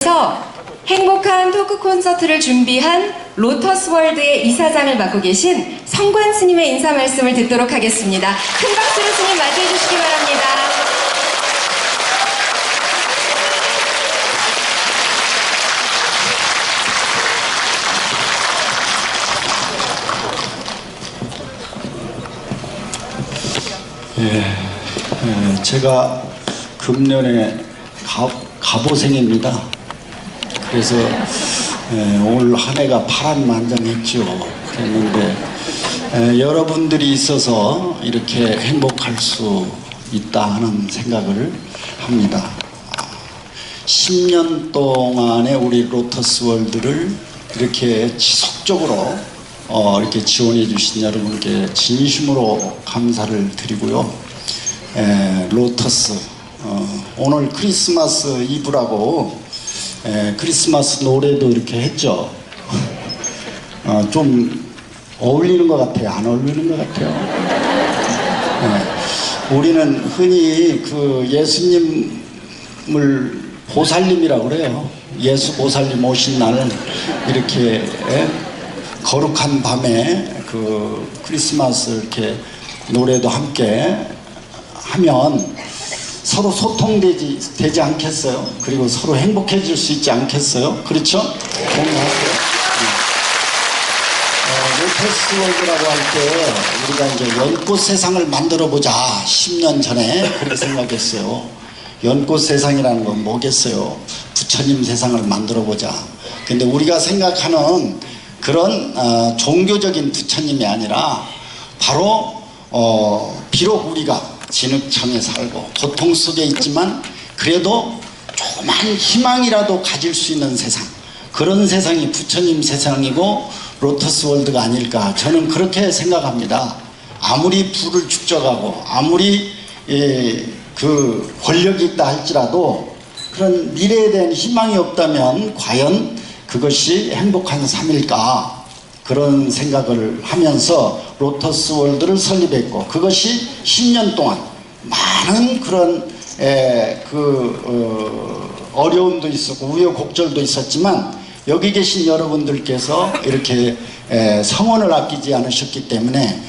그래서 행복한 토크 콘서트를 준비한 로터스월드의 이사장을 맡고 계신 성관 스님의 인사 말씀을 듣도록 하겠습니다. 큰 박수로 스님 맞이해 주시기 바랍니다. 제가 금년에 갑오생입니다. 그래서 올 한 해가 파란만장했죠. 그랬는데 여러분들이 있어서 이렇게 행복할 수 있다 하는 생각을 합니다. 10년 동안에 우리 로터스월드를 이렇게 지속적으로 이렇게 지원해 주신 여러분께 진심으로 감사를 드리고요. 로터스 오늘 크리스마스 이브라고 크리스마스 노래도 이렇게 했죠. 좀 어울리는 것 같아요? 안 어울리는 것 같아요? 우리는 흔히 그 예수님을 보살님이라고 그래요. 예수 보살님 오신 날은 이렇게 거룩한 밤에 그 크리스마스 이렇게 노래도 함께 하면 서로 소통되지 않겠어요? 그리고 서로 행복해질 수 있지 않겠어요? 그렇죠? 공유하세요. 로터스월드라고 할 때 우리가 이제 연꽃 세상을 만들어 보자 10년 전에 그렇게 생각했어요. 연꽃 세상이라는 건 뭐겠어요? 부처님 세상을 만들어 보자. 근데 우리가 생각하는 그런 종교적인 부처님이 아니라 바로 비록 우리가 진흙청에 살고 고통 속에 있지만 그래도 조그만 희망이라도 가질 수 있는 세상, 그런 세상이 부처님 세상이고 로터스월드가 아닐까, 저는 그렇게 생각합니다. 아무리 부를 축적하고 아무리 그 권력이 있다 할지라도 그런 미래에 대한 희망이 없다면 과연 그것이 행복한 삶일까, 그런 생각을 하면서 로터스월드를 설립했고, 그것이 10년 동안 많은 그런 어려움도 있었고 우여곡절도 있었지만 여기 계신 여러분들께서 이렇게 성원을 아끼지 않으셨기 때문에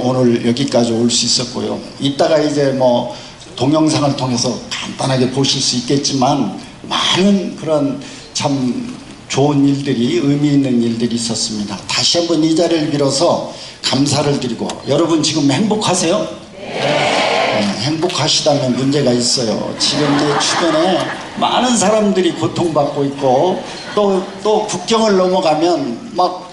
오늘 여기까지 올 수 있었고요. 이따가 이제 뭐 동영상을 통해서 간단하게 보실 수 있겠지만 많은 그런 참 좋은 일들이, 의미 있는 일들이 있었습니다. 다시 한번 이 자리를 빌어서 감사를 드리고, 여러분 지금 행복하세요? 네, 행복하시다면 문제가 있어요. 지금 내 주변에 많은 사람들이 고통받고 있고 또 국경을 넘어가면 막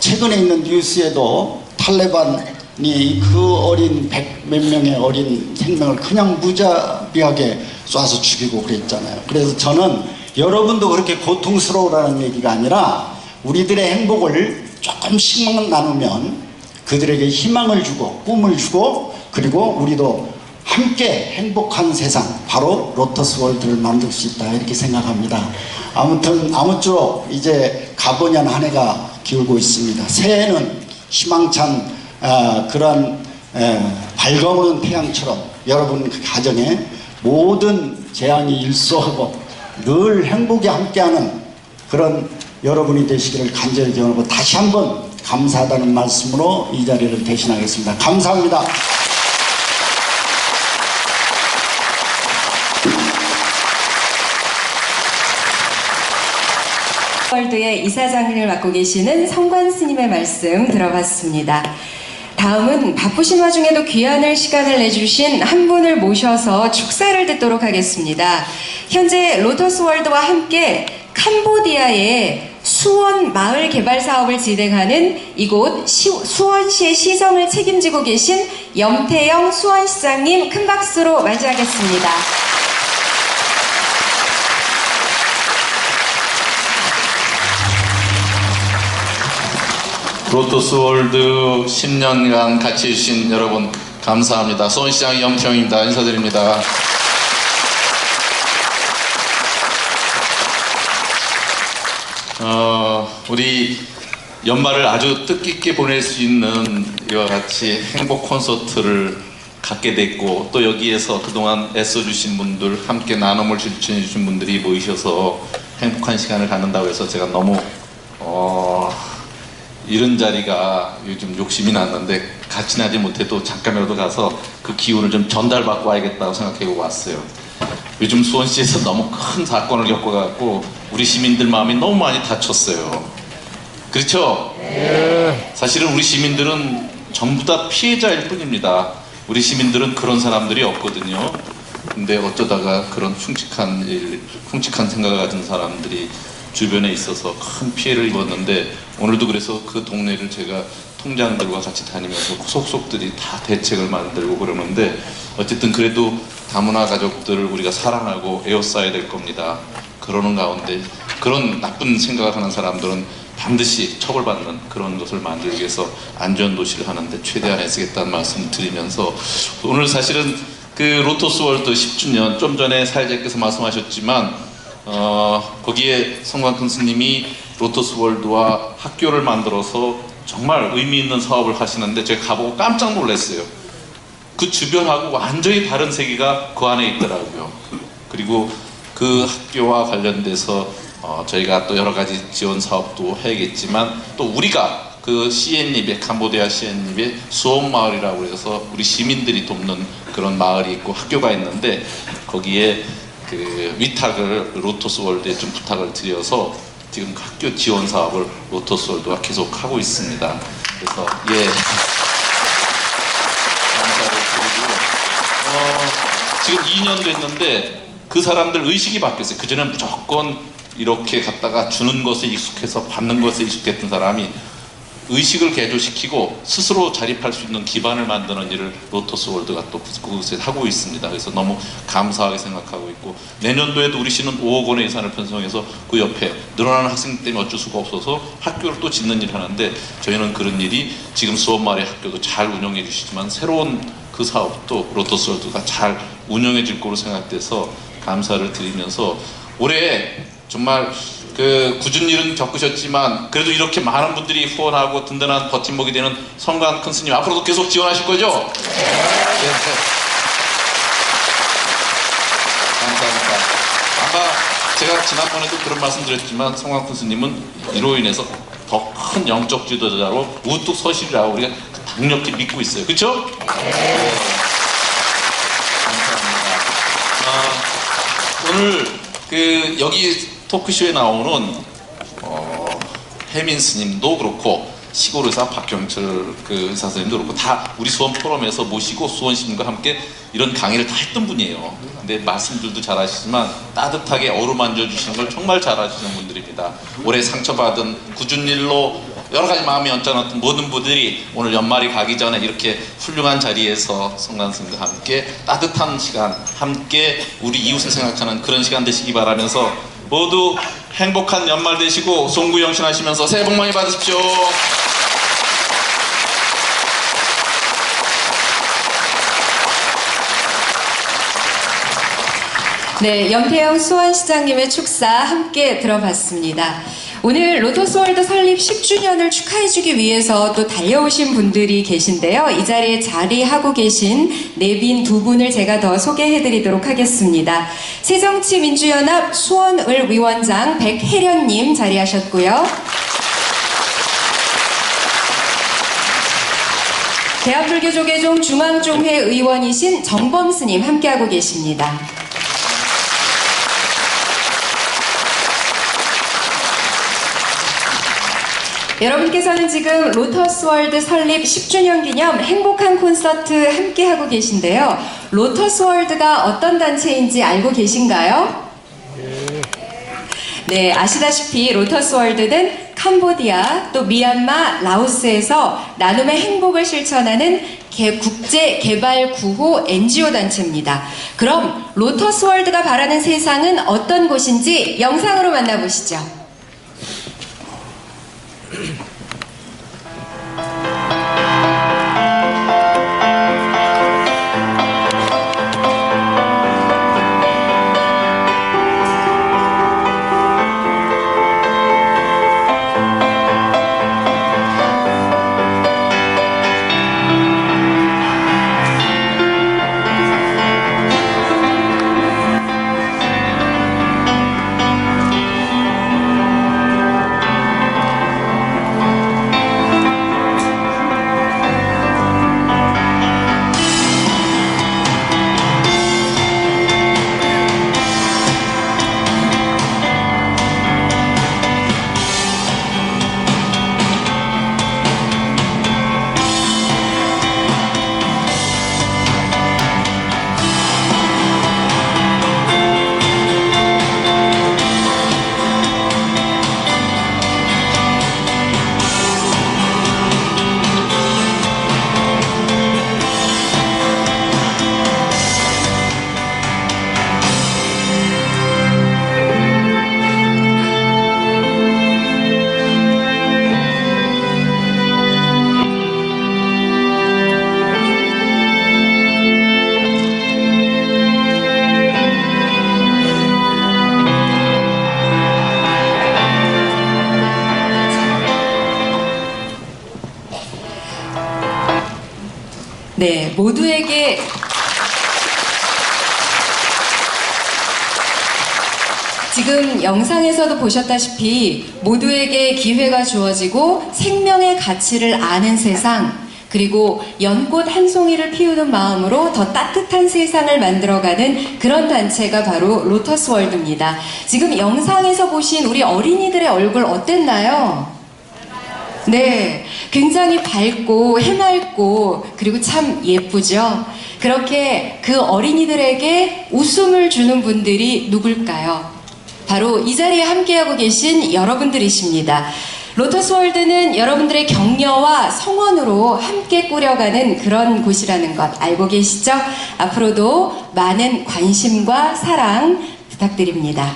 최근에 있는 뉴스에도 탈레반이 그 어린 몇 명의 어린 생명을 그냥 무자비하게 쏴서 죽이고 그랬잖아요. 그래서 저는 여러분도 그렇게 고통스러우라는 얘기가 아니라 우리들의 행복을 조금씩만 나누면 그들에게 희망을 주고 꿈을 주고, 그리고 우리도 함께 행복한 세상, 바로 로터스월드를 만들 수 있다, 이렇게 생각합니다. 아무튼 아무쪼록 이제 가보년 한 해가 기울고 있습니다. 새해는 희망찬 그런 밝아오는 태양처럼 여러분 가정에 모든 재앙이 일소하고 늘 행복이 함께하는 그런 여러분이 되시기를 간절히 기원하고, 다시 한번 감사하다는 말씀으로 이 자리를 대신하겠습니다. 감사합니다. 월드의 이사장을 맡고 계시는 성관 스님의 말씀 들어봤습니다. 다음은 바쁘신 와중에도 귀한 시간을 내주신 한 분을 모셔서 축사를 듣도록 하겠습니다. 현재 로터스월드와 함께 캄보디아의 수원 마을 개발 사업을 진행하는 이곳 수원시의 시정을 책임지고 계신 염태영 수원시장님, 큰 박수로 맞이하겠습니다. 로터스월드 10년간 같이 해주신 여러분 감사합니다. 수원시장 염태영입니다. 인사드립니다. 우리 연말을 아주 뜻깊게 보낼 수 있는 이와 같이 행복 콘서트를 갖게 됐고 또 여기에서 그동안 애써주신 분들 함께 나눔을 실천해주신 분들이 모이셔서 행복한 시간을 갖는다고 해서 제가 너무 이런 자리가 요즘 욕심이 났는데 같이 나지 못해도 잠깐이라도 가서 그 기운을 좀 전달받고 와야겠다고 생각하고 왔어요. 요즘 수원시에서 너무 큰 사건을 겪어갖고 우리 시민들 마음이 너무 많이 다쳤어요. 그렇죠? 사실은 우리 시민들은 전부 다 피해자일 뿐입니다. 우리 시민들은 그런 사람들이 없거든요. 근데 어쩌다가 그런 흉측한 생각을 가진 사람들이 주변에 있어서 큰 피해를 입었는데 오늘도 그래서 그 동네를 제가 통장들과 같이 다니면서 속속들이 다 대책을 만들고 그러는데 어쨌든 그래도 다문화 가족들을 우리가 사랑하고 에워싸야 될 겁니다. 그러는 가운데 그런 나쁜 생각을 하는 사람들은 반드시 처벌받는 그런 것을 만들기 위해서 안전도시를 하는데 최대한 애쓰겠다는 말씀을 드리면서 오늘 사실은 그 로터스 월드 10주년 좀 전에 사회자께서 말씀하셨지만 거기에 성광큰 스님이 로터스 월드와 학교를 만들어서 정말 의미 있는 사업을 하시는데 제가 가보고 깜짝 놀랐어요. 그 주변하고 완전히 다른 세계가 그 안에 있더라고요. 그리고 그 학교와 관련돼서 저희가 또 여러 가지 지원 사업도 해야겠지만 또 우리가 그 시엔립의 캄보디아 시엔립의 수원마을이라고 해서 우리 시민들이 돕는 그런 마을이 있고 학교가 있는데 거기에 그 위탁을 로터스 월드에 좀 부탁을 드려서 지금 학교 지원 사업을 로터스 월드가 계속 하고 있습니다. 그래서 감사를 드리고 지금 2년 됐는데 그 사람들 의식이 바뀌었어요. 그전에는 무조건 이렇게 갖다가 주는 것에 익숙해서 받는 것에 익숙했던 사람이 의식을 개조시키고 스스로 자립할 수 있는 기반을 만드는 일을 로터스 월드가 또 그곳에 하고 있습니다. 그래서 너무 감사하게 생각하고 있고 내년도에도 우리 시는 5억 원의 예산을 편성해서 그 옆에 늘어나는 학생 때문에 어쩔 수가 없어서 학교를 또 짓는 일을 하는데 저희는 그런 일이 지금 수원마을의 학교도 잘 운영해 주시지만 새로운 그 사업도 로터스 월드가 잘 운영해 줄 거로 생각돼서 감사를 드리면서 올해 정말 그 굳은 일은 겪으셨지만 그래도 이렇게 많은 분들이 후원하고 든든한 버팀목이 되는 성광큰 스님 앞으로도 계속 지원하실 거죠? 네. 감사합니다. 아마 제가 지난번에도 그런 말씀 드렸지만 성광큰 스님은 이로 인해서 더 큰 영적 지도자로 우뚝 서시리라고 우리가 강력히 믿고 있어요. 그렇죠? 네. 감사합니다. 오늘 그 여기 토크쇼에 나오는 혜민 스님도 그렇고 시골의사 박경철 그 의사 선생님도 그렇고 다 우리 수원 포럼에서 모시고 수원 시민과 함께 이런 강의를 다 했던 분이에요. 근데 말씀들도 잘하시지만 따뜻하게 어루만져 주시는 걸 정말 잘하시는 분들입니다. 올해 상처받은 굳은 일로 여러 가지 마음이 언짢았던 모든 분들이 오늘 연말이 가기 전에 이렇게 훌륭한 자리에서 성관 스님과 함께 따뜻한 시간, 함께 우리 이웃을 생각하는 그런 시간 되시기 바라면서 모두 행복한 연말 되시고 송구영신하시면서 새해 복 많이 받으십시오. 네, 염태영 수원시장님의 축사 함께 들어봤습니다. 오늘 로터스월드 설립 10주년을 축하해주기 위해서 또 달려오신 분들이 계신데요. 이 자리에 자리하고 계신 내빈 두 분을 제가 더 소개해드리도록 하겠습니다. 새정치민주연합 수원을 위원장 백혜련님 자리하셨고요. 대한불교조계종 중앙종회 의원이신 정범스님 함께하고 계십니다. 여러분께서는 지금 로터스월드 설립 10주년 기념 행복한 콘서트 함께하고 계신데요. 로터스월드가 어떤 단체인지 알고 계신가요? 네, 아시다시피 로터스월드는 캄보디아, 또 미얀마, 라오스에서 나눔의 행복을 실천하는 국제 개발 구호 NGO 단체입니다. 그럼 로터스월드가 바라는 세상은 어떤 곳인지 영상으로 만나보시죠. 네, 모두에게 지금 영상에서도 보셨다시피 모두에게 기회가 주어지고 생명의 가치를 아는 세상, 그리고 연꽃 한 송이를 피우는 마음으로 더 따뜻한 세상을 만들어가는 그런 단체가 바로 로터스 월드입니다. 지금 영상에서 보신 우리 어린이들의 얼굴 어땠나요? 네, 굉장히 밝고 해맑고 그리고 참 예쁘죠? 그렇게 그 어린이들에게 웃음을 주는 분들이 누굴까요? 바로 이 자리에 함께하고 계신 여러분들이십니다. 로터스 월드는 여러분들의 격려와 성원으로 함께 꾸려가는 그런 곳이라는 것 알고 계시죠? 앞으로도 많은 관심과 사랑 부탁드립니다.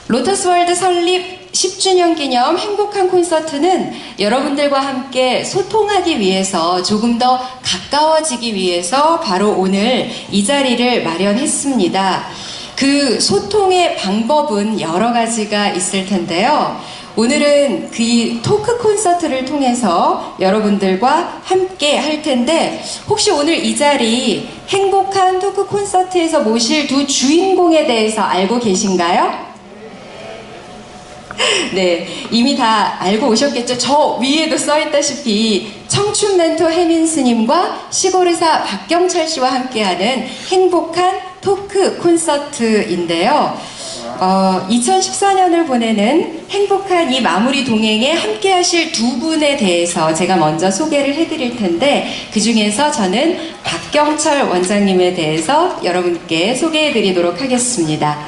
로터스 월드 설립 10주년 기념 행복한 콘서트는 여러분들과 함께 소통하기 위해서 조금 더 가까워지기 위해서 바로 오늘 이 자리를 마련했습니다. 그 소통의 방법은 여러 가지가 있을 텐데요. 오늘은 그 토크 콘서트를 통해서 여러분들과 함께 할 텐데 혹시 오늘 이 자리 행복한 토크 콘서트에서 모실 두 주인공에 대해서 알고 계신가요? 네, 이미 다 알고 오셨겠죠? 저 위에도 써있다시피 청춘 멘토 혜민 스님과 시골의사 박경철 씨와 함께하는 행복한 토크 콘서트인데요. 2014년을 보내는 행복한 이 마무리 동행에 함께 하실 두 분에 대해서 제가 먼저 소개를 해드릴 텐데 그 중에서 저는 박경철 원장님에 대해서 여러분께 소개해드리도록 하겠습니다.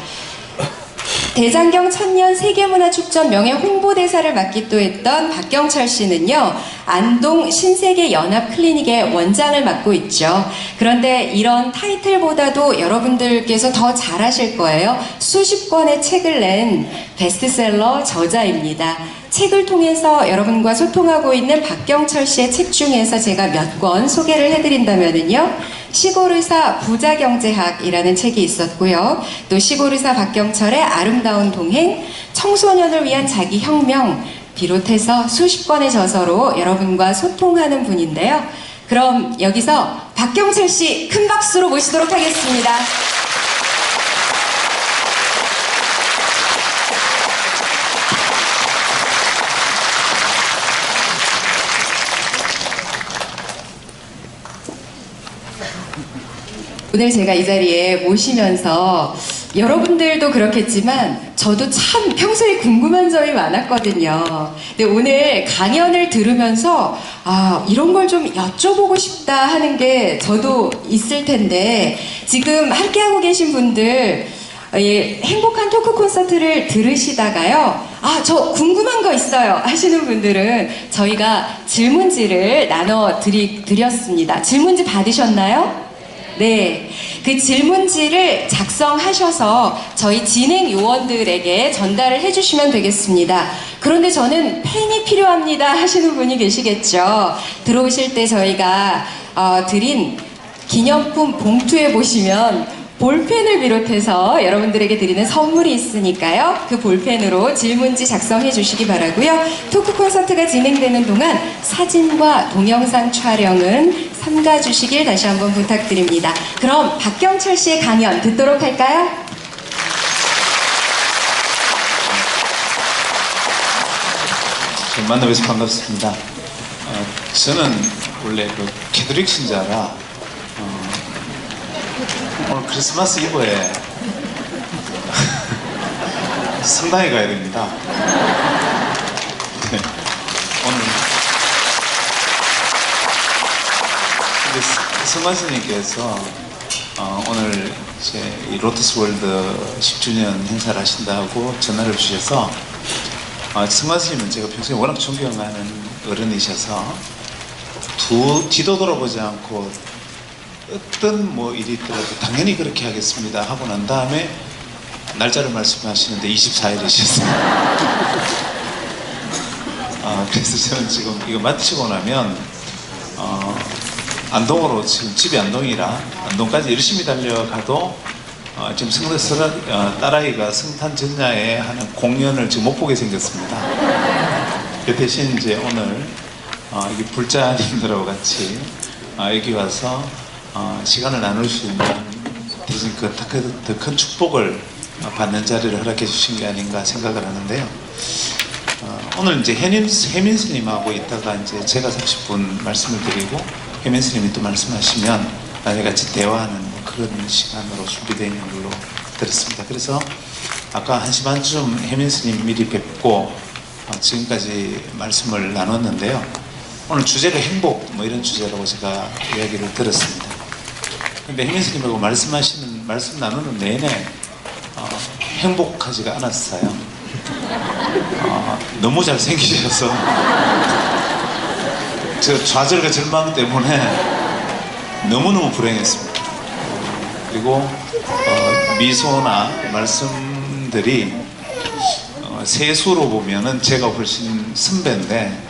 대장경 천년 세계문화축전 명예 홍보대사를 맡기도 했던 박경철 씨는요, 안동 신세계연합클리닉의 원장을 맡고 있죠. 그런데 이런 타이틀보다도 여러분들께서 더 잘하실 거예요. 수십 권의 책을 낸 베스트셀러 저자입니다. 책을 통해서 여러분과 소통하고 있는 박경철 씨의 책 중에서 제가 몇 권 소개를 해드린다면요. 시골의사 부자경제학이라는 책이 있었고요. 또 시골의사 박경철의 아름다운 동행, 청소년을 위한 자기혁명 비롯해서 수십 권의 저서로 여러분과 소통하는 분인데요. 그럼 여기서 박경철 씨 큰 박수로 모시도록 하겠습니다. 오늘 제가 이 자리에 모시면서 여러분들도 그렇겠지만 저도 참 평소에 궁금한 점이 많았거든요. 근데 오늘 강연을 들으면서 이런 걸 좀 여쭤보고 싶다 하는 게 저도 있을 텐데 지금 함께하고 계신 분들 행복한 토크 콘서트를 들으시다가요. 저 궁금한 거 있어요 하시는 분들은 저희가 질문지를 나눠 드렸습니다. 질문지 받으셨나요? 네, 그 질문지를 작성하셔서 저희 진행 요원들에게 전달을 해주시면 되겠습니다. 그런데 저는 펜이 필요합니다 하시는 분이 계시겠죠. 들어오실 때 저희가 드린 기념품 봉투에 보시면 볼펜을 비롯해서 여러분들에게 드리는 선물이 있으니까요. 그 볼펜으로 질문지 작성해 주시기 바라고요. 토크 콘서트가 진행되는 동안 사진과 동영상 촬영은 삼가 주시길 다시 한번 부탁드립니다. 그럼 박경철 씨의 강연 듣도록 할까요? 만나뵈서 반갑습니다. 저는 원래 그 캐톨릭 신자라 오늘 크리스마스 이브에 성당에 가야 됩니다. 네, 오늘 근데 성관 스님께서 오늘 제 이 로터스 월드 10주년 행사를 하신다고 전화를 주셔서 성관 스님은 제가 평소에 워낙 존경하는 어른이셔서 뒤도 돌아보지 않고 어떤 일이 있더라도 당연히 그렇게 하겠습니다 하고 난 다음에 날짜를 말씀하시는데 24일이셨어요. 그래서 저는 지금 이거 마치고 나면 안동으로, 지금 집이 안동이라 안동까지 열심히 달려가도 지금 딸아이가 성탄 전야에 하는 공연을 지금 못 보게 생겼습니다. 그 대신 이제 오늘 이게 불자님들하고 같이 여기 와서 시간을 나눌 수 있는 대신 더 큰 축복을 받는 자리를 허락해 주신 게 아닌가 생각을 하는데요. 오늘 이제 혜민 스님하고 있다가 이제 제가 30분 말씀을 드리고 혜민 스님이 또 말씀하시면 나중에 같이 대화하는 그런 시간으로 준비되어 있는 걸로 들었습니다. 그래서 아까 1시 반쯤 혜민 스님 미리 뵙고 지금까지 말씀을 나눴는데요. 오늘 주제가 행복 뭐 이런 주제라고 제가 이야기를 들었습니다. 근데 혜민 스님하고 말씀 나누는 내내 행복하지가 않았어요. 너무 잘생기셔서 저 좌절과 절망 때문에 너무너무 불행했습니다. 그리고 미소나 말씀들이 세수로 보면은 제가 훨씬 선배인데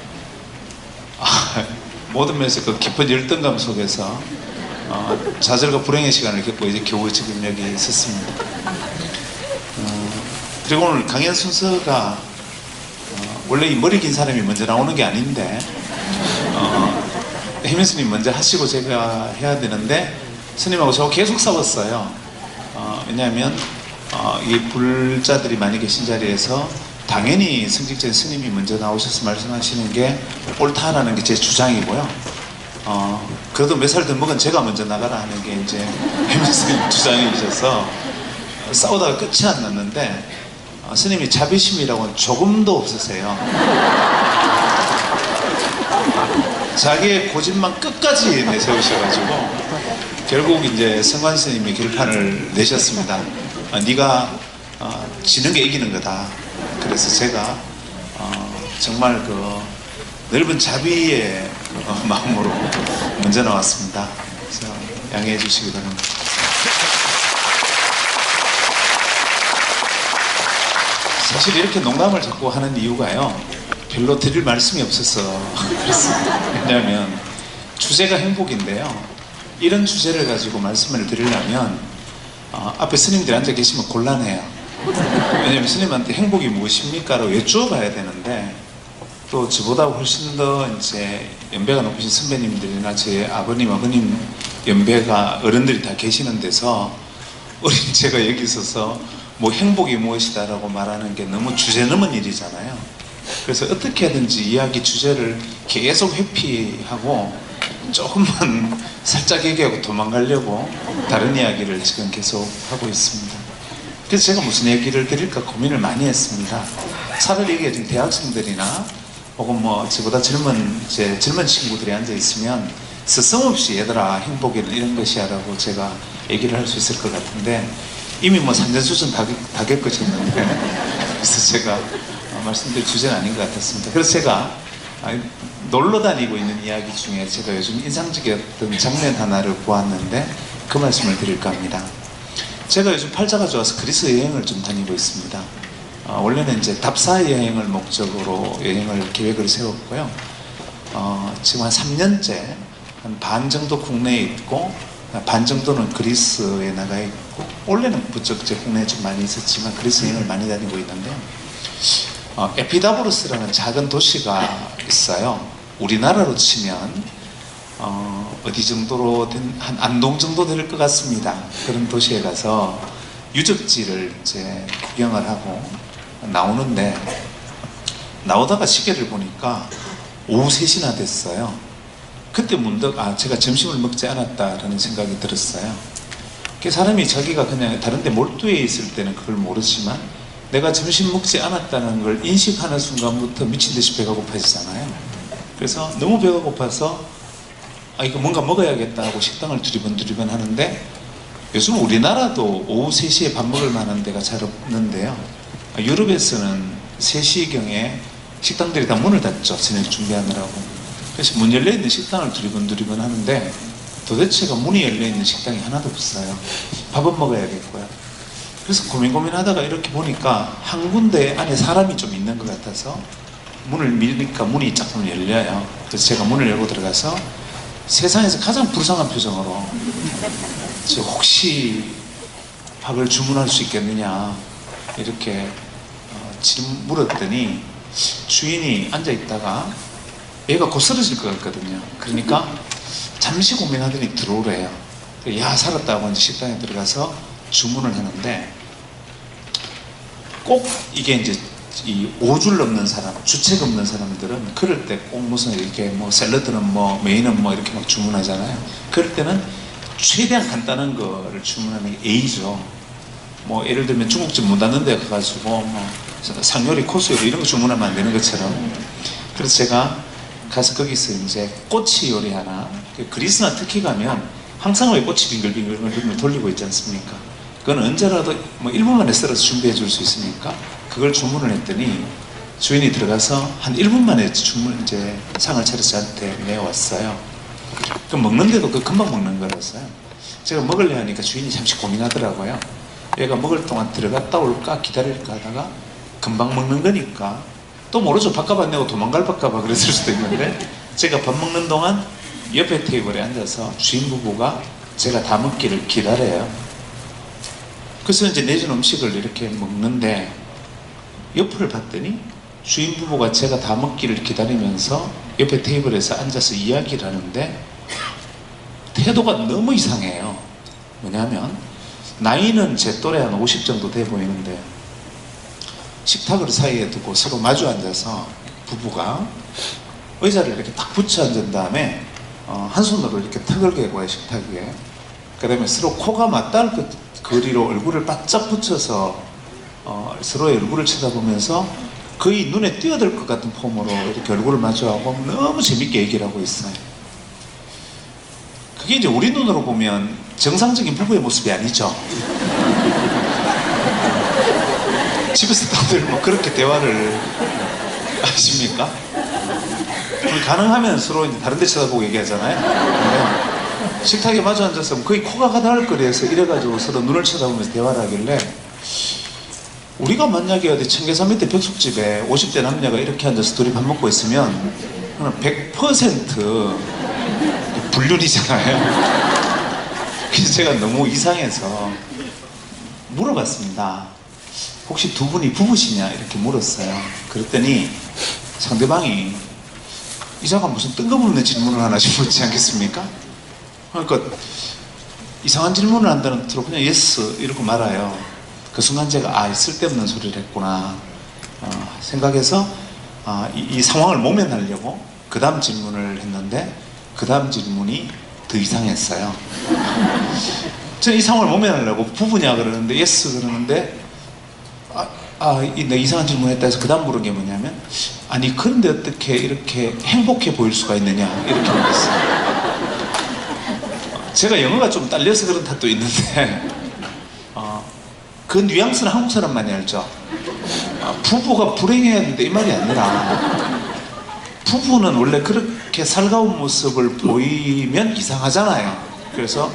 모든 면에서 그 깊은 열등감 속에서 좌절과 불행의 시간을 겪고 이제 겨우 지금 여기 있었습니다. 그리고 오늘 강연 순서가 원래 이 머리 긴 사람이 먼저 나오는 게 아닌데 혜민 스님 먼저 하시고 제가 해야 되는데 스님하고 저 계속 싸웠어요. 왜냐하면 이 불자들이 많이 계신 자리에서 당연히 승직전 스님이 먼저 나오셔서 말씀하시는 게 옳다라는 게 제 주장이고요. 그래도 몇 살 더 먹은 제가 먼저 나가라 하는 게 이제 혜민 스님 주장이셔서 싸우다가 끝이 안 났는데 스님이 자비심이라고는 조금도 없으세요. 자기의 고집만 끝까지 내세우셔가지고 결국 이제 성관 스님이 결판을 내셨습니다. 네가 지는 게 이기는 거다. 그래서 제가 정말 그 넓은 자비의 마음으로 먼저 나왔습니다. 그래서 양해해 주시기 바랍니다. 사실 이렇게 농담을 자꾸 하는 이유가요, 별로 드릴 말씀이 없어서 그렇습니다. 왜냐하면 주제가 행복인데요, 이런 주제를 가지고 말씀을 드리려면 앞에 스님들이 앉아 계시면 곤란해요. 왜냐하면 스님한테 행복이 무엇입니까? 라고 여쭈어봐야 되는데, 또 저보다 훨씬 더 이제 연배가 높으신 선배님들이나 제 아버님 연배가 어른들이 다 계시는 데서 어린 제가 여기 있어서 뭐 행복이 무엇이다라고 말하는 게 너무 주제넘은 일이잖아요. 그래서 어떻게든지 이야기 주제를 계속 회피하고 조금만 살짝 얘기하고 도망가려고 다른 이야기를 지금 계속 하고 있습니다. 그래서 제가 무슨 얘기를 드릴까 고민을 많이 했습니다. 차라리 이게 지금 대학생들이나 혹은 뭐 저보다 젊은 친구들이 앉아 있으면 스승없이 얘들아 행복이란 이런 것이야 라고 제가 얘기를 할 수 있을 것 같은데, 이미 뭐 산전수전 다 겪으셨는데 그래서 제가 말씀드릴 주제는 아닌 것 같았습니다. 그래서 제가 놀러 다니고 있는 이야기 중에 제가 요즘 인상적이었던 장면 하나를 보았는데 그 말씀을 드릴까 합니다. 제가 요즘 팔자가 좋아서 그리스 여행을 좀 다니고 있습니다. 원래는 이제 답사 여행을 목적으로 여행을 계획을 세웠고요. 지금 한 3년째 한 반 정도 국내에 있고 반 정도는 그리스에 나가 있고, 원래는 부쩍 이제 국내에 좀 많이 있었지만 그리스 여행을 많이 다니고 있는데요. 에피다브로스라는 작은 도시가 있어요. 우리나라로 치면 어디 정도로 한 안동 정도 될 것 같습니다. 그런 도시에 가서 유적지를 이제 구경을 하고 나오는데, 나오다가 시계를 보니까 오후 3시나 됐어요. 그때 문득 제가 점심을 먹지 않았다라는 생각이 들었어요. 사람이 자기가 그냥 다른 데 몰두해 있을 때는 그걸 모르지만 내가 점심 먹지 않았다는 걸 인식하는 순간부터 미친 듯이 배가 고파지잖아요. 그래서 너무 배가 고파서 이거 뭔가 먹어야겠다 하고 식당을 두리번 하는데, 요즘 우리나라도 오후 3시에 밥 먹을 만한 데가 잘 없는데요, 유럽에서는 3시경에 식당들이 다 문을 닫죠. 저녁 준비하느라고. 그래서 문 열려있는 식당을 두리번 하는데 도대체가 문이 열려있는 식당이 하나도 없어요. 밥은 먹어야겠고요. 그래서 고민하다가 이렇게 보니까 한 군데 안에 사람이 좀 있는 것 같아서 문을 미니까 문이 조금 열려요. 그래서 제가 문을 열고 들어가서 세상에서 가장 불쌍한 표정으로 저 혹시 밥을 주문할 수 있겠느냐 이렇게 물었더니 주인이 앉아있다가 얘가 곧 쓰러질 것 같거든요. 그러니까 잠시 고민하더니 들어오래요. 야 살았다고 이제 식당에 들어가서 주문을 하는데 꼭 이게 이제 이 5줄 넘는 사람, 주책 없는 사람들은 그럴 때 꼭 무슨 이렇게 뭐 샐러드는 뭐 메인은 뭐 이렇게 막 주문하잖아요. 그럴 때는 최대한 간단한 거를 주문하는 게 A죠. 뭐 예를 들면 중국집 문 닫는 데 가가지고 뭐 상요리, 코스요리 이런 거 주문하면 안 되는 것처럼. 그래서 제가 가서 거기서 이제 꼬치 요리 하나, 그리스나 터키 가면 항상 왜 꼬치 빙글빙글 돌리고 있지 않습니까? 그건 언제라도 뭐 1분 만에 썰어서 준비해 줄 수 있으니까 그걸 주문을 했더니 주인이 들어가서 한 1분 만에 이제 상을 차려서 저한테 내왔어요. 그 먹는데도 그 금방 먹는 거라서요. 제가 먹으려 하니까 주인이 잠시 고민하더라고요. 얘가 먹을 동안 들어갔다 올까 기다릴까 하다가 금방 먹는 거니까 또 모르죠. 밥값 안 내고 도망갈 밥값아 그랬을 수도 있는데 제가 밥 먹는 동안 옆에 테이블에 앉아서 주인 부부가 제가 다 먹기를 기다려요. 그래서 이제 내준 음식을 이렇게 먹는데 옆을 봤더니 주인 부부가 제가 다 먹기를 기다리면서 옆에 테이블에서 앉아서 이야기를 하는데 태도가 너무 이상해요. 뭐냐면 나이는 제 또래 한 50 정도 돼 보이는데 식탁을 사이에 두고 서로 마주 앉아서 부부가 의자를 이렇게 딱 붙여 앉은 다음에 한 손으로 이렇게 턱을 개고요, 식탁 위에. 그 다음에 서로 코가 맞닿을 거리로 얼굴을 바짝 붙여서 서로의 얼굴을 쳐다보면서 거의 눈에 띄어들 것 같은 폼으로 이렇게 얼굴을 마주하고 너무 재밌게 얘기를 하고 있어요. 그게 이제 우리 눈으로 보면 정상적인 부부의 모습이 아니죠. 집에서 다들 뭐 그렇게 대화를 하십니까? 가능하면 서로 이제 다른 데 쳐다보고 얘기하잖아요. 식탁에 마주 앉아서 거의 코가 가다할 거리에서 이래가지고 서로 눈을 쳐다보면서 대화를 하길래 우리가 만약에 어디 청계산 밑에 벽숙집에 50대 남녀가 이렇게 앉아서 둘이 밥 먹고 있으면 100% 불륜이잖아요. 그래서 제가 너무 이상해서 물어봤습니다. 혹시 두 분이 부부시냐 이렇게 물었어요. 그랬더니 상대방이 이자가 무슨 뜬금없는 질문을 하나 묻지 않겠습니까? 그러니까 이상한 질문을 한다는 뜻으로 그냥 예스 이러고 말아요. 그 순간 제가 쓸데없는 소리를 했구나 생각해서 이 상황을 모면하려고 그 다음 질문을 했는데 그 다음 질문이 더 이상했어요. 저는 이 상황을 모면하려고 부부냐 그러는데 예스 그러는데 내가 이상한 질문 했다 해서 그 다음 물은 게 뭐냐면 아니 그런데 어떻게 이렇게 행복해 보일 수가 있느냐 이렇게 물었어요. 제가 영어가 좀 딸려서 그런 탓도 있는데 그 뉘앙스는 한국 사람만이 알죠. 부부가 불행해야 되는데 이 말이 아니라 부부는 원래 그렇게 살가운 모습을 보이면 이상하잖아요. 그래서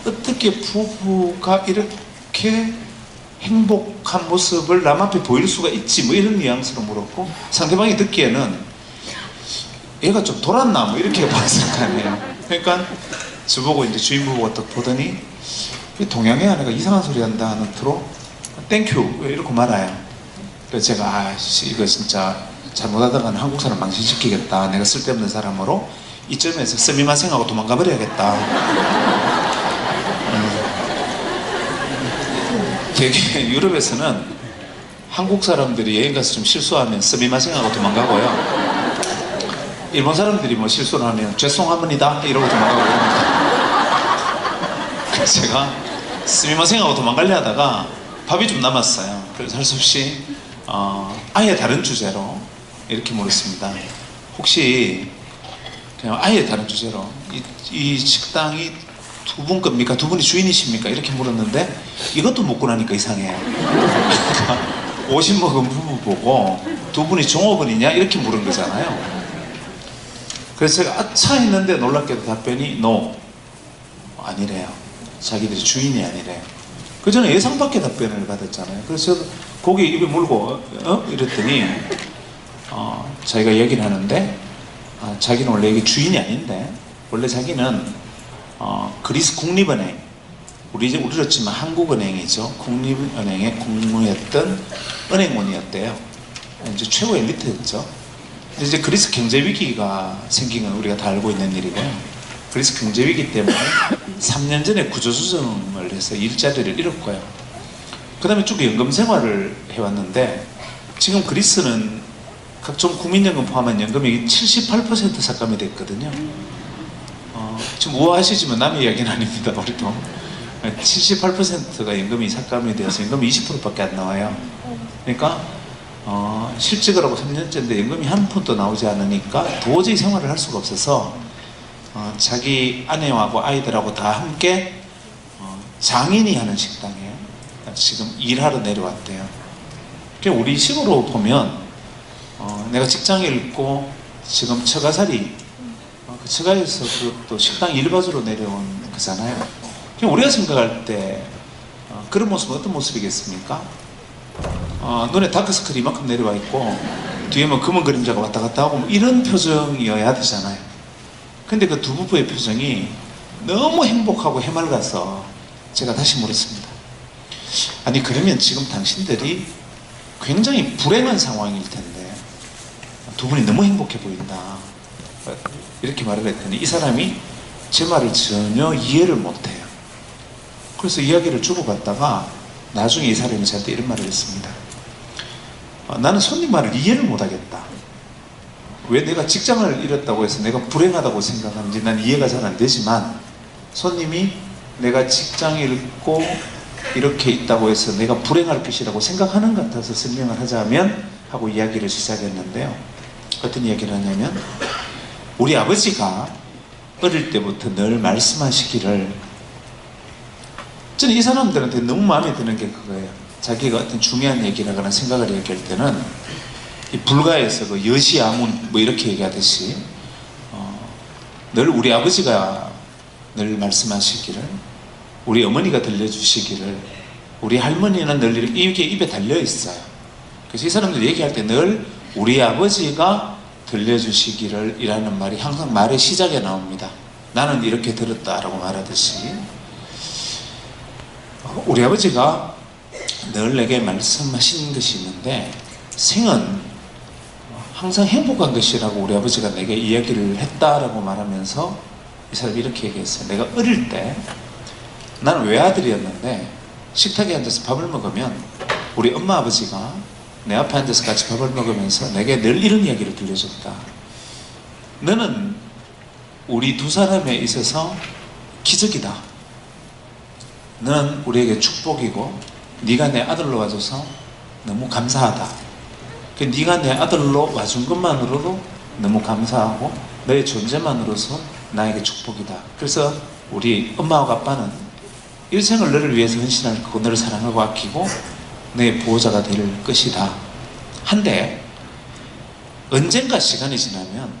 어떻게 부부가 이렇게 행복한 모습을 남 앞에 보일 수가 있지 뭐 이런 뉘앙스로 물었고 상대방이 듣기에는 얘가 좀 돌았나 뭐 이렇게 봤을 거 아니에요. 그러니까 저보고 이제 주인 부부가 딱 보더니 동양의 아내가 이상한 소리 한다 하는 투로 땡큐 이러고 말아요. 그래서 제가 이거 진짜 잘못하다가는 한국 사람 망신시키겠다. 내가 쓸데없는 사람으로 이쯤에서 스미마생하고 도망가 버려야겠다. 되게 유럽에서는 한국 사람들이 여행 가서 좀 실수하면 스미마생하고 도망가고요. 일본 사람들이 뭐 실수를 하면 죄송합니다 이러고 도망가고요. 그래서 제가 스미마생하고 도망가려 하다가 밥이 좀 남았어요. 그래서 할 수 없이 아예 다른 주제로 이렇게 물었습니다. 혹시 그냥 아예 다른 주제로 이 식당이 두 분 겁니까? 두 분이 주인이십니까? 이렇게 물었는데 이것도 묻고 나니까 이상해요. 50 먹은 부부 보고 두 분이 종업원이냐? 이렇게 물은 거잖아요. 그래서 제가 아차 했는데 놀랍게도 답변이 no 아니래요. 자기들이 주인이 아니래요. 그 전에 예상 밖의 답변을 받았잖아요. 그래서 고개 입에 물고 이랬더니 자기가 얘기를 하는데 자기는 원래 여기 주인이 아닌데 원래 자기는 그리스 국립은행 우리로 치면 한국은행이죠. 국립은행의 공무였던 은행원이었대요. 이제 최고의 엘리트였죠. 근데 이제 그리스 경제 위기가 생긴 건 우리가 다 알고 있는 일이고요. 그리스 경제 위기 때문에 3년 전에 구조조정을 해서 일자리를 잃었고요. 그 다음에 쭉 연금 생활을 해왔는데 지금 그리스는 각종 국민연금 포함한 연금이 78% 삭감이 됐거든요. 지금 우아하시지만 남의 이야기는 아닙니다. 우리도 78%가 연금이 삭감이 되어서 연금이 20%밖에 안 나와요. 그러니까 실직을 하고 3년째인데 연금이 한 푼도 나오지 않으니까 도저히 생활을 할 수가 없어서 자기 아내하고 아이들하고 다 함께 장인이 하는 식당에 지금 일하러 내려왔대요. 그러니까 우리 식으로 보면 내가 직장을 잃고 지금 처가살이 그 처가에서 또 식당 일바주로 내려온 거잖아요. 그럼 우리가 생각할 때 그런 모습은 어떤 모습이겠습니까? 눈에 다크서클이 이만큼 내려와 있고 뒤에 뭐 검은 그림자가 왔다 갔다 하고 뭐 이런 표정이어야 되잖아요. 근데 그 두 부부의 표정이 너무 행복하고 해맑아서 제가 다시 물었습니다. 아니 그러면 지금 당신들이 굉장히 불행한 상황일 텐데 두 분이 너무 행복해 보인다 이렇게 말을 했더니 이 사람이 제 말을 전혀 이해를 못해요. 그래서 이야기를 주고받다가 나중에 이 사람이 저한테 이런 말을 했습니다. 나는 손님 말을 이해를 못하겠다. 왜 내가 직장을 잃었다고 해서 내가 불행하다고 생각하는지 난 이해가 잘 안 되지만 손님이 내가 직장을 잃고 이렇게 있다고 해서 내가 불행할 것이라고 생각하는 것 같아서 설명을 하자면 하고 이야기를 시작했는데요. 어떤 이야기를 하냐면 우리 아버지가 어릴 때부터 늘 말씀하시기를 저는 이 사람들한테 너무 마음에 드는 게 그거예요. 자기가 어떤 중요한 얘기를 하거나 생각을 얘기할 때는 이 불가에서 그 여시아문 뭐 이렇게 얘기하듯이 늘 우리 아버지가 늘 말씀하시기를 우리 어머니가 들려주시기를 우리 할머니는 늘 이게 입에 달려있어요. 그래서 이 사람들이 얘기할 때 늘 우리 아버지가 들려주시기를 이라는 말이 항상 말의 시작에 나옵니다. 나는 이렇게 들었다라고 말하듯이 우리 아버지가 늘 내게 말씀하신 것이 있는데 생은 항상 행복한 것이라고 우리 아버지가 내게 이야기를 했다라고 말하면서 이 사람이 이렇게 얘기했어요. 내가 어릴 때 나는 외아들이었는데 식탁에 앉아서 밥을 먹으면 우리 엄마 아버지가 내 앞에 앉아서 같이 밥을 먹으면서 내게 늘 이런 이야기를 들려줬다. 너는 우리 두 사람에 있어서 기적이다. 너는 우리에게 축복이고 네가 내 아들로 와줘서 너무 감사하다. 네가 내 아들로 와준 것만으로도 너무 감사하고 너의 존재만으로서 나에게 축복이다. 그래서 우리 엄마하고 아빠는 일생을 너를 위해서 헌신할 거고 너를 사랑하고 아끼고 내 보호자가 될 것이다. 한데 언젠가 시간이 지나면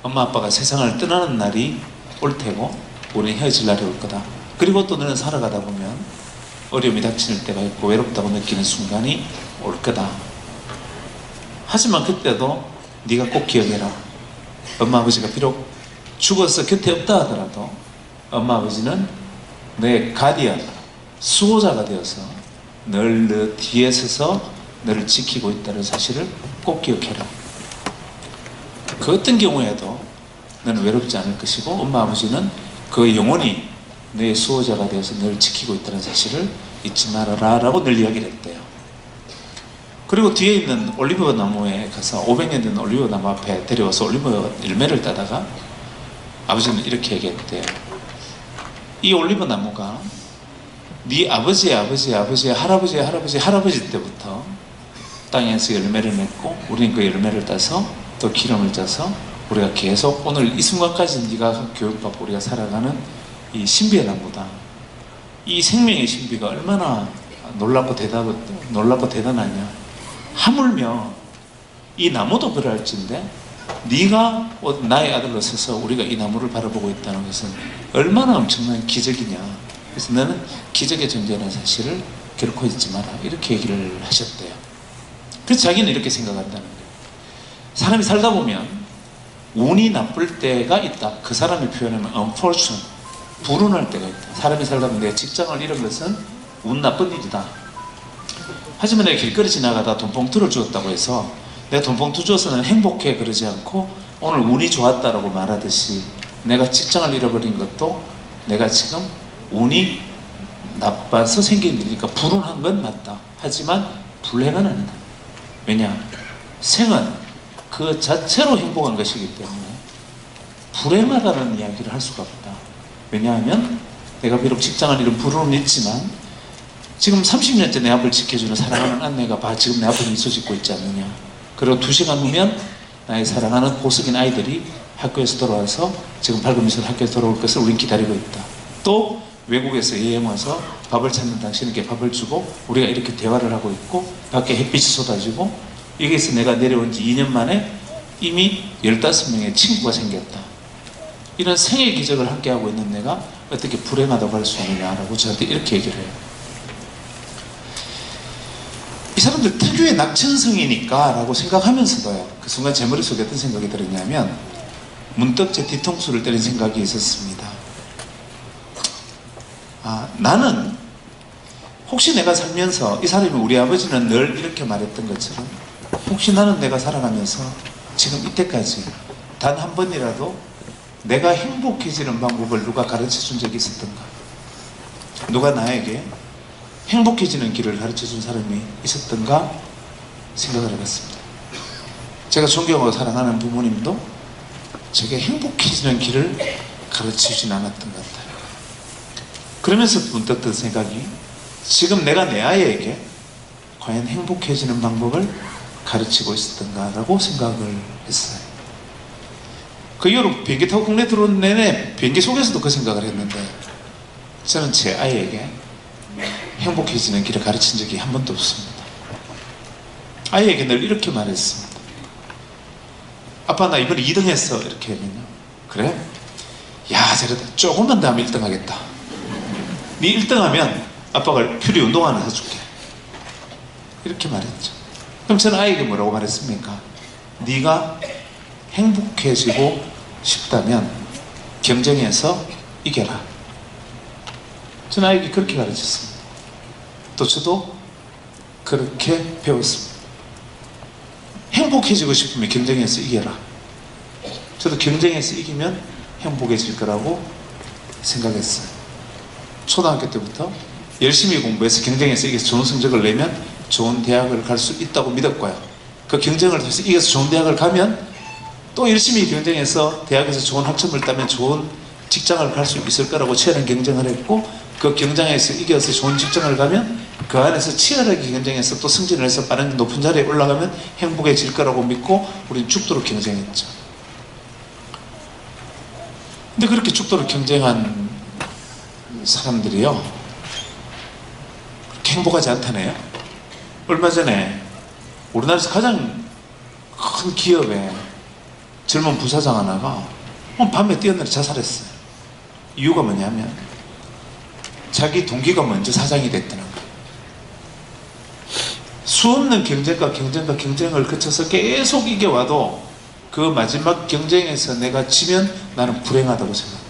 엄마 아빠가 세상을 떠나는 날이 올 테고 우리는 헤어질 날이 올 거다. 그리고 또 너는 살아가다 보면 어려움이 닥칠 때가 있고 외롭다고 느끼는 순간이 올 거다. 하지만 그때도 네가 꼭 기억해라. 엄마 아버지가 비록 죽어서 곁에 없다 하더라도 엄마 아버지는 내 가디언, 수호자가 되어서 늘 너 뒤에 서서 너를 지키고 있다는 사실을 꼭 기억해라. 그 어떤 경우에도 너는 외롭지 않을 것이고 엄마 아버지는 그 영원히 내 수호자가 되어서 너를 지키고 있다는 사실을 잊지 말아라 라고 늘 이야기를 했대요. 그리고 뒤에 있는 올리브 나무에 가서 500년 된 올리브 나무 앞에 데려와서 올리브 열매를 따다가 아버지는 이렇게 얘기했대요. 이 올리브 나무가 네 아버지의 아버지의 아버지의 할아버지의 할아버지의 할아버지 때부터 땅에서 열매를 맺고 우리는 그 열매를 따서 또 기름을 짜서 우리가 계속 오늘 이 순간까지 네가 교육받고 우리가 살아가는 이 신비의 나무다. 이 생명의 신비가 얼마나 놀랍고 대단하냐. 하물며 이 나무도 그럴진데 네가 나의 아들로 서서 우리가 이 나무를 바라보고 있다는 것은 얼마나 엄청난 기적이냐. 그래서 너는 기적의 존재라는 사실을 결코 잊지 마라. 이렇게 얘기를 하셨대요. 그래서 자기는 이렇게 생각한다는 거예요. 사람이 살다 보면 운이 나쁠 때가 있다. 그 사람이 표현하면 unfortunate, 불운할 때가 있다. 사람이 살다 보면 내가 직장을 잃은 것은 운 나쁜 일이다. 하지만 내가 길거리 지나가다 돈봉투를 주었다고 해서 내가 돈봉투 줘서는 행복해 그러지 않고 오늘 운이 좋았다라고 말하듯이 내가 직장을 잃어버린 것도 내가 지금 운이 나빠서 생긴 일이니까 불운한 건 맞다. 하지만 불행은 아니다. 왜냐? 생은 그 자체로 행복한 것이기 때문에 불행하다는 이야기를 할 수가 없다. 왜냐하면 내가 비록 직장을 잃은 불운은 있지만 지금 30년째 내 앞을 지켜주는 사랑하는 아내가 봐 지금 내 앞에 미소 짓고 있지 않느냐. 그리고 2시간 후면 나의 사랑하는 보석인 아이들이 학교에서 돌아와서 지금 밝은 미소로 학교에 돌아올 것을 우린 기다리고 있다. 또 외국에서 여행 와서 밥을 찾는 당신에게 밥을 주고 우리가 이렇게 대화를 하고 있고 밖에 햇빛이 쏟아지고 여기에서 내가 내려온 지 2년 만에 이미 15명의 친구가 생겼다. 이런 생애 기적을 함께 하고 있는 내가 어떻게 불행하다고 할 수 있느냐라고 저한테 이렇게 얘기를 해요. 이 사람들 특유의 낙천성이니까 라고 생각하면서도요, 그 순간 제 머릿속에 어떤 생각이 들었냐면 문득 제 뒤통수를 때린 생각이 있었습니다. 나는 혹시 내가 살면서 이 사람이 우리 아버지는 늘 이렇게 말했던 것처럼 혹시 나는 내가 살아가면서 지금 이때까지 단 한 번이라도 내가 행복해지는 방법을 누가 가르쳐 준 적이 있었던가? 누가 나에게 행복해지는 길을 가르쳐 준 사람이 있었던가 생각을 해봤습니다. 제가 존경하고 사랑하는 부모님도 제게 행복해지는 길을 가르쳐 주진 않았던 것 같아요. 그러면서 문득 든 생각이 지금 내가 내 아이에게 과연 행복해지는 방법을 가르치고 있었던가라고 생각을 했어요. 그 이후로 비행기 타고 국내 들어온 내내 비행기 속에서도 그 생각을 했는데 저는 제 아이에게 행복해지는 길을 가르친 적이 한 번도 없습니다. 아이에게 늘 이렇게 말했습니다. 아빠 나 이번에 2등 했어. 이렇게 하면요. 그래? 야 잘했다. 조금만 더 하면 1등 하겠다. 네 1등 하면 아빠가 퓨리 운동 하나 사줄게. 이렇게 말했죠. 그럼 저는 아이에게 뭐라고 말했습니까? 네가 행복해지고 싶다면 경쟁에서 이겨라. 저는 아이에게 그렇게 가르쳤습니다. 또 저도 그렇게 배웠습니다. 행복해지고 싶으면 경쟁에서 이겨라. 저도 경쟁에서 이기면 행복해질 거라고 생각했어요. 초등학교 때부터 열심히 공부해서 경쟁에서 이겨서 좋은 성적을 내면 좋은 대학을 갈 수 있다고 믿었고요. 그 경쟁을 해서 이겨서 좋은 대학을 가면 또 열심히 경쟁해서 대학에서 좋은 학점을 따면 좋은 직장을 갈 수 있을 거라고 치열한 경쟁을 했고 그 경쟁에서 이겨서 좋은 직장을 가면 그 안에서 치열하게 경쟁해서 또 승진을 해서 빠른 높은 자리에 올라가면 행복해질 거라고 믿고 우리는 죽도록 경쟁했죠. 근데 그렇게 죽도록 경쟁한 사람들이요 그렇게 행복하지 않다네요. 얼마 전에 우리나라에서 가장 큰 기업의 젊은 부사장 하나가 밤에 뛰어내려 자살했어요. 이유가 뭐냐면 자기 동기가 먼저 사장이 됐다는 거예요. 수없는 경쟁을 거쳐서 계속 이겨와도 그 마지막 경쟁에서 내가 지면 나는 불행하다고 생각해.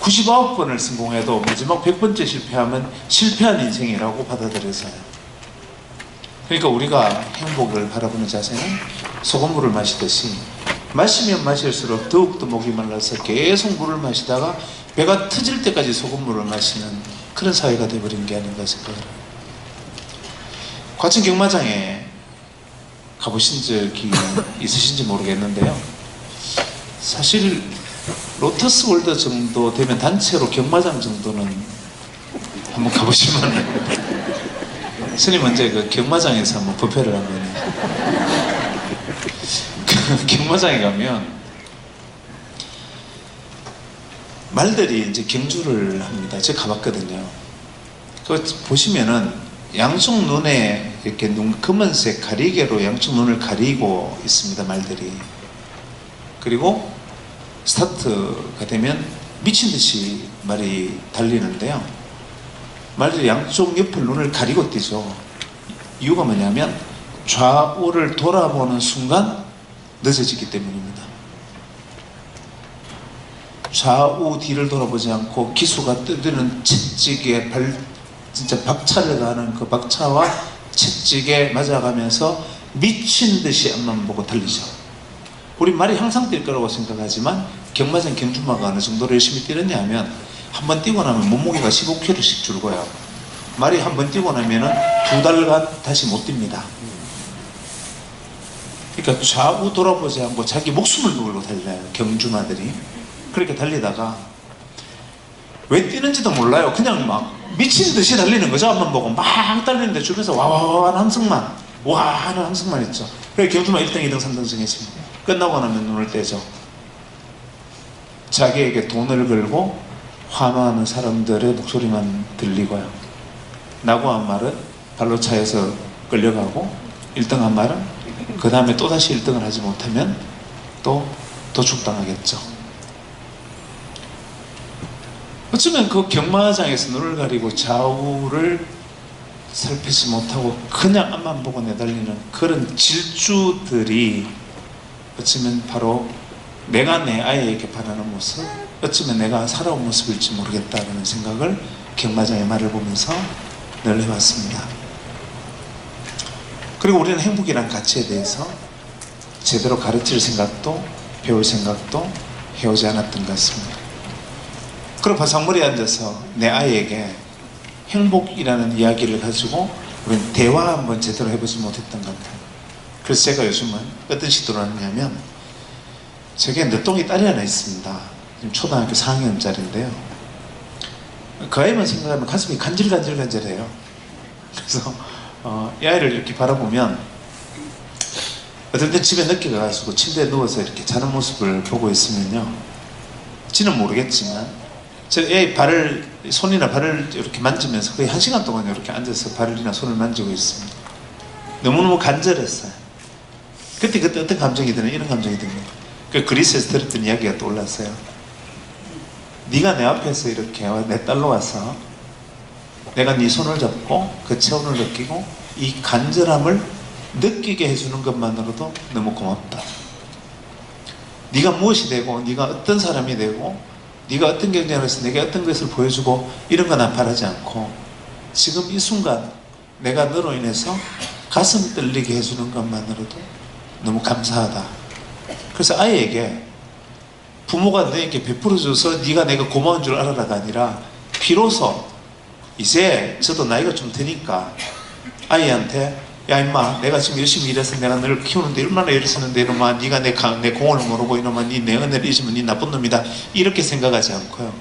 99번을 성공해도 마지막 100번째 실패하면 실패한 인생이라고 받아들여서요. 그러니까 우리가 행복을 바라보는 자세는 소금물을 마시듯이 마시면 마실수록 더욱더 목이 말라서 계속 물을 마시다가 배가 터질 때까지 소금물을 마시는 그런 사회가 되어버린 게 아닌가 생각을 해요. 과천 경마장에 가보신 적이 있으신지 모르겠는데요. 사실 로터스 월드 정도 되면 단체로 경마장 정도는 한번 가보시면 스님 언제 그 경마장에서 한번 부패를 하면 경마장에 가면 말들이 이제 경주를 합니다. 제가 가봤거든요. 그 보시면은 양쪽 눈에 이렇게 검은색 가리개로 양쪽 눈을 가리고 있습니다. 말들이. 그리고 스타트가 되면 미친 듯이 말이 달리는데요. 말들이 양쪽 옆을 눈을 가리고 뛰죠. 이유가 뭐냐면 좌우를 돌아보는 순간 늦어지기 때문입니다. 좌우 뒤를 돌아보지 않고 기수가 뜨드는 채찍에 진짜 박차를 가는 그 박차와 채찍에 맞아가면서 미친 듯이 앞만 보고 달리죠. 우리 말이 항상 뛸 거라고 생각하지만 경마장 경주마가 어느 정도로 열심히 뛰느냐 하면 한 번 뛰고 나면 몸무게가 15kg씩 줄고요. 말이 한 번 뛰고 나면은 2달간 다시 못 뜁니다. 그러니까 좌우 돌아보지 않고 자기 목숨을 걸고 달려요, 경주마들이. 그렇게 달리다가 왜 뛰는지도 몰라요. 그냥 막 미친 듯이 달리는 거죠. 앞만 보고 막 달리는데 주변에서 와와와 하는 함성만, 와 하는 함성만 있죠. 그래서 경주마 1등, 2등, 3등 정해집니다. 끝나고 나면 눈을 떼죠. 자기에게 돈을 걸고 환호하는 사람들의 목소리만 들리고요. 나고 한 말은 발로 차에서 끌려가고, 1등 한 말은 그 다음에 또다시 1등을 하지 못하면 또 도축당하겠죠. 어쩌면 그 경마장에서 눈을 가리고 좌우를 살피지 못하고 그냥 앞만 보고 내달리는 그런 질주들이 어쩌면 바로 내가 내 아이에게 바라는 모습, 어쩌면 내가 살아온 모습일지 모르겠다는 생각을 경마장의 말을 보면서 늘 해봤습니다. 그리고 우리는 행복이란 가치에 대해서 제대로 가르칠 생각도 배울 생각도 해오지 않았던 것 같습니다. 그리고 바상머리에 앉아서 내 아이에게 행복이라는 이야기를 가지고 우리는 대화 한번 제대로 해보지 못했던 것 같아요. 그래서 제가 요즘은 어떤 시도를 하느냐면, 제게 늦둥이 딸이 하나 있습니다. 지금 초등학교 4학년짜리인데요. 그 아이만 생각하면 가슴이 간질간질간질해요. 그래서 이 아이를 이렇게 바라보면 어떤 때 집에 늦게 가가지고 침대에 누워서 이렇게 자는 모습을 보고 있으면요, 지는 모르겠지만 저 애 발을, 손이나 발을 이렇게 만지면서 거의 1시간 동안 이렇게 앉아서 발이나 손을 만지고 있습니다. 너무너무 간절했어요. 그때 어떤 감정이 드는, 이런 감정이 듭니다. 그 그리스에서 들었던 이야기가 떠올랐어요. 네가 내 앞에서 이렇게 내 딸로 와서 내가 네 손을 잡고 그 체온을 느끼고 이 간절함을 느끼게 해주는 것만으로도 너무 고맙다. 네가 무엇이 되고 네가 어떤 사람이 되고 네가 어떤 경쟁을 해서 내게 어떤 것을 보여주고 이런 건 난 바라지 않고 지금 이 순간 내가 너로 인해서 가슴 떨리게 해주는 것만으로도 너무 감사하다. 그래서 아이에게 부모가 너에게 베풀어줘서 네가 내가 고마운 줄 알아라가 아니라, 비로소 이제 저도 나이가 좀 드니까 아이한테, 야 임마, 내가 지금 열심히 일해서 내가 너를 키우는데 얼마나 애쓰는데 이놈아, 네가 내 공을 모르고 이놈아, 네 내 은혜를 잊으면 네 나쁜 놈이다, 이렇게 생각하지 않고요,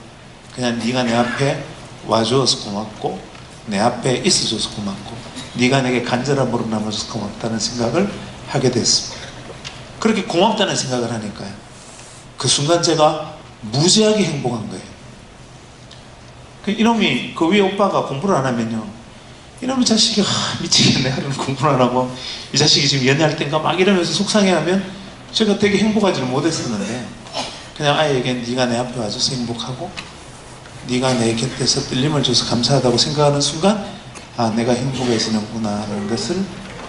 그냥 네가 내 앞에 와주어서 고맙고 내 앞에 있어줘서 고맙고 네가 내게 간절함으로 남아줘서 고맙다는 생각을 하게 됐습니다. 그렇게 고맙다는 생각을 하니까요, 그 순간 제가 무지하게 행복한 거예요. 이놈이, 그 위에 오빠가 공부를 안 하면요, 이놈의 자식이 미치겠네, 하루는 공부를 안 하고 이 자식이 지금 연애할 땐가 막 이러면서 속상해하면 제가 되게 행복하지를 못했었는데, 그냥 아이에게 네가 내 앞에 와줘서 행복하고 네가 내 곁에서 떨림을 줘서 감사하다고 생각하는 순간, 아, 내가 행복해지는구나 하는 것을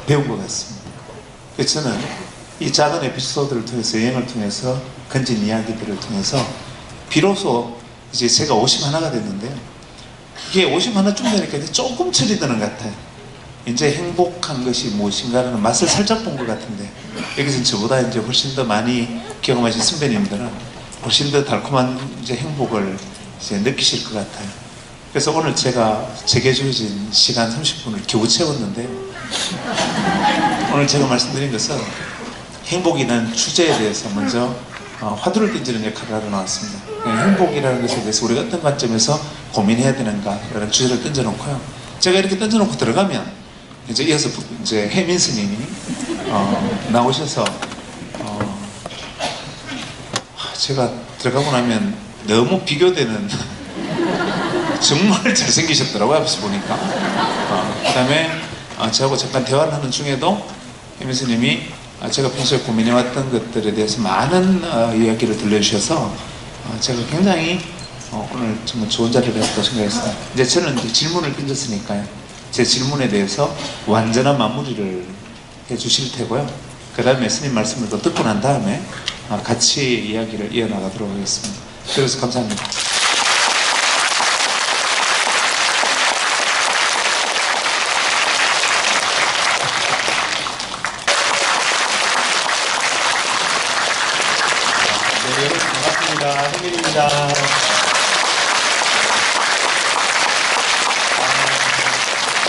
배운 것 같습니다. 그래서 저는 이 작은 에피소드를 통해서, 여행을 통해서, 건진 이야기들을 통해서 비로소 이제 제가 51가 됐는데요, 이게 51쯤 되니까 이제 조금 철이 드는 것 같아요. 이제 행복한 것이 무엇인가라는 맛을 살짝 본 것 같은데, 여기서 저보다 이제 훨씬 더 많이 경험하신 선배님들은 훨씬 더 달콤한 이제 행복을 이제 느끼실 것 같아요. 그래서 오늘 제가 제게 주어진 시간 30분을 겨우 채웠는데, 오늘 제가 말씀드린 것은 행복이라는 주제에 대해서 먼저 화두를 던지는 역할을 하러 나왔습니다. 행복이라는 것에 대해서 우리가 어떤 관점에서 고민해야 되는가라는 주제를 던져놓고요, 제가 이렇게 던져놓고 들어가면 이제 이어서 이제 혜민 스님이 나오셔서 제가 들어가고 나면 너무 비교되는 정말 잘생기셨더라고요, 앞에서 보니까. 그 다음에 저하고 잠깐 대화를 하는 중에도 혜민 스님이 제가 평소에 고민해왔던 것들에 대해서 많은 이야기를 들려주셔서 제가 굉장히 오늘 정말 좋은 자리를 했다고 생각했습니다. 이제 저는 이제 질문을 던졌으니까요, 제 질문에 대해서 완전한 마무리를 해주실 테고요, 그 다음에 스님 말씀을 또 듣고 난 다음에 같이 이야기를 이어나가도록 하겠습니다. 그래서 감사합니다. 반갑습니다. 성민입니다.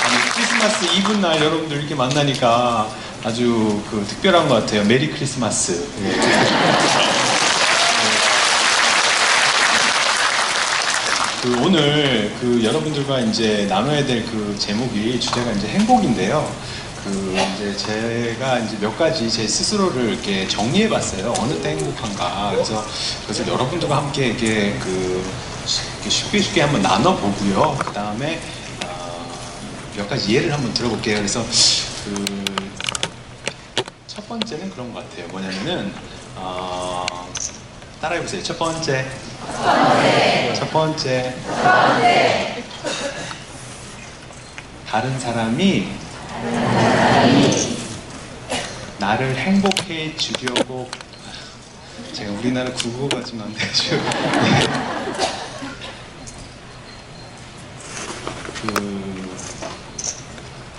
아니, 크리스마스 이브 날 여러분들 이렇게 만나니까 아주 특별한 것 같아요. 메리 크리스마스. 예. 오늘 여러분들과 이제 나눠야 될 제목이 주제가 이제 행복인데요. 이제 제가 이제 몇 가지 제 스스로를 이렇게 정리해 봤어요. 어느 때 행복한가. 그래서 여러분들과 함께 이렇게 이렇게 쉽게 한번 나눠보고요. 그 다음에 몇 가지 예를 한번 들어볼게요. 그래서 첫 번째는 그런 것 같아요. 뭐냐면은 따라해보세요. 첫 번째. 다른 사람이 나를 행복해 주려고, 제가 우리나라 국어가 좀 안 돼가지고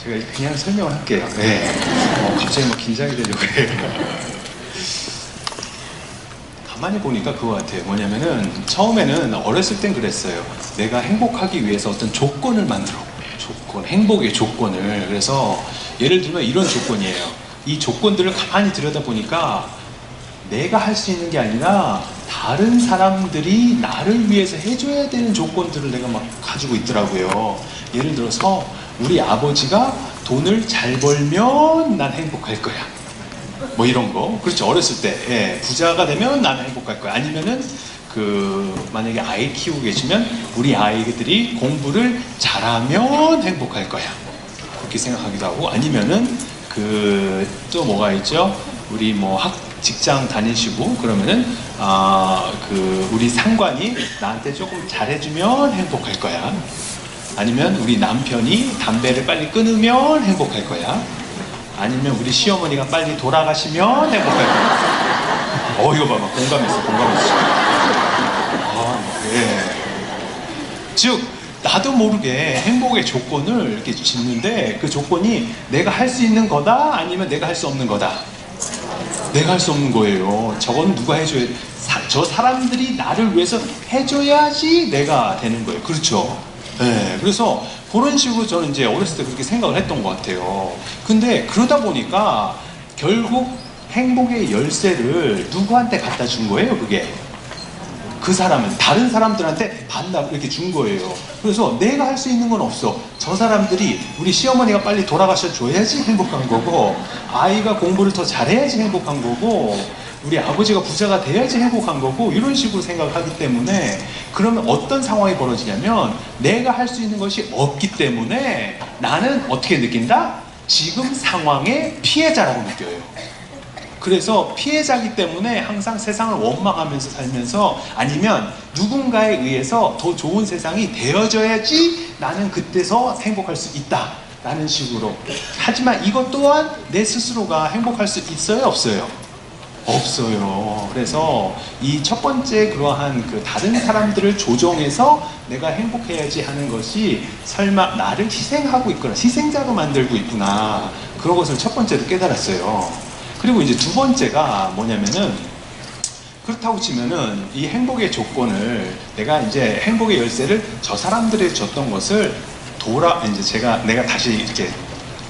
제가 그냥 설명을 할게요. 네. 갑자기 막 긴장이 되려고 해요. 가만히 보니까 그거 같아요. 뭐냐면은 처음에는 어렸을 땐 그랬어요. 내가 행복하기 위해서 어떤 조건을 만들어. 행복의 조건을. 그래서 예를 들면 이런 조건이에요. 이 조건들을 가만히 들여다보니까 내가 할 수 있는 게 아니라 다른 사람들이 나를 위해서 해줘야 되는 조건들을 내가 막 가지고 있더라고요. 예를 들어서 우리 아버지가 돈을 잘 벌면 난 행복할 거야. 뭐 이런 거. 그렇죠. 어렸을 때. 예. 부자가 되면 나는 행복할 거야. 아니면은 만약에 아이 키우고 계시면 우리 아이들이 공부를 잘하면 행복할 거야. 그렇게 생각하기도 하고, 아니면은 또 뭐가 있죠? 우리 직장 다니시고 그러면은 우리 상관이 나한테 조금 잘해주면 행복할 거야. 아니면 우리 남편이 담배를 빨리 끊으면 행복할 거야. 아니면 우리 시어머니가 빨리 돌아가시면 행복할 거야. 이거 봐봐. 공감했어. 예. 즉, 나도 모르게 행복의 조건을 이렇게 짓는데 그 조건이 내가 할 수 있는 거다? 아니면 내가 할 수 없는 거다? 내가 할 수 없는 거예요. 저건 누가 해줘야, 저 사람들이 나를 위해서 해줘야지 내가 되는 거예요. 그렇죠? 예. 그래서 그런 식으로 저는 이제 어렸을 때 그렇게 생각을 했던 것 같아요. 근데 그러다 보니까 결국 행복의 열쇠를 누구한테 갖다 준 거예요, 그게? 그 사람은 다른 사람들한테 반납 이렇게 준 거예요. 그래서 내가 할 수 있는 건 없어. 저 사람들이, 우리 시어머니가 빨리 돌아가셔 줘야지 행복한 거고, 아이가 공부를 더 잘해야지 행복한 거고, 우리 아버지가 부자가 돼야지 행복한 거고, 이런 식으로 생각을 하기 때문에, 그러면 어떤 상황이 벌어지냐면 내가 할 수 있는 것이 없기 때문에 나는 어떻게 느낀다? 지금 상황의 피해자라고 느껴요. 그래서 피해자이기 때문에 항상 세상을 원망하면서 살면서, 아니면 누군가에 의해서 더 좋은 세상이 되어져야지 나는 그때서 행복할 수 있다 라는 식으로. 하지만 이것 또한 내 스스로가 행복할 수 있어요, 없어요? 없어요. 그래서 이 첫 번째 그러한 다른 사람들을 조정해서 내가 행복해야지 하는 것이 설마 나를 희생하고 있구나, 희생자로 만들고 있구나, 그런 것을 첫 번째로 깨달았어요. 그리고 이제 두 번째가 뭐냐면은, 그렇다고 치면은 이 행복의 조건을 내가 이제 행복의 열쇠를 저 사람들에게 줬던 것을 내가 다시 이렇게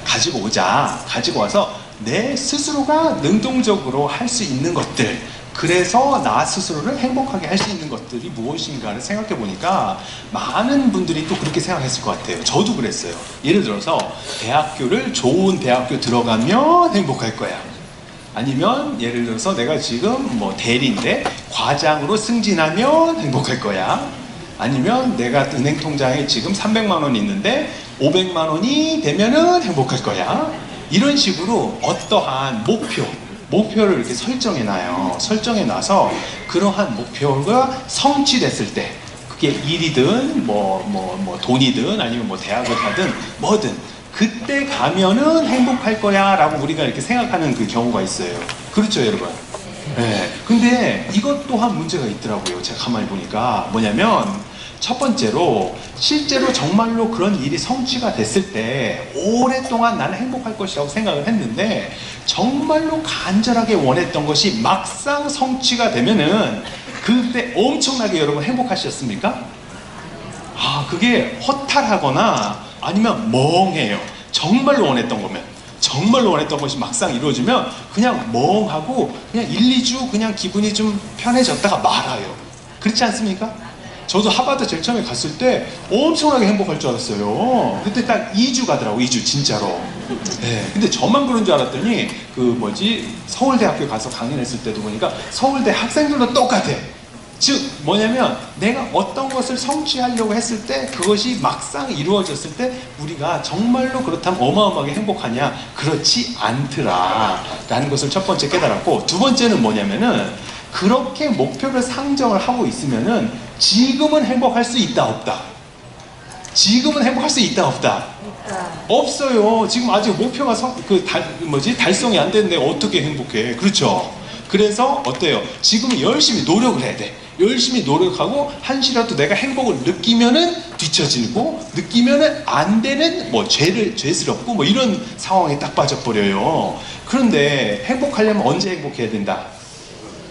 가지고 와서 내 스스로가 능동적으로 할 수 있는 것들, 그래서 나 스스로를 행복하게 할 수 있는 것들이 무엇인가를 생각해 보니까 많은 분들이 또 그렇게 생각했을 것 같아요. 저도 그랬어요. 예를 들어서 좋은 대학교 들어가면 행복할 거야. 아니면 예를 들어서 내가 지금 대리인데 과장으로 승진하면 행복할 거야. 아니면 내가 은행 통장에 지금 300만 원이 있는데 500만 원이 되면은 행복할 거야. 이런 식으로 어떠한 목표를 이렇게 설정해놔요. 설정해놔서 그러한 목표가 성취됐을 때, 그게 일이든 돈이든 아니면 대학을 가든 뭐든, 그때 가면은 행복할 거야 라고 우리가 이렇게 생각하는 그 경우가 있어요. 그렇죠, 여러분? 네. 근데 이것 또한 문제가 있더라고요. 제가 가만히 보니까. 뭐냐면, 첫 번째로 실제로 정말로 그런 일이 성취가 됐을 때 오랫동안 나는 행복할 것이라고 생각을 했는데, 정말로 간절하게 원했던 것이 막상 성취가 되면은 그때 엄청나게 여러분 행복하셨습니까? 아, 그게 허탈하거나 아니면 멍해요. 정말로 원했던 거면. 정말로 원했던 것이 막상 이루어지면 그냥 멍하고 그냥 1, 2주 그냥 기분이 좀 편해졌다가 말아요. 그렇지 않습니까? 저도 하버드 제일 처음에 갔을 때 엄청나게 행복할 줄 알았어요. 그때 딱 2주 가더라고, 2주 진짜로. 네. 근데 저만 그런 줄 알았더니 서울대학교 가서 강연했을 때도 보니까 서울대 학생들도 똑같아. 즉 뭐냐면 내가 어떤 것을 성취하려고 했을 때 그것이 막상 이루어졌을 때 우리가 정말로 그렇다면 어마어마하게 행복하냐? 그렇지 않더라 라는 것을 첫 번째 깨달았고, 두 번째는 뭐냐면은 그렇게 목표를 상정을 하고 있으면은 지금은 행복할 수 있다 없다? 지금은 행복할 수 있다 없다? 없어요. 지금 아직 목표가 달성이 안 됐는데 어떻게 행복해? 그렇죠? 그래서 어때요? 지금 열심히 노력을 해야 돼. 열심히 노력하고 한시라도 내가 행복을 느끼면은 뒤처지고 느끼면은 안 되는 죄스럽고 뭐 이런 상황에 딱 빠져버려요. 그런데 행복하려면 언제 행복해야 된다?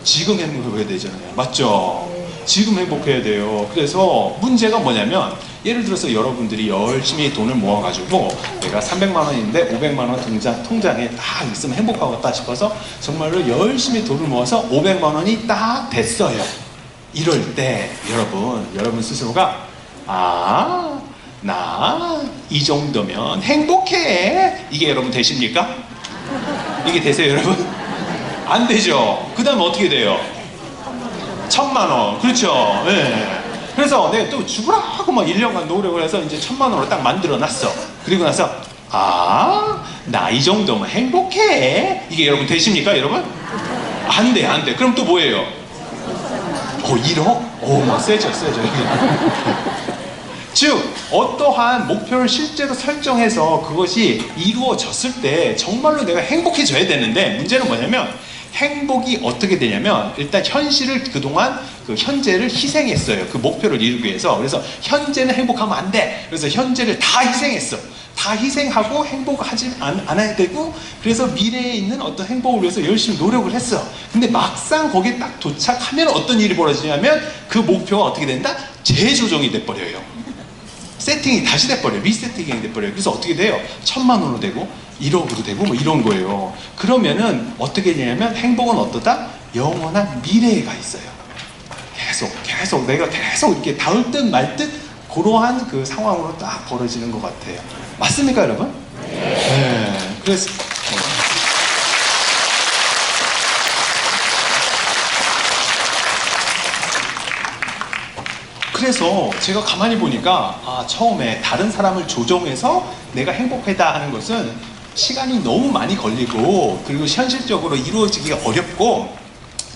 지금 행복해야 되잖아요. 맞죠? 지금 행복해야 돼요. 그래서 문제가 뭐냐면 예를 들어서 여러분들이 열심히 돈을 모아가지고 내가 300만 원인데 500만 원 통장에 딱 있으면 행복하겠다 싶어서 정말로 열심히 돈을 모아서 500만 원이 딱 됐어요. 이럴 때 여러분 스스로가 나 이 정도면 행복해. 이게 여러분 되십니까? 이게 되세요 여러분? 안 되죠. 그 다음에 어떻게 돼요? 1000만 원. 그렇죠. 네. 그래서 내가 또 죽으라고 막 1년간 노력을 해서 이제 1000만 원으로 딱 만들어 놨어. 그리고 나서 나 이 정도면 행복해. 이게 여러분 되십니까 여러분? 안 돼. 그럼 또 뭐예요? 1억? 막 세죠. 즉 어떠한 목표를 실제로 설정해서 그것이 이루어졌을 때 정말로 내가 행복해져야 되는데, 문제는 뭐냐면 행복이 어떻게 되냐면 일단 현실을 그동안 현재를 희생했어요. 그 목표를 이루기 위해서. 그래서 현재는 행복하면 안 돼. 그래서 현재를 다 희생했어. 다 희생하고 행복하지 않아야 되고, 그래서 미래에 있는 어떤 행복을 위해서 열심히 노력을 했어. 근데 막상 거기에 딱 도착하면 어떤 일이 벌어지냐면 그 목표가 어떻게 된다? 재조정이 돼버려요. 세팅이 다시 돼버려요. 리세팅이 돼버려요. 그래서 어떻게 돼요? 1000만 원으로 되고 1억으로 되고 뭐 이런 거예요. 그러면은 어떻게 되냐면 행복은 어떠다? 영원한 미래에 가 있어요. 계속 내가 계속 이렇게 닿을 듯 말 듯 그러한 그 상황으로 딱 벌어지는 것 같아요. 맞습니까 여러분? 네. 그래서 제가 가만히 보니까 처음에 다른 사람을 조종해서 내가 행복하다 하는 것은 시간이 너무 많이 걸리고 그리고 현실적으로 이루어지기가 어렵고,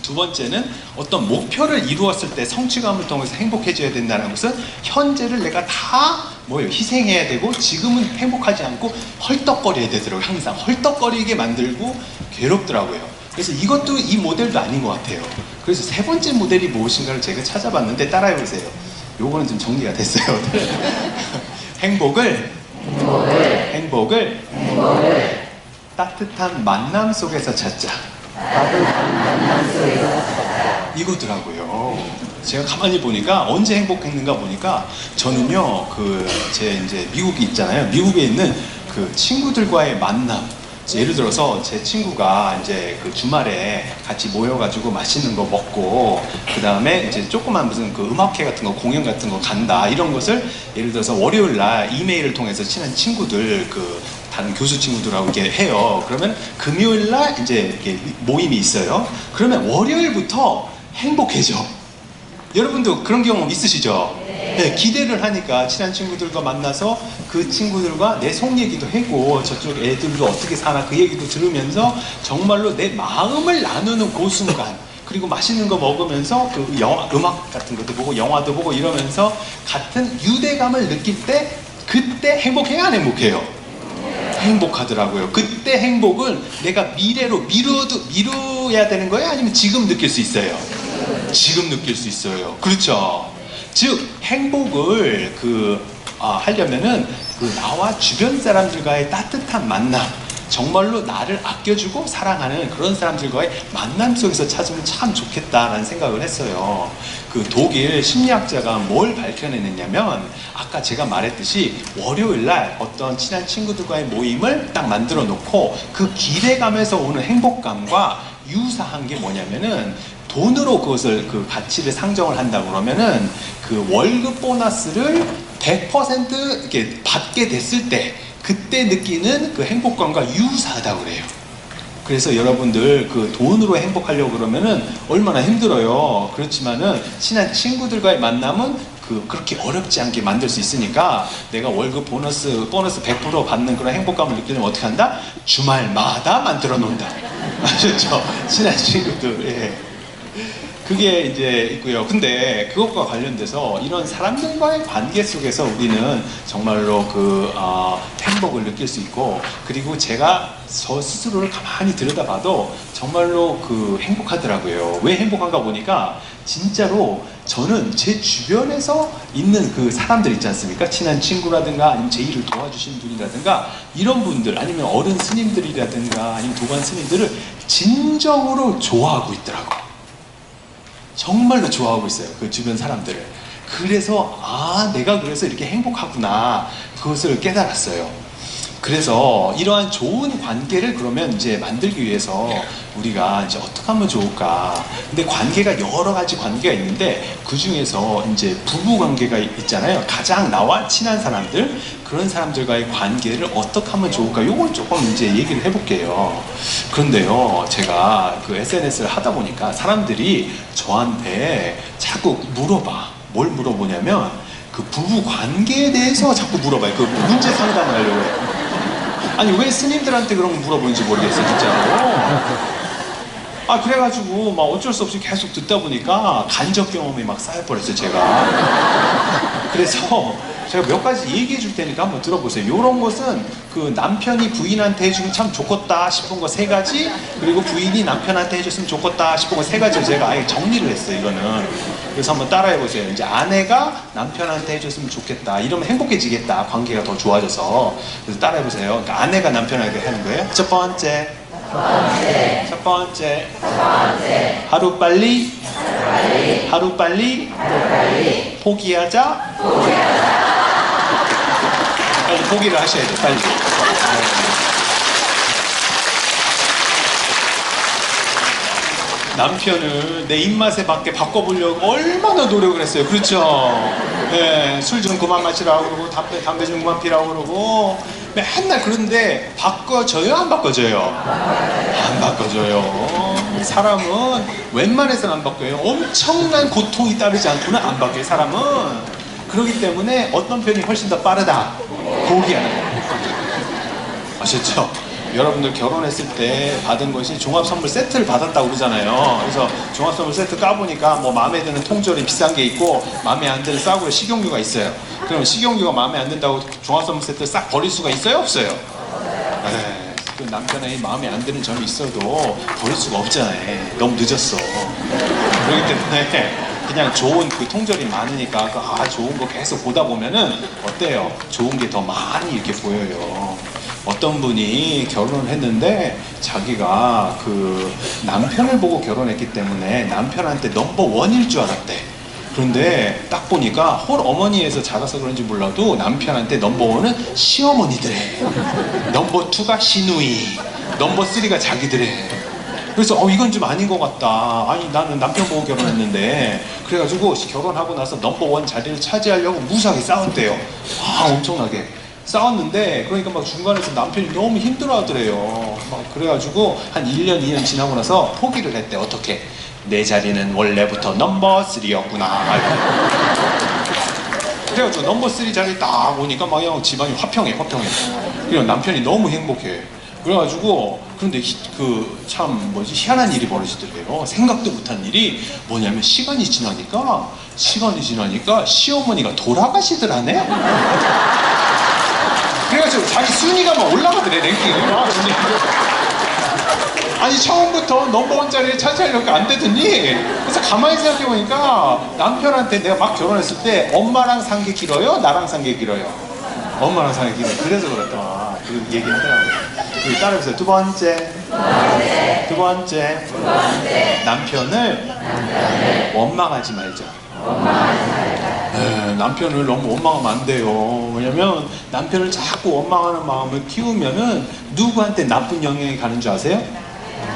두 번째는 어떤 목표를 이루었을 때 성취감을 통해서 행복해져야 된다는 것은 현재를 내가 다 희생해야 되고 지금은 행복하지 않고 헐떡거려야 되더라고요. 항상 헐떡거리게 만들고 괴롭더라고요. 그래서 이것도 이 모델도 아닌 것 같아요. 그래서 세 번째 모델이 무엇인가를 제가 찾아봤는데 따라해보세요. 요거는 좀 정리가 됐어요. 행복을 따뜻한 만남 속에서 찾자. 이거더라고요. 제가 가만히 보니까 언제 행복했는가 보니까 저는요 이제 미국에 있잖아요. 미국에 있는 그 친구들과의 만남. 예를 들어서 제 친구가 이제 그 주말에 같이 모여가지고 맛있는 거 먹고 그 다음에 이제 조그만 무슨 그 음악회 같은 거 공연 같은 거 간다 이런 것을 예를 들어서 월요일 날 이메일을 통해서 친한 친구들 다른 교수 친구들하고 이렇게 해요. 그러면 금요일 날 이제 이렇게 모임이 있어요. 그러면 월요일부터 행복해져. 여러분도 그런 경험 있으시죠? 네, 기대를 하니까 친한 친구들과 만나서 그 친구들과 내 속 얘기도 하고 저쪽 애들도 어떻게 사나 그 얘기도 들으면서 정말로 내 마음을 나누는 그 순간, 그리고 맛있는 거 먹으면서 그 음악 같은 것도 보고 영화도 보고 이러면서 같은 유대감을 느낄 때 그때 행복해요? 안 행복해요? 행복하더라고요. 그때 행복은 내가 미래로 미뤄야 되는 거예요? 아니면 지금 느낄 수 있어요? 지금 느낄 수 있어요. 그렇죠? 즉 행복을 하려면은 나와 주변 사람들과의 따뜻한 만남, 정말로 나를 아껴주고 사랑하는 그런 사람들과의 만남 속에서 찾으면 참 좋겠다라는 생각을 했어요. 그 독일 심리학자가 뭘 밝혀내느냐면 아까 제가 말했듯이 월요일날 어떤 친한 친구들과의 모임을 딱 만들어 놓고 그 기대감에서 오는 행복감과 유사한 게 뭐냐면은 돈으로 그것을 그 가치를 상정을 한다고 그러면은 그 월급 보너스를 100% 이렇게 받게 됐을 때 그때 느끼는 그 행복감과 유사하다고 그래요. 그래서 여러분들 그 돈으로 행복하려고 그러면은 얼마나 힘들어요. 그렇지만은 친한 친구들과의 만남은 그렇게 어렵지 않게 만들 수 있으니까 내가 월급 보너스 100% 받는 그런 행복감을 느끼려면 어떻게 한다? 주말마다 만들어 놓는다. 아셨죠? 친한 친구들. 예. 그게 이제 있고요. 근데 그것과 관련돼서 이런 사람들과의 관계 속에서 우리는 정말로 행복을 느낄 수 있고, 그리고 제가 저 스스로를 가만히 들여다봐도 정말로 행복하더라고요. 왜 행복한가 보니까 진짜로 저는 제 주변에서 있는 그 사람들 있지 않습니까? 친한 친구라든가 아니면 제 일을 도와주신 분이라든가 이런 분들, 아니면 어른 스님들이라든가 아니면 도관 스님들을 진정으로 좋아하고 있더라고요. 정말로 좋아하고 있어요. 그 주변 사람들을. 그래서 내가 그래서 이렇게 행복하구나, 그것을 깨달았어요. 그래서 이러한 좋은 관계를 그러면 이제 만들기 위해서 우리가 이제 어떻게 하면 좋을까? 근데 관계가 여러 가지 관계가 있는데 그 중에서 이제 부부 관계가 있잖아요. 가장 나와 친한 사람들, 그런 사람들과의 관계를 어떻게 하면 좋을까? 요걸 조금 이제 얘기를 해볼게요. 그런데요, 제가 그 SNS를 하다 보니까 사람들이 저한테 자꾸 물어봐. 뭘 물어보냐면 그 부부 관계에 대해서 자꾸 물어봐요. 그 문제 상담을 하려고 해요. 아니 왜 스님들한테 그런 거 물어보는지 모르겠어요, 진짜로. 그래가지고 막 어쩔 수 없이 계속 듣다 보니까 간접 경험이 막 쌓여버렸어요, 제가. 그래서 제가 몇 가지 얘기해 줄 테니까 한번 들어보세요. 요런 것은 그 남편이 부인한테 해주면 참 좋겠다 싶은 거 3가지, 그리고 부인이 남편한테 해줬으면 좋겠다 싶은 거 3가지를 제가 아예 정리를 했어요, 이거는. 그래서 한번 따라해 보세요. 이제 아내가 남편한테 해줬으면 좋겠다, 이러면 행복해지겠다, 관계가 더 좋아져서. 그래서 따라해 보세요. 그러니까 아내가 남편에게 하는 거예요. 첫 번째, 하루빨리 포기하자. 빨리 포기를 하셔야 돼요, 빨리. 남편을 내 입맛에 맞게 바꿔보려고 얼마나 노력을 했어요. 그렇죠? 예, 술 좀 그만 마시라고 그러고 담배 좀 그만 피라고 그러고 맨날. 그런데 바꿔줘요, 안 바꿔줘요? 안 바꿔줘요. 사람은 웬만해서는 안 바꿔요. 엄청난 고통이 따르지 않고는 안 바뀌어요, 사람은. 그렇기 때문에 어떤 편이 훨씬 더 빠르다? 포기하는 거예요. 아셨죠? 여러분들 결혼했을 때 받은 것이 종합선물 세트를 받았다고 그러잖아요. 그래서 종합선물 세트 까보니까 뭐 마음에 드는 통조림 비싼 게 있고 마음에 안 드는 싸구려 식용유가 있어요. 그럼 식용유가 마음에 안 든다고 종합선물 세트를 싹 버릴 수가 있어요, 없어요? 네. 그 남편의 마음에 안 드는 점이 있어도 버릴 수가 없잖아요. 너무 늦었어. 그렇기 때문에 그냥 좋은 그 통조림 많으니까 좋은 거 계속 보다 보면은 어때요? 좋은 게 더 많이 이렇게 보여요. 어떤 분이 결혼을 했는데 자기가 그 남편을 보고 결혼했기 때문에 남편한테 넘버원일 줄 알았대. 그런데 딱 보니까 홀 어머니에서 자라서 그런지 몰라도 남편한테 넘버원은 시어머니들에, 넘버2가 시누이, 넘버3가 자기들에. 그래서 이건 좀 아닌 것 같다. 아니 나는 남편 보고 결혼했는데. 그래가지고 결혼하고 나서 넘버1 자리를 차지하려고 무사하게 싸웠대요. 엄청나게 싸웠는데, 그러니까 막 중간에서 남편이 너무 힘들어하더래요. 막 그래가지고 한 1년 2년 지나고 나서 포기를 했대. 어떻게? 내 자리는 원래부터 넘버3였구나. 그래가지고 넘버3 자리 딱 오니까 막 그냥 집안이 화평해. 그리고 남편이 너무 행복해. 그래가지고, 그런데 참 희한한 일이 벌어지더래요. 생각도 못한 일이 뭐냐면 시간이 지나니까 시어머니가 돌아가시더라네. 그래가지고 자기 순위가 막 올라가더래, 랭킹이. 아니 처음부터 넘버원 자리를 차지하려고 안 되더니. 그래서 가만히 생각해보니까 남편한테 내가 막 결혼했을 때 엄마랑 산 게 길어요? 나랑 산 게 길어요? 엄마랑 산 게 길어요. 그래서 그렇다. 그 얘기 하더라고요. 우리 따라해보세요. 두 번째. 두 번째. 남편을 원망하지 말자. 네, 남편을 너무 원망하면 안 돼요. 왜냐면 남편을 자꾸 원망하는 마음을 키우면은 누구한테 나쁜 영향이 가는 줄 아세요?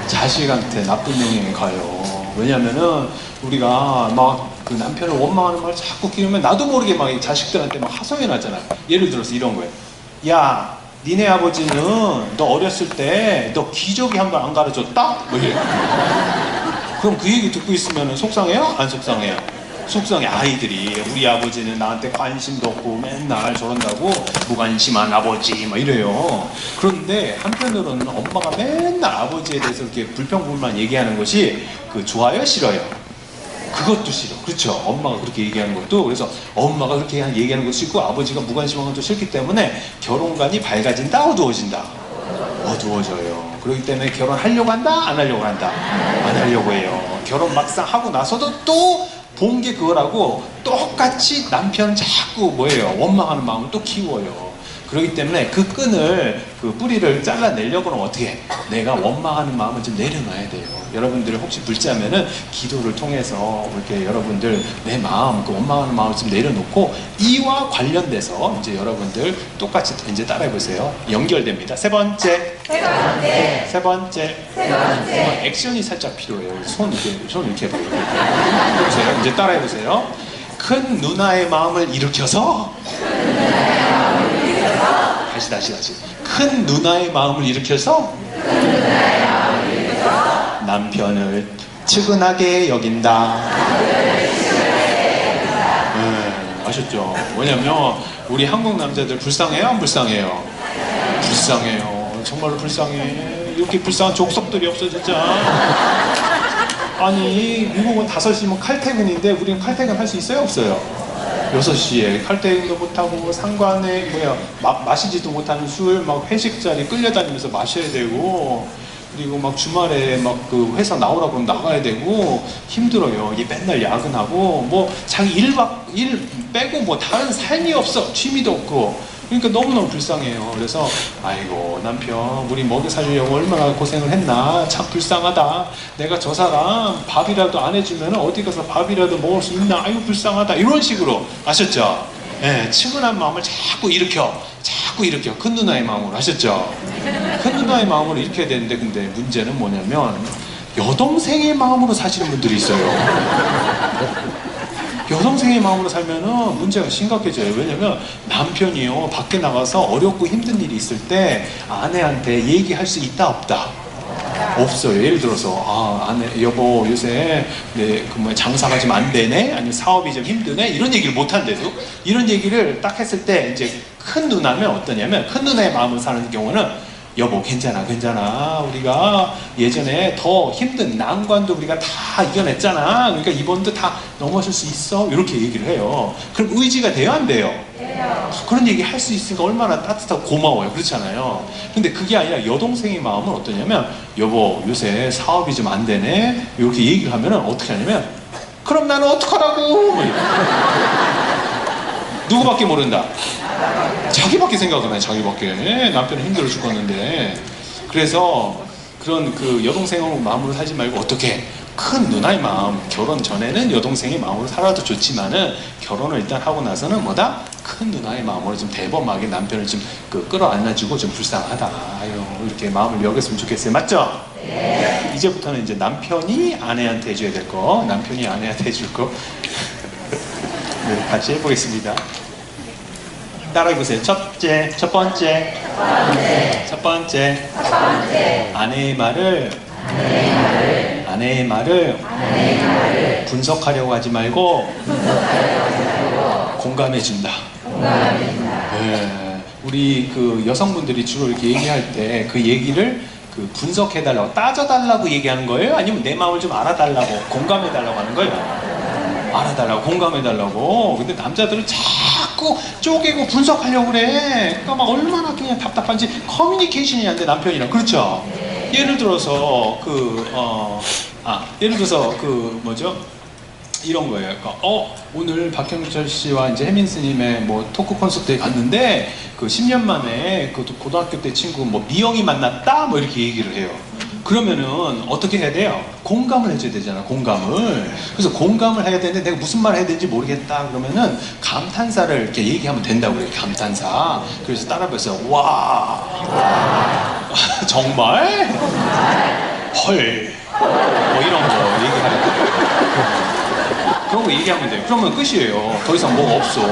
자식한테 나쁜 영향이 가요. 왜냐면은 우리가 막 그 남편을 원망하는 말을 자꾸 키우면 나도 모르게 막 이 자식들한테 막 하소연 하잖아요. 예를 들어서 이런 거예요. 야, 니네 아버지는 너 어렸을 때 너 기저귀 한 번 안 가르쳤다? 뭐 이래. 그럼 그 얘기 듣고 있으면 속상해요? 안 속상해요? 속상해. 아이들이 우리 아버지는 나한테 관심도 없고 맨날 저런다고 무관심한 아버지 막 이래요. 그런데 한편으로는 엄마가 맨날 아버지에 대해서 이렇게 불평불만 얘기하는 것이 그 좋아요? 싫어요? 그것도 싫어. 그렇죠? 엄마가 그렇게 얘기하는 것도. 그래서 엄마가 그렇게 얘기하는 것도 싫고 아버지가 무관심한 것도 싫기 때문에 결혼관이 밝아진다? 어두워진다? 어두워져요. 그렇기 때문에 결혼하려고 한다? 안 하려고 한다? 안 하려고 해요. 결혼 막상 하고 나서도 또 본 게 그거라고 똑같이 남편 자꾸 뭐예요? 원망하는 마음을 또 키워요. 그렇기 때문에 그 끈을, 그 뿌리를 잘라내려고 하면 어떻게 해? 내가 원망하는 마음을 좀 내려놔야 돼요. 여러분들 혹시 불자면은 기도를 통해서 이렇게 여러분들 내 마음, 그 원망하는 마음을 좀 내려놓고 이와 관련돼서 이제 여러분들 똑같이 이제 따라해보세요. 연결됩니다. 세 번째. 세 번째. 액션이 살짝 필요해요. 손 이렇게 해봐요. 해보세요. 이제 따라해보세요. 큰 누나의 마음을 일으켜서 다시. 큰 누나의 마음을 일으켜서 남편을 측은하게 여긴다. 아셨죠? 왜냐면 우리 한국 남자들 불쌍해요? 안 불쌍해요? 불쌍해요. 정말로 불쌍해. 이렇게 불쌍한 족속들이 없어 진짜. 아니 미국은 5시면 칼퇴근인데 우리는 칼퇴근 할 수 있어요? 없어요? 6시에 칼퇴근도 못하고 상관에 마시지도 못하는 술 막 회식 자리 끌려다니면서 마셔야 되고, 그리고 막 주말에 막 그 회사 나오라고 그러면 나가야 되고 힘들어요. 이게 맨날 야근하고 뭐 자기 일 빼고 뭐 다른 삶이 없어. 취미도 없고. 그러니까 너무너무 불쌍해요. 그래서 아이고 남편 우리 먹여 살리려고 얼마나 고생을 했나, 참 불쌍하다. 내가 저 사람 밥이라도 안 해주면 어디 가서 밥이라도 먹을 수 있나, 아이고 불쌍하다. 이런 식으로. 아셨죠? 예, 측은한 마음을 자꾸 일으켜 큰 누나의 마음으로. 아셨죠? 큰 누나의 마음으로 일으켜야 되는데, 근데 문제는 뭐냐면 여동생의 마음으로 사시는 분들이 있어요. 여동생의 마음으로 살면은 문제가 심각해져요. 왜냐면 남편이요 밖에 나가서 어렵고 힘든 일이 있을 때 아내한테 얘기할 수 있다 없다? 없어요. 예를 들어서 아내 여보 요새 그 장사가 좀 안 되네, 아니면 사업이 좀 힘드네, 이런 얘기를 못 한대도 이런 얘기를 딱 했을 때 이제 큰 누나면 어떠냐면, 큰 누나의 마음을 사는 경우는 여보 괜찮아 우리가 예전에 더 힘든 난관도 우리가 다 이겨냈잖아, 그러니까 이번도 다 넘어설 수 있어, 이렇게 얘기를 해요. 그럼 의지가 돼요 안 돼요? 돼요. 그런 얘기 할 수 있으니까 얼마나 따뜻하고 고마워요. 그렇잖아요. 근데 그게 아니라 여동생의 마음은 어떠냐면, 여보 요새 사업이 좀 안 되네, 이렇게 얘기를 하면은 어떻게 하냐면, 그럼 나는 어떡하라고, 뭐 누구밖에 모른다? 자기밖에 생각 안 해요. 자기밖에. 남편은 힘들어 죽었는데. 그래서 그런 그 여동생의 마음으로 살지 말고 어떻게 큰 누나의 마음, 결혼 전에는 여동생의 마음으로 살아도 좋지만은 결혼을 일단 하고 나서는 뭐다? 큰 누나의 마음으로 좀 대범하게 남편을 좀 끌어안아주고, 좀 불쌍하다, 아유 이렇게 마음을 여겼으면 좋겠어요. 맞죠? 네. 이제부터는 이제 남편이 아내한테 해줘야 될 거, 남편이 아내한테 해줄 거. 네, 같이 해보겠습니다. 따라해보세요. 첫 번째. 아내의 말을 분석하려고 하지 말고 공감해준다. 네, 우리 그 여성분들이 주로 이렇게 얘기할 때 그 얘기를 그 분석해달라고, 따져달라고 얘기하는 거예요? 아니면 내 마음을 좀 알아달라고, 공감해달라고 하는 거예요? 알아달라고, 공감해달라고. 근데 남자들은 자꾸 쪼개고 분석하려고 그래. 그러니까 막 얼마나 그냥 답답한지. 커뮤니케이션이 안 돼, 남편이랑. 그렇죠? 예를 들어서 이런 거예요. 그러니까 오늘 박형철 씨와 이제 혜민 스님의 뭐 토크 콘서트에 갔는데 그 10년 만에 그 고등학교 때 친구 뭐 미영이 만났다 뭐 이렇게 얘기를 해요. 그러면은 어떻게 해야 돼요? 공감을 해줘야 되잖아, 공감을. 그래서 공감을 해야 되는데 내가 무슨 말을 해야 되는지 모르겠다 그러면은 감탄사를 이렇게 얘기하면 된다고 그래요, 감탄사. 그래서 따라 불러서 와, 정말? 헐, 뭐 이런 거 얘기하는 그런 거 얘기하면 돼요. 그러면 끝이에요. 더 이상 뭐가 없어.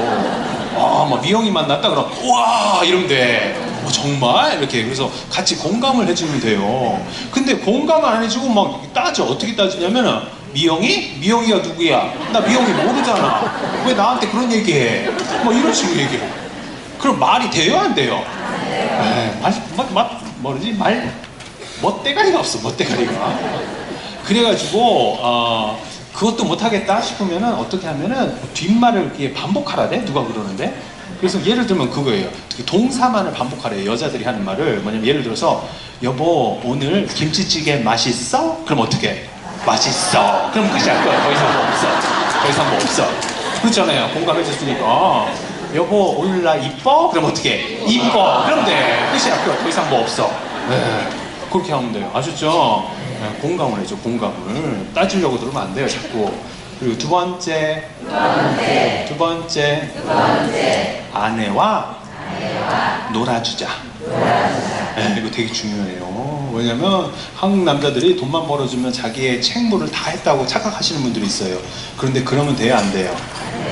막 미영이 만났다 그럼 와 이러면 돼. 정말? 이렇게 그래서 같이 공감을 해주면 돼요. 근데 공감을 안 해주고 막 따져. 어떻게 따지냐면은 미영이? 미영이가 누구야? 나 미영이 모르잖아. 왜 나한테 그런 얘기해? 뭐 이런 식으로 얘기해. 그럼 말이 돼요 안 돼요? 뭐지? 멋대가리가 없어. 멋대가리가. 그래가지고 그것도 못하겠다 싶으면은 어떻게 하면은 뒷말을 이렇게 반복하라대. 누가 그러는데? 그래서 예를 들면 그거예요. 동사만을 반복하래요. 여자들이 하는 말을. 뭐냐면 예를 들어서 여보 오늘 김치찌개 맛있어? 그럼 어떻게 해? 맛있어. 그럼 끝이야. 더 이상 뭐 없어. 더 이상 뭐 없어. 그렇잖아요. 공감해 줬으니까. 여보 오늘 나 이뻐? 그럼 어떻게 해? 이뻐. 그럼 돼. 끝이야. 더 이상 뭐 없어. 네. 그렇게 하면 돼요. 아셨죠? 네, 공감을 해줘. 공감을. 따지려고 들으면 안 돼요. 자꾸. 그리고 두 번째, 아내와 놀아주자. 네, 이거 되게 중요해요. 왜냐면 한국 남자들이 돈만 벌어주면 자기의 책무를 다 했다고 착각하시는 분들이 있어요. 그런데 그러면 돼요, 안 돼요?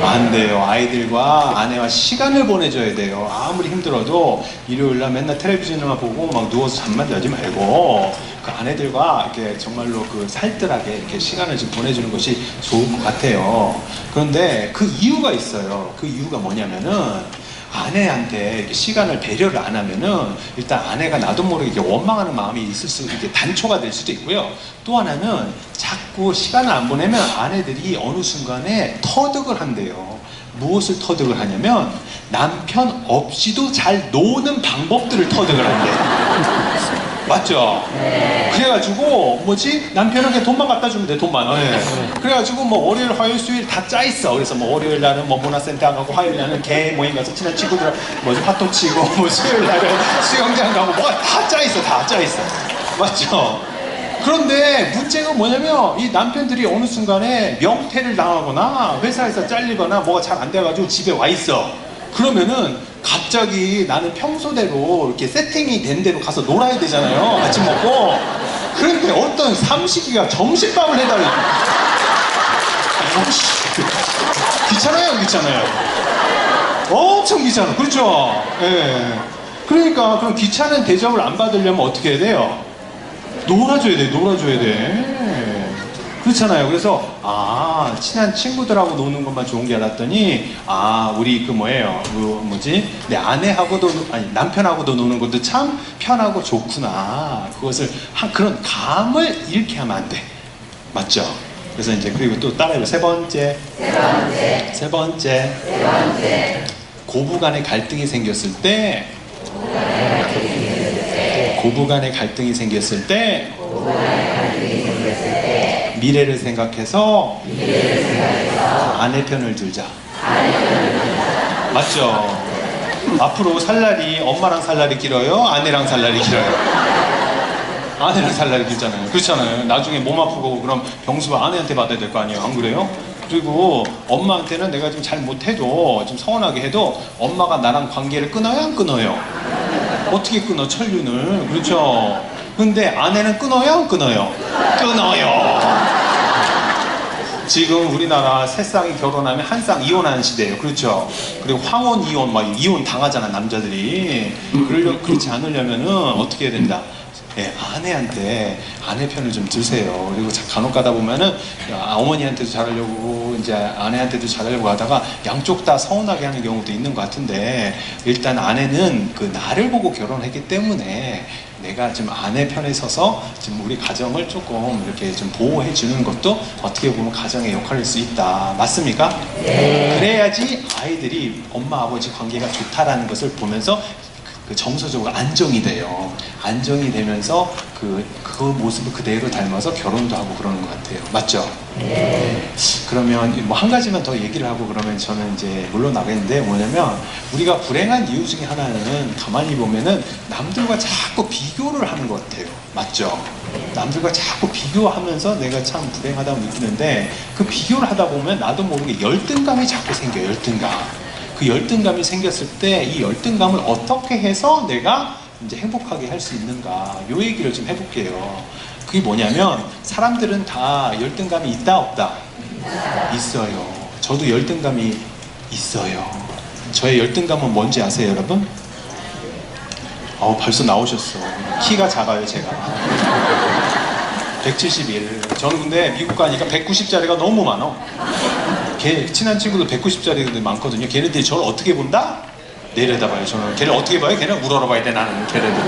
안 돼요. 아이들과 아내와 시간을 보내줘야 돼요. 아무리 힘들어도 일요일날 맨날 텔레비전만 보고 막 누워서 잠만 자지 말고 그 아내들과 이렇게 정말로 그 살뜰하게 이렇게 시간을 좀 보내주는 것이 좋을 것 같아요. 그런데 그 이유가 있어요. 그 이유가 뭐냐면은 아내한테 이렇게 시간을 배려를 안 하면은 일단 아내가 나도 모르게 이렇게 원망하는 마음이 있을 수 이렇게 단초가 될 수도 있고요. 또 하나는 자꾸 시간을 안 보내면 아내들이 어느 순간에 터득을 한대요. 무엇을 터득을 하냐면 남편 없이도 잘 노는 방법들을 터득을 한대요. 맞죠? 네. 그래가지고 뭐지? 남편에게 돈만 갖다 주면 돼. 돈만. 네. 그래가지고 뭐 월요일, 화요일, 수요일 다 짜 있어. 그래서 뭐 월요일 날은 뭐 문화센터 가고 화요일 날은 개 모임 가서 친한 친구들 뭐지 화토 치고 뭐 수요일 날은 수영장 가고 뭐가 다 짜 있어. 다 짜 있어. 맞죠? 그런데 문제가 뭐냐면 이 남편들이 어느 순간에 명퇴를 당하거나 회사에서 잘리거나 뭐가 잘 안 돼가지고 집에 와 있어. 그러면은 갑자기 나는 평소대로 이렇게 세팅이 된 대로 가서 놀아야 되잖아요. 아침 먹고. 그런데 어떤 삼식이가 점심밥을 해달라고. 귀찮아요, 귀찮아요. 엄청 귀찮아. 그렇죠? 예. 그러니까 그럼 귀찮은 대접을 안 받으려면 어떻게 해야 돼요? 놀아줘야 돼, 놀아줘야 돼. 그렇잖아요. 그래서 친한 친구들하고 노는 것만 좋은 게 알았더니 우리 그 뭐예요? 그 뭐지? 내 아내하고도 아니 남편하고도 노는 것도 참 편하고 좋구나. 그것을 그런 감을 잃게 하면 안 돼. 맞죠? 그래서 이제 그리고 또 따라해요. 세 번째. 고부간의 갈등이 생겼을 때 미래를 생각해서 아내 편을 들자. 맞죠? 앞으로 살 날이 엄마랑 살 날이 길어요? 아내랑 살 날이 길어요? 아내랑 살 날이 길잖아요. 그렇잖아요. 나중에 몸 아프고 그럼 병수가 아내한테 받아야 될 거 아니에요? 안 그래요? 그리고 엄마한테는 내가 좀 잘 못해도 좀 서운하게 해도 엄마가 나랑 관계를 끊어요? 안 끊어요? 어떻게 끊어? 천륜을. 그렇죠? 근데 아내는 끊어요? 안 끊어요? 끊어요. 지금 우리나라 세 쌍이 결혼하면 한 쌍 이혼하는 시대예요. 그렇죠? 그리고 황혼 이혼, 막 이혼 당하잖아, 남자들이. 그렇지 않으려면은 어떻게 해야 된다? 예, 아내한테 아내 편을 좀 드세요. 그리고 간혹 가다 보면은 어머니한테도 잘하려고 이제 아내한테도 잘하려고 하다가 양쪽 다 서운하게 하는 경우도 있는 것 같은데 일단 아내는 그 나를 보고 결혼했기 때문에 내가 좀 아내 편에 서서 지금 우리 가정을 조금 이렇게 좀 보호해 주는 것도 어떻게 보면 가정의 역할일 수 있다. 맞습니까? 네. 그래야지 아이들이 엄마 아버지 관계가 좋다라는 것을 보면서 그 정서적으로 안정이 돼요. 안정이 되면서 그 모습을 그대로 닮아서 결혼도 하고 그러는 것 같아요. 맞죠? 네. 그러면 뭐 한 가지만 더 얘기를 하고 그러면 저는 이제 물러나겠는데, 뭐냐면 우리가 불행한 이유 중에 하나는 가만히 보면은 남들과 자꾸 비교를 하는 것 같아요. 맞죠? 남들과 자꾸 비교하면서 내가 참 불행하다고 느끼는데, 그 비교를 하다 보면 나도 모르게 열등감이 자꾸 생겨요. 열등감. 그 열등감이 생겼을 때 이 열등감을 어떻게 해서 내가 이제 행복하게 할 수 있는가, 요 얘기를 좀 해볼게요. 그게 뭐냐면, 사람들은 다 열등감이 있다 없다? 있어요. 저도 열등감이 있어요. 저의 열등감은 뭔지 아세요, 여러분? 벌써 나오셨어. 키가 작아요, 제가. 171. 저는 근데 미국 가니까 190짜리가 너무 많아. 친한 친구들 190짜리들 많거든요. 걔네들이 저를 어떻게 본다? 내려다봐요. 저는 걔를 어떻게 봐요? 걔는 우러러봐야 돼, 나는 걔네들.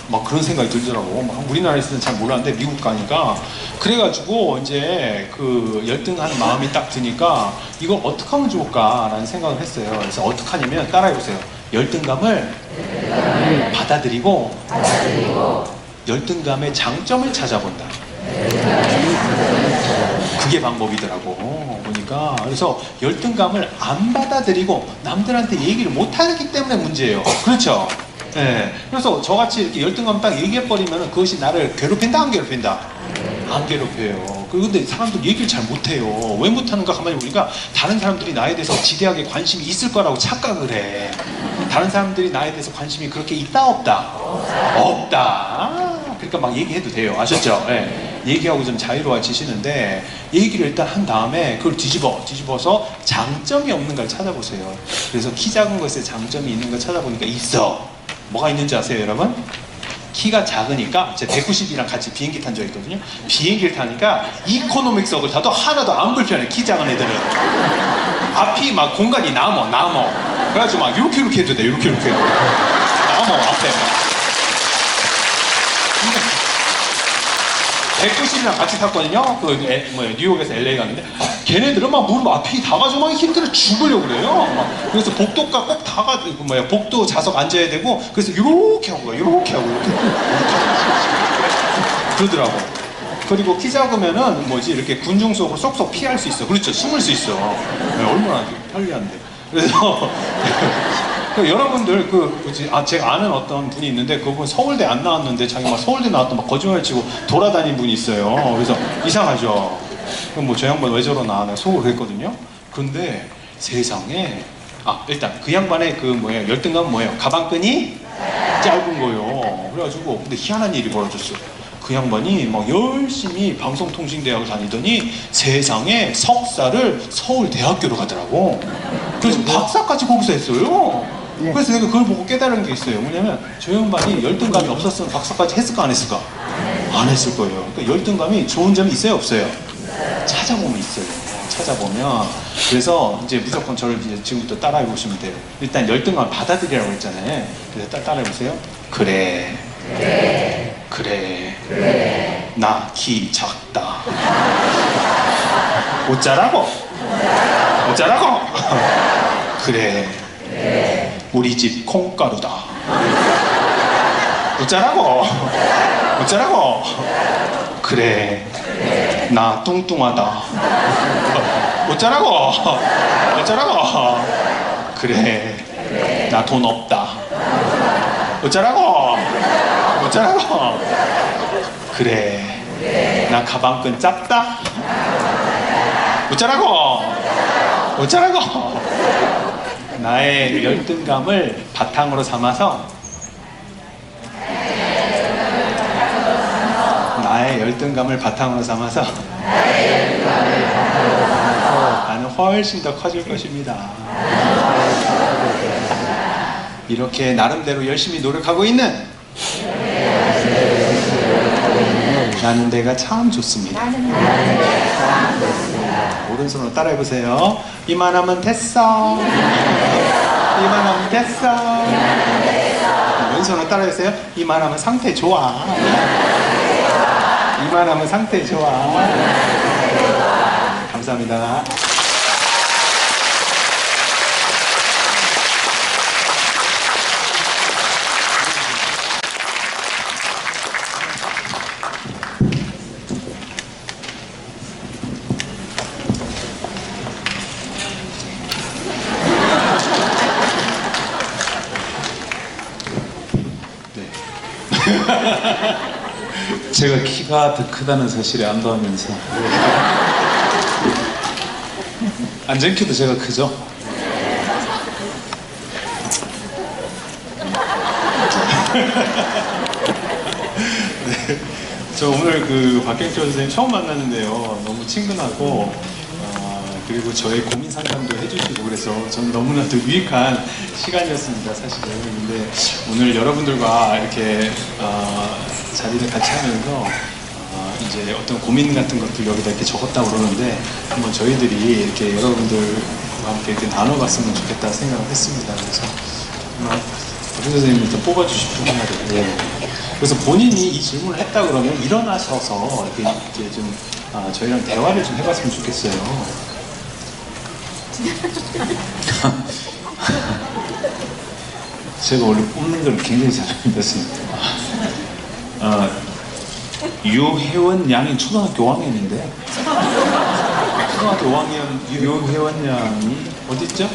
막 그런 생각이 들더라고. 우리나라에서는 잘 몰랐는데 미국 가니까. 그래가지고 이제 그 열등한 마음이 딱 드니까 이걸 어떻게 하면 좋을까라는 생각을 했어요. 그래서 어떻게 하냐면, 따라해보세요. 열등감을 받아들이고 열등감의 장점을 찾아본다. 그게 방법이더라고 보니까. 그래서 열등감을 안 받아들이고 남들한테 얘기를 못하기 때문에 문제예요. 그렇죠? 네. 그래서 저같이 이렇게 열등감 딱 얘기해버리면 그것이 나를 괴롭힌다, 안 괴롭힌다? 안 괴롭혀요. 그런데 사람들 얘기를 잘 못해요. 왜 못하는가 가만히 보니까, 다른 사람들이 나에 대해서 지대하게 관심이 있을 거라고 착각을 해. 다른 사람들이 나에 대해서 관심이 그렇게 있다 없다? 없다. 그러니까 막 얘기해도 돼요. 아셨죠? 네. 얘기하고 좀 자유로워지시는데, 얘기를 일단 한 다음에 그걸 뒤집어서 장점이 없는 걸 찾아보세요. 그래서 키 작은 것에 장점이 있는 걸 찾아보니까 있어. 뭐가 있는지 아세요, 여러분? 키가 작으니까, 제가 190이랑 같이 비행기 탄 적이 있거든요. 비행기를 타니까 이코노믹석을 타도 하나도 안 불편해. 키 작은 애들은 앞이 막 공간이 남어. 그래가지고 막 이렇게 해도 돼. 이렇게 해도 남어, 앞에. 190이랑 같이 탔거든요. 뉴욕에서 LA 갔는데, 걔네들은 막 무릎 앞이 닿아가지고 막 힘들어 죽으려고 그래요. 그래서 복도가 꼭 복도 좌석 앉아야 되고, 그래서 이렇게 하고 이렇게 그러더라고. 그리고 키 작으면은 이렇게 군중 속으로 쏙쏙 피할 수 있어. 그렇죠? 숨을 수 있어. 네, 얼마나 편리한데. 그래서 여러분들 제가 아는 어떤 분이 있는데, 그분 서울대 안 나왔는데 자기 막 서울대 나왔다 막 거짓말 치고 돌아다니는 분이 있어요. 그래서 이상하죠. 그럼 저 양반 왜 저러나 내가 속으로 그랬거든요. 그런데 세상에, 일단 그 양반의 열등감은 뭐예요? 가방끈이 짧은 거예요. 그래가지고 근데 희한한 일이 벌어졌어요. 그 양반이 막 열심히 방송통신대학을 다니더니 세상에 석사를 서울대학교로 가더라고. 그래서 박사까지 거기서 했어요. 그래서 내가 그걸 보고 깨달은 게 있어요. 뭐냐면, 저 양반이 열등감이 없었으면 박사까지 했을까 안 했을까? 안 했을 거예요. 그러니까 열등감이 좋은 점이 있어요, 없어요? 찾아보면 있어요. 찾아보면. 그래서 이제 무조건 저를 이제 지금부터 따라해 보시면 돼요. 일단 열등감을 받아들이라고 했잖아요. 그래서 따라해 보세요. 그래. 나 키 작다. 어쩌라고? 그래. 우리 집 콩가루다. 어쩌라고? 그래. 나 뚱뚱하다. 어쩌라고? 그래. 나 돈 없다. 어쩌라고? 그래. 나 가방끈 작다. 어쩌라고? 나의 열등감을 바탕으로 삼아서 나는 훨씬 더 커질 것입니다. 이렇게 나름대로 열심히 노력하고 있는 나는 내가 참 좋습니다. 오른손으로 따라해보세요. 이만하면 됐어. 왼손으로 따라해보세요. 이만하면 상태 좋아. 감사합니다. 제가 키가 더 크다는 사실에 안도하면서 안전키도 제가 크죠? 네, 저 오늘 그 박경철 선생님 처음 만났는데요. 너무 친근하고 그리고 저의 고민 상담도 해주시고 그래서 저는 너무나도 유익한 시간이었습니다, 사실은. 근데 오늘 여러분들과 이렇게 자리를 같이 하면서 이제 어떤 고민 같은 것들 여기다 이렇게 적었다고 그러는데 한번 저희들이 이렇게 여러분들과 함께 이렇게 나눠봤으면 좋겠다 생각을 했습니다. 그래서 정말 박경철 선생님이 좀 뽑아주십시오. 하나를. 그래서 본인이 이 질문을 했다 그러면 일어나셔서 이렇게 좀 저희랑 대화를 좀 해봤으면 좋겠어요. 제가 원래 뽑는 걸 굉장히 잘합니다. 유혜원 양이 초등학교 5학년인데 초등학교 5학년 유혜원 양이 어디 있죠?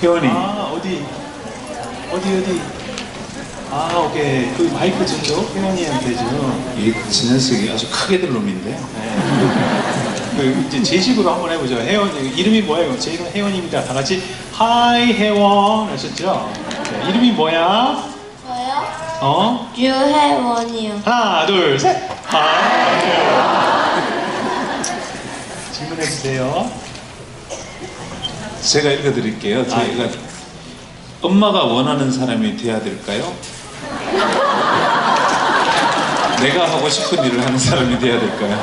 혜원이 어디 오케이 그 마이크 줬죠? 혜원이한테 좀 이 지난식이 아주 크게 들 놈인데 그 이제 제 식으로 한번 해보죠. 혜원 이름이 뭐예요? 제 이름 혜원입니다. 다 같이 하이 혜원 하셨죠? 네, 이름이 뭐야? 저요? 유혜원이요. 하나 둘 셋. 하이 혜원. 질문해 주세요. 제가 읽어드릴게요. 저희가 엄마가 원하는 사람이 돼야 될까요? 내가 하고 싶은 일을 하는 사람이 돼야 될까요?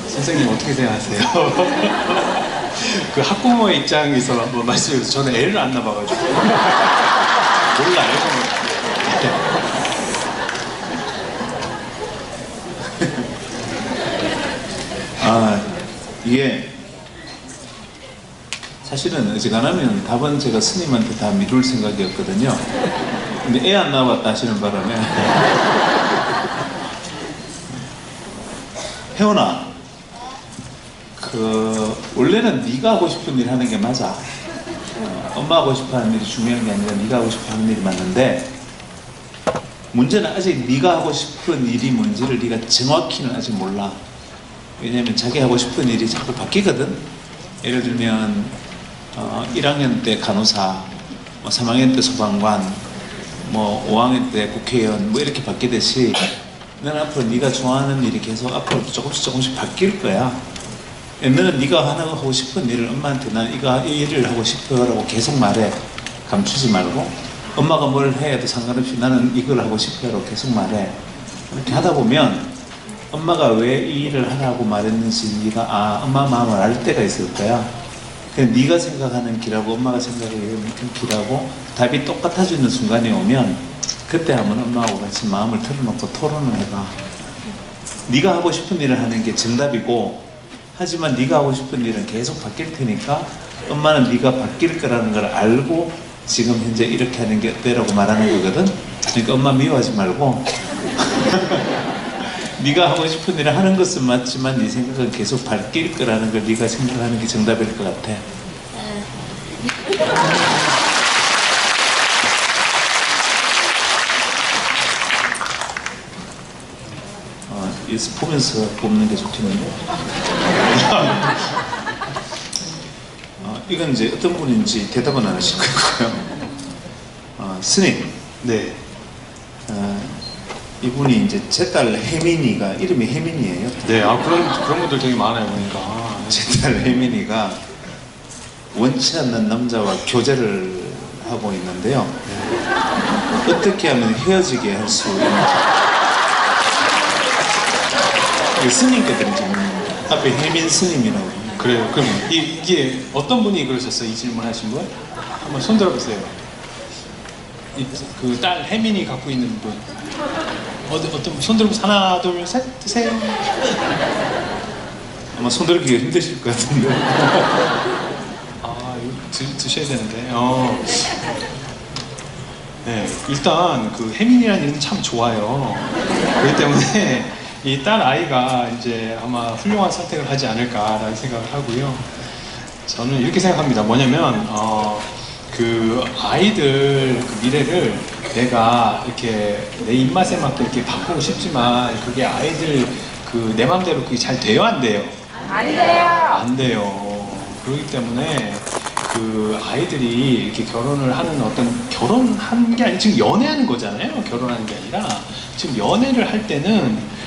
선생님 어떻게 생각하세요? 그 학부모의 입장에서 한번 말씀해 주세요. 저는 애를 안 낳아봐가지고 몰라요. 이게 사실은 어지간하면 답은 제가 스님한테 다 미룰 생각이었거든요. 근데 애 안 낳아봤다 하시는 바람에 혜원아, 원래는 네가 하고 싶은 일 하는 게 맞아. 엄마 하고 싶어하는 일이 중요한 게 아니라 네가 하고 싶어하는 일이 맞는데 문제는 아직 네가 하고 싶은 일이 뭔지를 네가 정확히는 아직 몰라. 왜냐면 자기 하고 싶은 일이 자꾸 바뀌거든. 예를 들면 1학년 때 간호사, 3학년 때 소방관, 5학년 때 국회의원 이렇게 바뀌듯이 너는 앞으로 네가 좋아하는 일이 계속 앞으로 조금씩 바뀔 거야. 너는 네가 하고 싶은 일을 엄마한테 난 이 일을 하고 싶어라고 계속 말해. 감추지 말고 엄마가 뭘 해도 상관없이 나는 이걸 하고 싶어라고 계속 말해. 이렇게 하다 보면 엄마가 왜 이 일을 하라고 말했는지 네가 엄마 마음을 알 때가 있을 거야. 그냥 네가 생각하는 길하고 엄마가 생각하는 길하고 답이 똑같아지는 순간이 오면 그때 한번 엄마하고 같이 마음을 털어놓고 토론을 해봐. 네가 하고 싶은 일을 하는 게 정답이고 하지만 네가 하고 싶은 일은 계속 바뀔 테니까 엄마는 네가 바뀔 거라는 걸 알고 지금 현재 이렇게 하는 게 어때라고 말하는 거거든. 그러니까 엄마 미워하지 말고 네가 하고 싶은 일을 하는 것은 맞지만 네 생각은 계속 바뀔 거라는 걸 네가 생각하는 게 정답일 것 같아. 보면서 뽑는 게 좋겠는데. 이건 이제 어떤 분인지 대답은 안 하실 거고요. 스님. 네. 이분이 이제 제 딸 혜민이가 이름이 혜민이에요. 네, 그런 분들 되게 많아요, 그러니까. 제 딸 혜민이가 원치 않는 남자와 교제를 하고 있는데요. 어떻게 하면 헤어지게 할 수 있는지. 스님께들은 지금 앞에 혜민 스님이라고. 그래요. 그럼 이게 어떤 분이 그러셨어요? 이 질문 하신 분? 한번 손 들어보세요. 그 딸 혜민이 갖고 있는 분. 어떤 분? 손 들어보세요. 하나, 둘, 셋, 드세요. 아마 손 들기가 힘드실 것 같은데. 이거 드셔야 되는데. 네, 일단 그 혜민이라는 이름 참 좋아요. 그렇기 때문에 이 딸 아이가 이제 아마 훌륭한 선택을 하지 않을까라는 생각을 하고요. 저는 이렇게 생각합니다. 뭐냐면 그 아이들 그 미래를 내가 이렇게 내 입맛에 맞게 이렇게 바꾸고 싶지만 그게 아이들 그 내 맘대로 그게 잘 돼요, 안 돼요? 안 돼요. 안 돼요. 그렇기 때문에 그 아이들이 이렇게 결혼을 하는 어떤 결혼하는 게 아니라 지금 연애하는 거잖아요. 결혼하는 게 아니라 지금 연애를 할 때는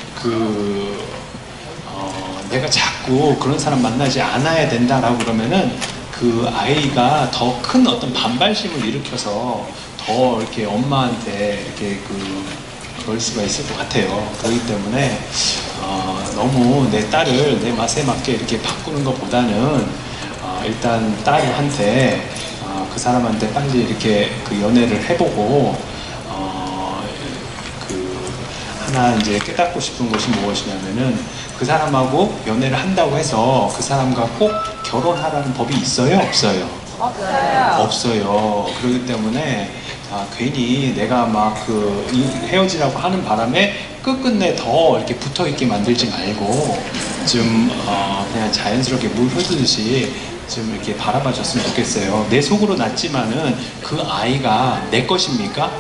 내가 자꾸 그런 사람 만나지 않아야 된다라고 그러면은 그 아이가 더 큰 어떤 반발심을 일으켜서 더 이렇게 엄마한테 이렇게 그럴 수가 있을 것 같아요. 그렇기 때문에 너무 내 딸을 내 맛에 맞게 이렇게 바꾸는 것보다는 일단 딸한테 그 사람한테 빨리 이렇게 그 연애를 해보고 하나 이제 깨닫고 싶은 것이 무엇이냐면은 그 사람하고 연애를 한다고 해서 그 사람과 꼭 결혼하라는 법이 있어요? 없어요? 없어요. 없어요. 그렇기 때문에 괜히 내가 막 헤어지라고 하는 바람에 끝끝내 더 이렇게 붙어 있게 만들지 말고 좀 그냥 자연스럽게 물 흐르듯이 좀 이렇게 바라봐 줬으면 좋겠어요. 내 속으로 났지만은 그 아이가 내 것입니까?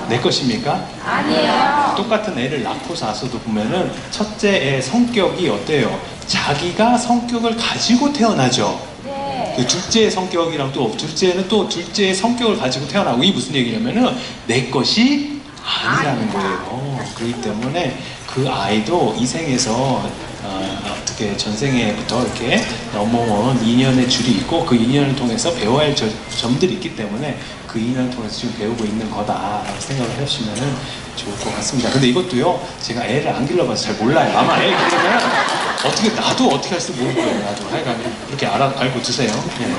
내 것입니까? 아니에요. 똑같은 애를 낳고 나서도 보면은 첫째 애 성격이 어때요? 자기가 성격을 가지고 태어나죠. 네. 그 둘째의 성격이랑 또 둘째는 또 둘째의 성격을 가지고 태어나고 이게 무슨 얘기냐면은 내 것이 아니라는 거예요. 그렇기 때문에 그 아이도 이 생에서 어떻게 전생에부터 이렇게 넘어온 인연의 줄이 있고 그 인연을 통해서 배워야 할 점들이 있기 때문에 그 인연을 통해서 지금 배우고 있는 거다라고 생각을 해주시면 좋을 것 같습니다. 근데 이것도요, 제가 애를 안 길러봐서 잘 몰라요. 아마 애 기르면 나도 어떻게 할지 모를 거예요. 나도 하여간 그렇게 알고 두세요. 네.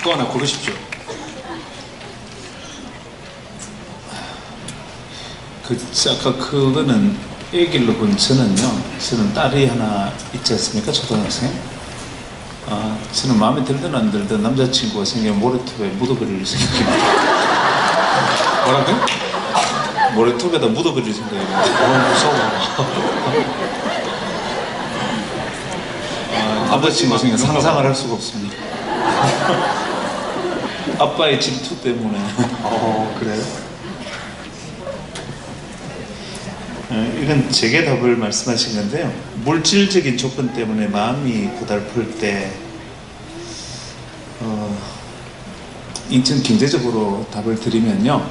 또 하나 고르십시오. 아까 그거는 애기로 본 저는 딸이 하나 있지 않습니까? 초등학생. 저는 마음에 들든 안 들든 남자친구가 생기면 모래톱에 묻어버릴 생각입니다. 뭐라고요? 모래톱에다 묻어버릴 생각입니다. 무서워. 남자친구가 생기면 상상을 할 수가 없습니다. 아빠의 질투 때문에. 그래요? 이건 제게 답을 말씀하신 건데요. 물질적인 조건 때문에 마음이 고달플 때 인천 경제적으로 답을 드리면요.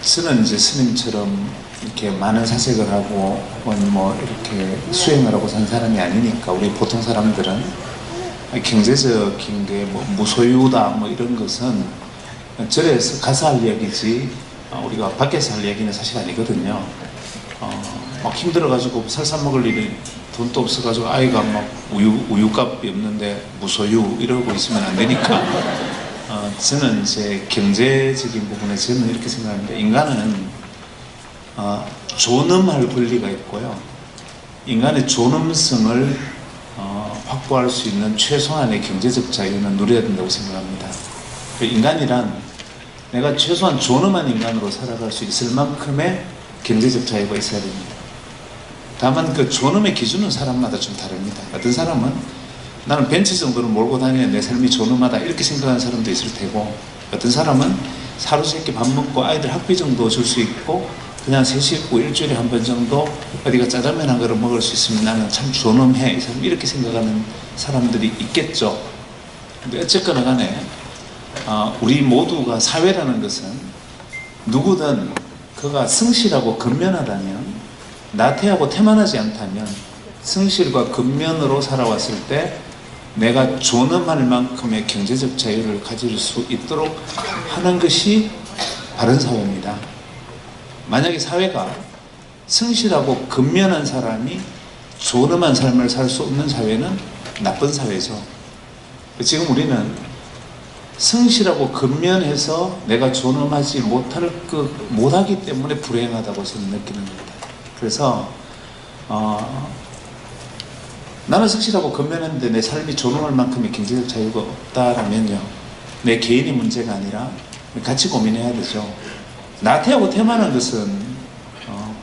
저는 이제 스님처럼 이렇게 많은 사색을 하고 혹은 뭐 이렇게 수행을 하고 산 사람이 아니니까 우리 보통 사람들은 경제적인 게 뭐 무소유다 뭐 이런 것은 절에서 가서 할 이야기지 우리가 밖에서 할 얘기는 사실 아니거든요. 막 힘들어가지고 살살 먹을 일이 돈도 없어가지고 아이가 막 우유값이 없는데 무소유 이러고 있으면 안 되니까 저는 이제 경제적인 부분에 저는 이렇게 생각합니다. 인간은 존엄할 권리가 있고요. 인간의 존엄성을 확보할 수 있는 최소한의 경제적 자유는 누려야 된다고 생각합니다. 인간이란 내가 최소한 존엄한 인간으로 살아갈 수 있을 만큼의 경제적 자유가 있어야 됩니다. 다만 그 존엄의 기준은 사람마다 좀 다릅니다. 어떤 사람은 나는 벤츠 정도는 몰고 다녀야 내 삶이 존엄하다 이렇게 생각하는 사람도 있을 테고 어떤 사람은 하루 세끼 밥 먹고 아이들 학비 정도 줄 수 있고 그냥 셋이 있고 일주일에 한 번 정도 어디가 짜장면 한 그릇 먹을 수 있으면 나는 참 존엄해 이 사람 이렇게 생각하는 사람들이 있겠죠. 근데 어쨌거나 간에 우리 모두가 사회라는 것은 누구든 그가 성실하고 근면하다면 나태하고 태만하지 않다면 성실과 근면으로 살아왔을 때 내가 존엄할 만큼의 경제적 자유를 가질 수 있도록 하는 것이 바른 사회입니다. 만약에 사회가 성실하고 근면한 사람이 존엄한 삶을 살 수 없는 사회는 나쁜 사회죠. 지금 우리는 성실하고 근면해서 내가 존엄하지 못하기 때문에 불행하다고 저는 느끼는 겁니다. 그래서 나는 성실하고 근면했는데 내 삶이 존엄할 만큼의 경제적 자유가 없다라면요. 내 개인의 문제가 아니라 같이 고민해야 되죠. 나태하고 태만한 것은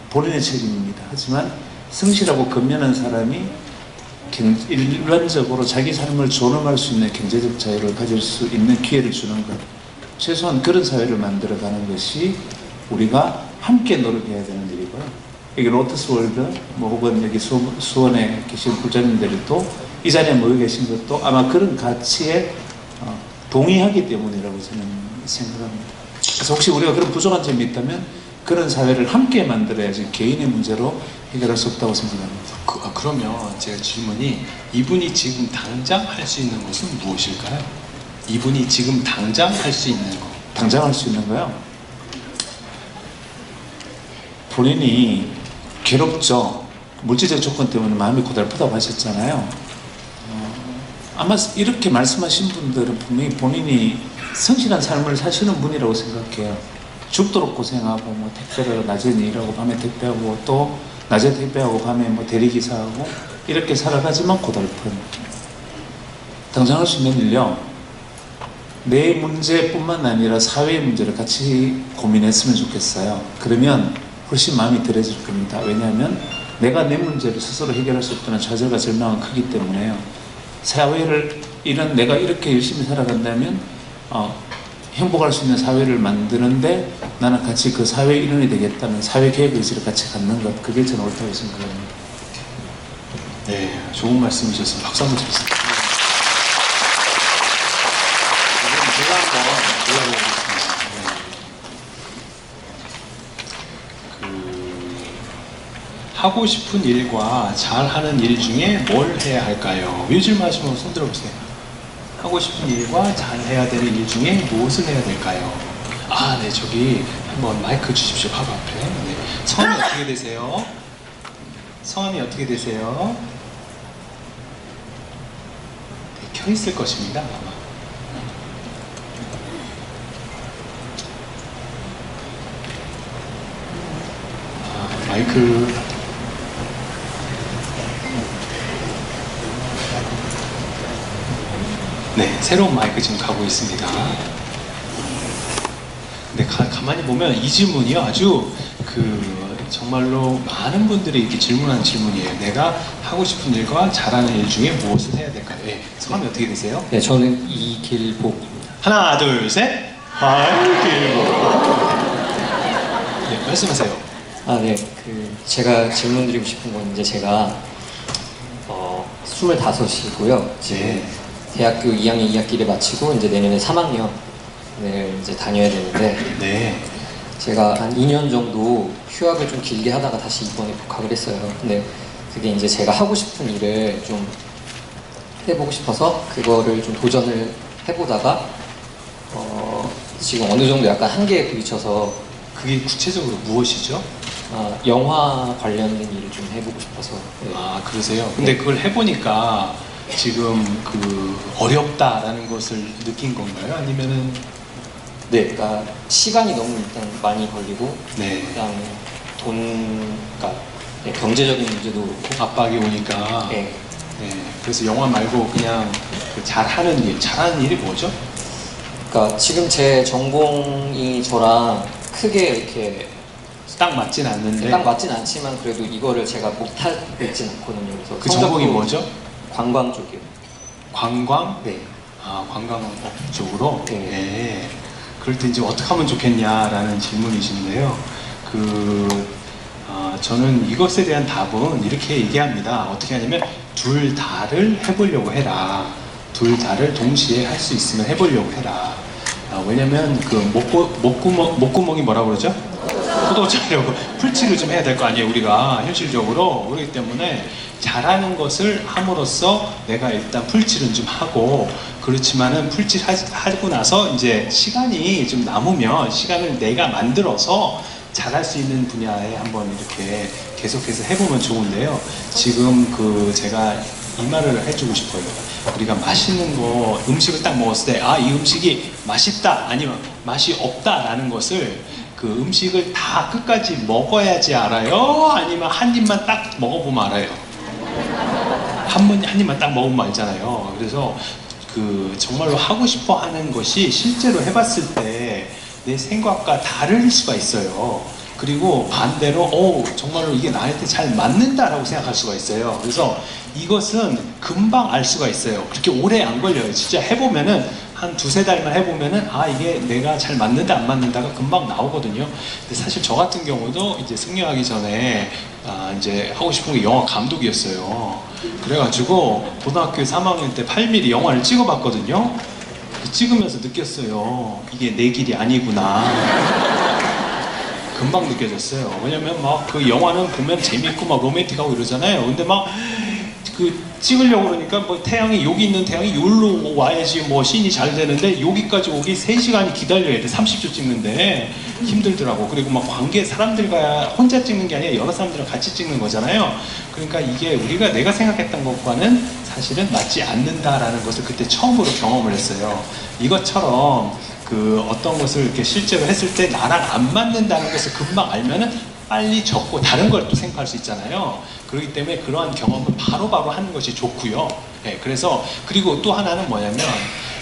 본인의 책임입니다. 하지만 성실하고 근면한 사람이 일반적으로 자기 삶을 존엄할 수 있는 경제적 자유를 가질 수 있는 기회를 주는 것, 최소한 그런 사회를 만들어가는 것이 우리가 함께 노력해야 되는 일이고요. 여기 로터스월드 혹은 여기 수원에 계신 부자님들도 이 자리에 모여 계신 것도 아마 그런 가치에 동의하기 때문이라고 저는 생각합니다. 그래서 혹시 우리가 그런 부족한 점이 있다면 그런 사회를 함께 만들어야지 개인의 문제로 해결할 수 없다고 생각합니다. 그러면 제가 질문이, 이분이 지금 당장 할 수 있는 것은 무엇일까요? 이분이 지금 당장 할 수 있는 거. 당장 할 수 있는 거요? 본인이 괴롭죠. 물질적 조건 때문에 마음이 고달프다고 하셨잖아요. 아마 이렇게 말씀하신 분들은 분명히 본인이 성실한 삶을 사시는 분이라고 생각해요. 죽도록 고생하고 뭐 택배를 낮에 일하고 밤에 택배하고 또 낮에 택배하고 밤에 뭐 대리기사하고 이렇게 살아가지만 고달픈, 당장 할 수 있는 일요, 내 문제뿐만 아니라 사회의 문제를 같이 고민했으면 좋겠어요. 그러면 훨씬 마음이 덜해질 겁니다. 왜냐하면 내가 내 문제를 스스로 해결할 수 없다는 좌절과 절망은 크기 때문에요. 사회를 내가 이렇게 열심히 살아간다면 행복할 수 있는 사회를 만드는데 나는 같이 그 사회의 일원이 되겠다는 사회 계획 의지를 같이 갖는 것, 그게 저는 옳다고 생각합니다. 네, 좋은 말씀이셨습니다. 박수 한번 주세요. 제가 한번 골라보겠습니다. 하고 싶은 일과 잘하는 일 중에 뭘 해야 할까요? 요즘 하시면 손 들어보세요. 하고 싶은 일과 잘해야 되는 일 중에 무엇을 해야 될까요? 아, 네, 저기 한번 마이크 주십시오. 바로 앞에. 네. 성함이 어떻게 되세요? 성함이 어떻게 되세요? 네, 켜 있을 것입니다, 아마. 마이크. 네, 새로운 마이크 지금 가고 있습니다. 근데 가만히 보면 이 질문이요, 아주 정말로 많은 분들이 이렇게 질문하는 질문이에요. 내가 하고 싶은 일과 잘하는 일 중에 무엇을 해야 될까요? 네, 성함이 어떻게 되세요? 네, 저는 이길복입니다. 하나, 둘, 셋. 이길복. 네, 말씀하세요. 네, 제가 질문드리고 싶은 건 이제 제가 25이고요. 네. 대학교 2학년 2학기를 마치고 이제 내년에 3학년을 이제 다녀야 되는데, 네. 제가 한 2년 정도 휴학을 좀 길게 하다가 다시 이번에 복학을 했어요. 근데 그게 이제 제가 하고 싶은 일을 좀 해보고 싶어서 그거를 좀 도전을 해보다가 지금 어느 정도 약간 한계에 부딪혀서. 그게 구체적으로 무엇이죠? 영화 관련된 일을 좀 해보고 싶어서. 네. 아, 그러세요? 근데 그걸 해보니까 지금 어렵다라는 것을 느낀 건가요? 아니면은? 네, 그러니까 시간이 너무 일단 많이 걸리고, 네. 그다음에 그러니까 네, 경제적인 문제도 그렇고. 압박이 오니까. 네. 네. 그래서 영화 말고 그냥 잘하는 일이 뭐죠? 그러니까 지금 제 전공이 저랑 크게 이렇게 딱 맞진 않는데. 딱 맞진 않지만 그래도 이거를 제가 못하고 있진 않거든요. 그래서 그 전공이 뭐죠? 관광 쪽이요. 관광? 네. 아, 관광업 쪽으로? 네. 네. 그럴 때 이제 어떻게 하면 좋겠냐라는 질문이신데요. 저는 이것에 대한 답은 이렇게 얘기합니다. 어떻게 하냐면 둘 다를 해보려고 해라. 둘 다를 동시에 할 수 있으면 해보려고 해라. 왜냐면 목구멍이 뭐라고 그러죠? 포도 자려고 풀칠을 좀 해야 될 거 아니에요, 우리가 현실적으로. 그렇기 때문에 잘하는 것을 함으로써 내가 일단 풀칠은 좀 하고, 그렇지만은 풀칠 하고 나서 이제 시간이 좀 남으면 시간을 내가 만들어서 잘할 수 있는 분야에 한번 이렇게 계속해서 해보면 좋은데요. 지금 제가 이 말을 해주고 싶어요. 우리가 맛있는 음식을 딱 먹었을 때, 이 음식이 맛있다, 아니면 맛이 없다라는 것을 그 음식을 다 끝까지 먹어야지 알아요? 아니면 한 입만 딱 먹어보면 알아요? 한 입만 딱 먹으면 알잖아요. 그래서 정말로 하고 싶어 하는 것이 실제로 해봤을 때 내 생각과 다를 수가 있어요. 그리고 반대로 정말로 이게 나한테 잘 맞는다라고 생각할 수가 있어요. 그래서 이것은 금방 알 수가 있어요. 그렇게 오래 안 걸려요. 진짜 해보면은 한 두세 달만 해보면은 이게 내가 잘 맞는다 안 맞는다가 금방 나오거든요. 근데 사실 저 같은 경우도 이제 승려하기 전에 이제 하고 싶은 게 영화 감독이었어요. 그래가지고 고등학교 3학년 때 8mm 영화를 찍어봤거든요. 찍으면서 느꼈어요. 이게 내 길이 아니구나. 금방 느껴졌어요. 왜냐면 막 그 영화는 보면 재밌고 막 로맨틱하고 이러잖아요. 근데 막 찍으려고 그러니까 뭐 태양이 여기 있는 태양이 여기로 와야지 뭐 씬이 잘 되는데 여기까지 오기 3시간이 기다려야 돼. 30초 찍는데 힘들더라고. 그리고 막 관계 사람들과 혼자 찍는 게 아니라 여러 사람들이랑 같이 찍는 거잖아요. 그러니까 이게 내가 생각했던 것과는 사실은 맞지 않는다라는 것을 그때 처음으로 경험을 했어요. 이것처럼 어떤 것을 이렇게 실제로 했을 때 나랑 안 맞는다는 것을 금방 알면은 빨리 접고 다른 걸 또 생각할 수 있잖아요. 그렇기 때문에 그러한 경험을 바로바로 하는 것이 좋고요. 네, 그래서 그리고 또 하나는 뭐냐면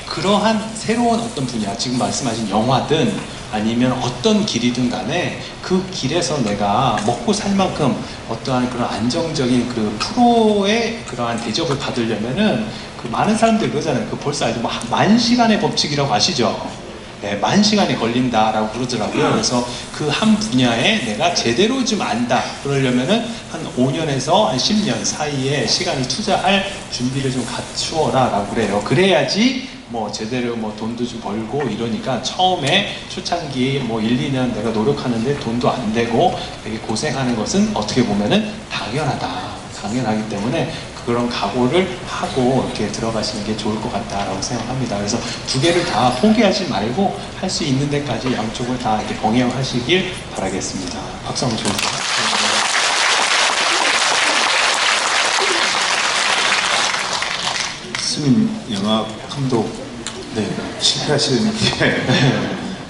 그러한 새로운 어떤 분야, 지금 말씀하신 영화든 아니면 어떤 길이든 간에 그 길에서 내가 먹고 살 만큼 어떠한 그런 안정적인 그 프로의 그러한 대접을 받으려면은 많은 사람들이 그러잖아요. 벌써 알죠. 10,000시간의 법칙이라고 아시죠? 네, 10,000시간이 걸린다라고 그러더라고요. 그래서 그 한 분야에 내가 제대로 좀 안다. 그러려면은 한 5년에서 한 10년 사이에 시간을 투자할 준비를 좀 갖추어라 라고 그래요. 그래야지 뭐 제대로 뭐 돈도 좀 벌고 이러니까 처음에 초창기 뭐 1, 2년 내가 노력하는데 돈도 안 되고 되게 고생하는 것은 어떻게 보면은 당연하기 때문에 그런 각오를 하고 이렇게 들어가시는 게 좋을 것 같다라고 생각합니다. 그래서 두 개를 다 포기하지 말고 할 수 있는 데까지 양쪽을 다 이렇게 병행하시길 바라겠습니다. 박수 한번 주세요. 스님 영화 감독 실패하시는 게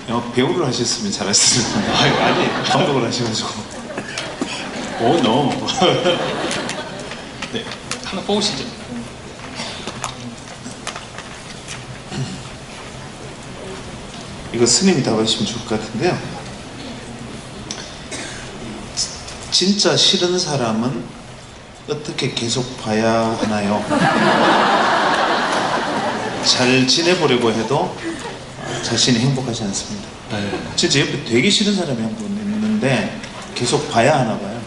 영화 배우를 하셨으면 잘했을 텐데 아니 감독을 하셔가지고 너무 네, 하나 뽑으시죠. 이거 스님이 답하시면 좋을 것 같은데요. 진짜 싫은 사람은 어떻게 계속 봐야 하나요? 잘 지내보려고 해도 자신이 행복하지 않습니다. 네. 진짜 옆에 되게 싫은 사람이 한 분 있는데 계속 봐야 하나 봐요.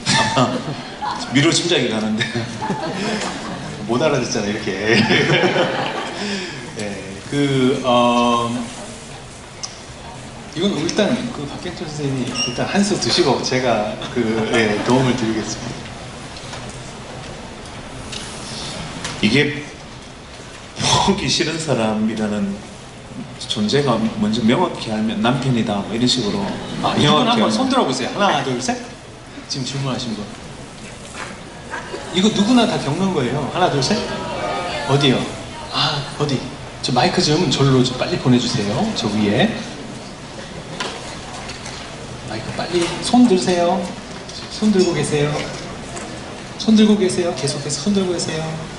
미로 짐작이 가는데 못 알아듣잖아요, 이렇게. 네, 이건 일단 박경철 선생님이 일단 한 수 드시고 제가 도움을 드리겠습니다. 이게 보기 싫은 사람이라는 존재가 먼저 명확히 알면 남편이다 뭐 이런 식으로 이분 한번 손 들어보세요. 하나, 둘, 셋. 지금 질문하신 분. 이거 누구나 다 겪는 거예요. 하나, 둘, 셋. 어디요? 어디? 저 마이크 좀 절로 좀 빨리 보내주세요. 저 위에. 마이크 빨리. 손 들으세요. 손 들고 계세요. 손 들고 계세요. 계속해서 손 들고 계세요.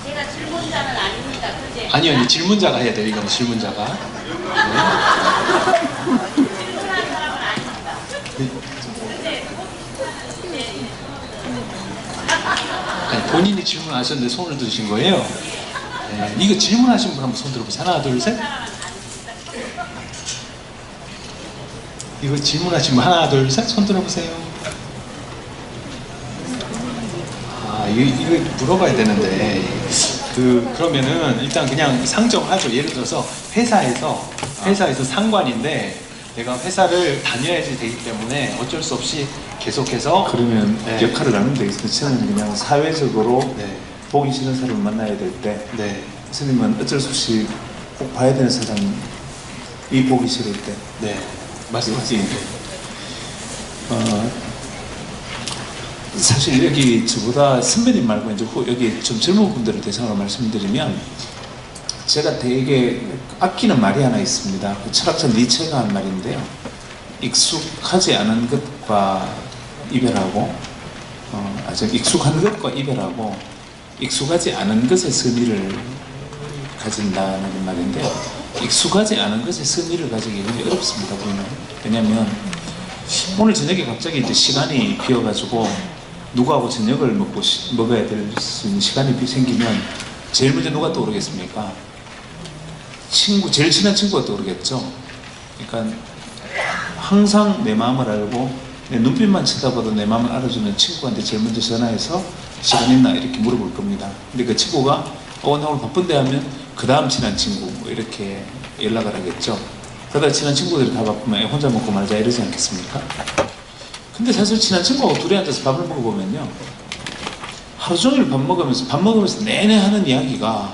제가 질문자는 아닙니다. 그제? 아니요, 질문자가 해야 돼요. 이거는 질문자가. 질문한 사람은 아닙니다. 아니, 본인이 질문하셨는데 손을 드신 거예요. 네, 이거 질문하신 분 한번 손 들어보세요. 하나, 둘, 셋. 이거 질문하신 분 하나, 둘, 셋. 손 들어보세요. 이거 물어봐야 되는데 그러면은 일단 그냥 상정하죠. 예를 들어서 회사에서 상관인데 내가 회사를 다녀야지 되기 때문에 어쩔 수 없이 계속해서 그러면 네. 역할을 나누면 되겠습니다. 저는 그냥 사회적으로 네. 보기 싫은 사람을 만나야 될 때 네. 스님은 어쩔 수 없이 꼭 봐야 되는 사람이 보기 싫을 때 네. 말씀하세요. 사실 여기 저보다 선배님 말고 이제 여기 좀 젊은 분들을 대상으로 말씀드리면 제가 되게 아끼는 말이 하나 있습니다. 철학자 니체가 한 말인데요. 익숙하지 않은 것과 이별하고 익숙한 것과 이별하고 익숙하지 않은 것에 선의를 가진다는 말인데, 익숙하지 않은 것에 선의를 가지기 굉장히 어렵습니다, 우리는. 왜냐하면 오늘 저녁에 갑자기 이제 시간이 비어가지고 누구하고 저녁을 먹어야 될 수 있는 시간이 생기면 제일 먼저 누가 떠오르겠습니까? 제일 친한 친구가 떠오르겠죠. 그러니까 항상 내 마음을 알고 내 눈빛만 쳐다봐도 내 마음을 알아주는 친구한테 제일 먼저 전화해서 시간 있나 이렇게 물어볼 겁니다. 근데 그 친구가 나 오늘 바쁜데 하면 그 다음 친한 친구 뭐 이렇게 연락을 하겠죠. 그러다 친한 친구들이 다 바쁘면 혼자 먹고 말자 이러지 않겠습니까? 근데 사실 친한 친구하고 둘이 앉아서 밥을 먹어보면요, 하루 종일 밥 먹으면서 내내 하는 이야기가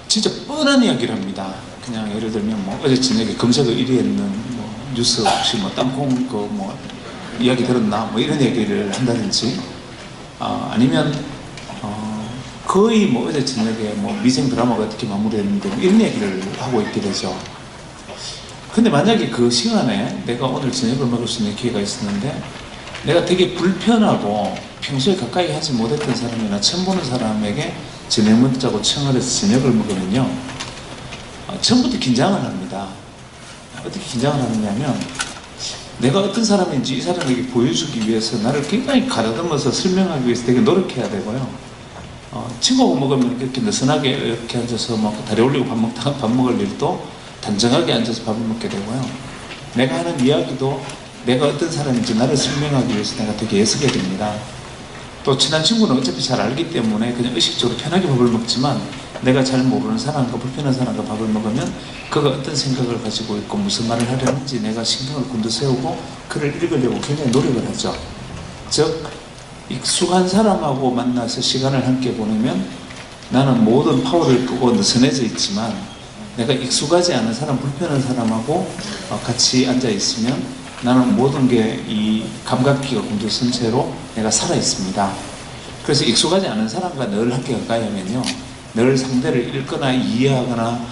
진짜 뻔한 이야기를 합니다. 그냥 예를 들면 뭐 어제 저녁에 검색어 1위 했는 뭐 뉴스 혹시 뭐 땅콩 그 뭐 이야기 들었나 뭐 이런 얘기를 한다든지, 아니면 거의 뭐 어제 저녁에 뭐 미생 드라마가 어떻게 마무리했는데 뭐 이런 얘기를 하고 있게 되죠. 근데 만약에 그 시간에 내가 오늘 저녁을 먹을 수 있는 기회가 있었는데 내가 되게 불편하고 평소에 가까이 하지 못했던 사람이나 처음 보는 사람에게 저녁 먹자고 청을 해서 저녁을 먹으면요, 처음부터 긴장을 합니다. 어떻게 긴장을 하느냐면, 내가 어떤 사람인지 이 사람에게 보여주기 위해서 나를 굉장히 가다듬어서 설명하기 위해서 되게 노력해야 되고요. 친구하고 먹으면 그렇게 느슨하게 이렇게 앉아서 막 다리 올리고 밥 먹을 일도 단정하게 앉아서 밥을 먹게 되고요. 내가 하는 이야기도 내가 어떤 사람인지 나를 설명하기 위해서 내가 되게 애쓰게 됩니다. 또 친한 친구는 어차피 잘 알기 때문에 그냥 의식적으로 편하게 밥을 먹지만, 내가 잘 모르는 사람과 불편한 사람과 밥을 먹으면 그가 어떤 생각을 가지고 있고 무슨 말을 하려는지 내가 신경을 곤두세우고 그를 읽으려고 굉장히 노력을 하죠. 즉, 익숙한 사람하고 만나서 시간을 함께 보내면 나는 모든 파워를 끄고 느슨해져 있지만, 내가 익숙하지 않은 사람, 불편한 사람하고 같이 앉아 있으면 나는 모든 게 이 감각기가 곤두선 채로 내가 살아 있습니다. 그래서 익숙하지 않은 사람과 늘 함께 가까이 하면요, 늘 상대를 읽거나 이해하거나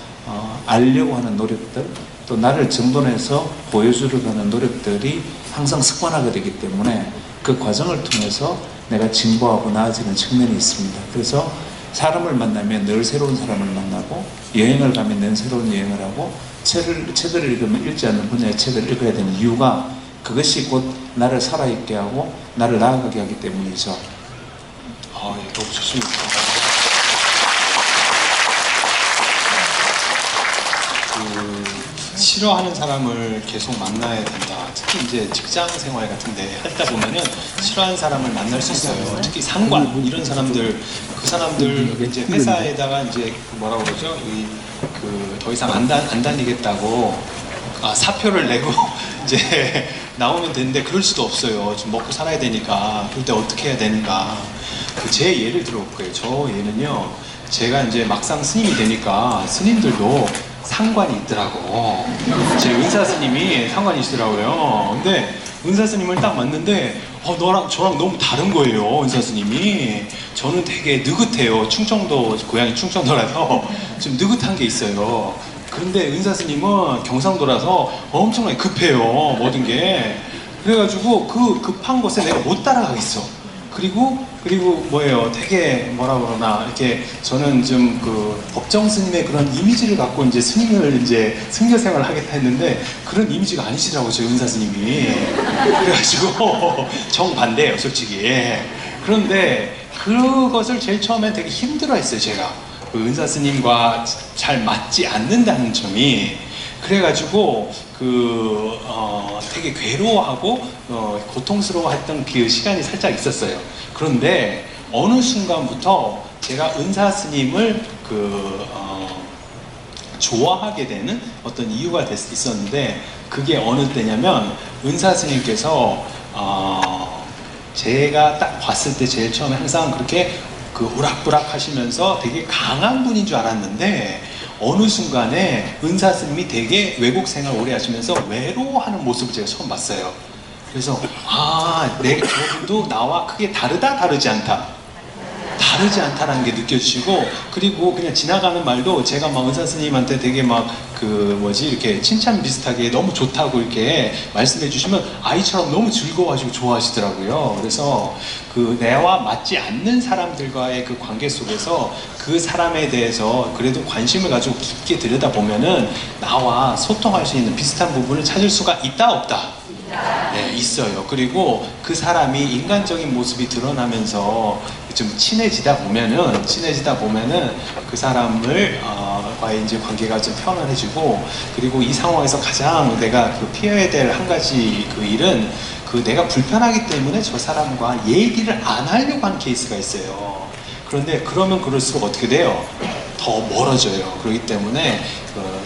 알려고 하는 노력들, 또 나를 정돈해서 보여주려고 하는 노력들이 항상 습관화가 되기 때문에 그 과정을 통해서 내가 진보하고 나아지는 측면이 있습니다. 그래서 사람을 만나면 늘 새로운 사람을 만나고, 여행을 가면 늘 새로운 여행을 하고, 책을 읽으면 읽지 않는 분야의 책을 읽어야 되는 이유가 그것이 곧 나를 살아있게 하고 나를 나아가게 하기 때문이죠. 예, 너무 좋습니다. 싫어하는 사람을 계속 만나야 된다. 특히 이제 직장 생활 같은데 하다 보면은 싫어하는 사람을 만날 수 있어요. 특히 상관 이런 사람들, 그 사람들 이제 회사에다가 이제 뭐라 그러죠? 더 이상 안 다니겠다고 사표를 내고 이제 나오면 되는데 그럴 수도 없어요. 좀 먹고 살아야 되니까. 그럴 때 어떻게 해야 되는가? 제 예를 들어볼게요. 저 예는요, 제가 이제 막상 스님이 되니까 스님들도 상관이 있더라고. 제 은사 스님이 상관이시더라고요. 근데 은사 스님을 딱 만났는데 너랑 저랑 너무 다른 거예요. 은사 스님이. 저는 되게 느긋해요. 충청도, 고향이 충청도라서 좀 느긋한 게 있어요. 그런데 은사 스님은 경상도라서 엄청나게 급해요. 모든 게. 그래가지고 그 급한 곳에 내가 못 따라가겠어. 그리고 뭐예요? 되게 뭐라 그러나 이렇게 저는 좀 그 법정 스님의 그런 이미지를 갖고 이제 스님을 이제 승려 생활을 하겠다 했는데 그런 이미지가 아니시더라고요, 저 은사 스님이. 그래가지고 정반대예요, 솔직히. 그런데 그것을 제일 처음에 되게 힘들어했어요, 제가. 그 은사 스님과 잘 맞지 않는다는 점이. 그래가지고 되게 괴로워하고 고통스러워했던 그 시간이 살짝 있었어요. 그런데 어느 순간부터 제가 은사 스님을 좋아하게 되는 어떤 이유가 있었는데, 그게 어느 때냐면 은사 스님께서 제가 딱 봤을 때 제일 처음에 항상 그렇게 우락부락 하시면서 되게 강한 분인 줄 알았는데, 어느 순간에 은사 스님이 되게 외국 생활 오래 하시면서 외로워하는 모습을 제가 처음 봤어요. 그래서 저분도 나와 크게 다르지 않다. 다르지 않다라는 게 느껴지고, 그리고 그냥 지나가는 말도 제가 막 의사 선생님한테 되게 막 이렇게 칭찬 비슷하게 너무 좋다고 이렇게 말씀해 주시면 아이처럼 너무 즐거워하시고 좋아하시더라고요. 그래서 그 내와 맞지 않는 사람들과의 그 관계 속에서 그 사람에 대해서 그래도 관심을 가지고 깊게 들여다보면은 나와 소통할 수 있는 비슷한 부분을 찾을 수가 있다 없다? 네, 있어요. 그리고 그 사람이 인간적인 모습이 드러나면서 좀 친해지다 보면은 그 사람을 과의 이제 관계가 좀 편안해지고, 그리고 이 상황에서 가장 내가 그 피해야 될 한 가지 그 일은 그 내가 불편하기 때문에 저 사람과 얘기를 안 하려고 하는 케이스가 있어요. 그런데 그러면 그럴수록 어떻게 돼요? 더 멀어져요. 그렇기 때문에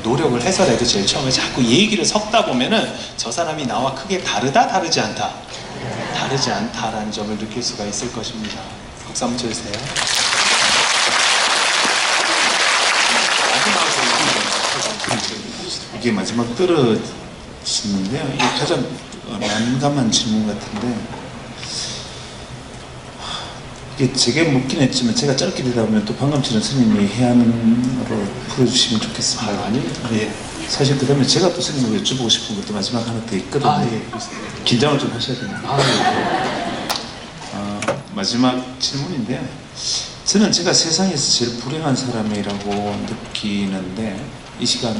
노력을 해서라도 제일 처음에 자꾸 얘기를 섞다 보면은 저 사람이 나와 크게 다르지 않다라는 점을 느낄 수가 있을 것입니다. 박수 한번 쳐주세요. 이게 마지막 떨어지는데요. 이게 가장 난감한 질문 같은데, 이게 제게 묻긴 했지만 제가 짧게 대답하면 또 방금처럼 스님이 해안으로 풀어주시면 좋겠습니다. 아닙니다. 예. 사실 그 다음에 제가 또 스님을 여쭤보고 싶은 것도 마지막 하나 더 있거든요. 예. 긴장을 좀 하셔야 됩니다. 마지막 질문인데요. 저는 제가 세상에서 제일 불행한 사람이라고 느끼는데, 이 시간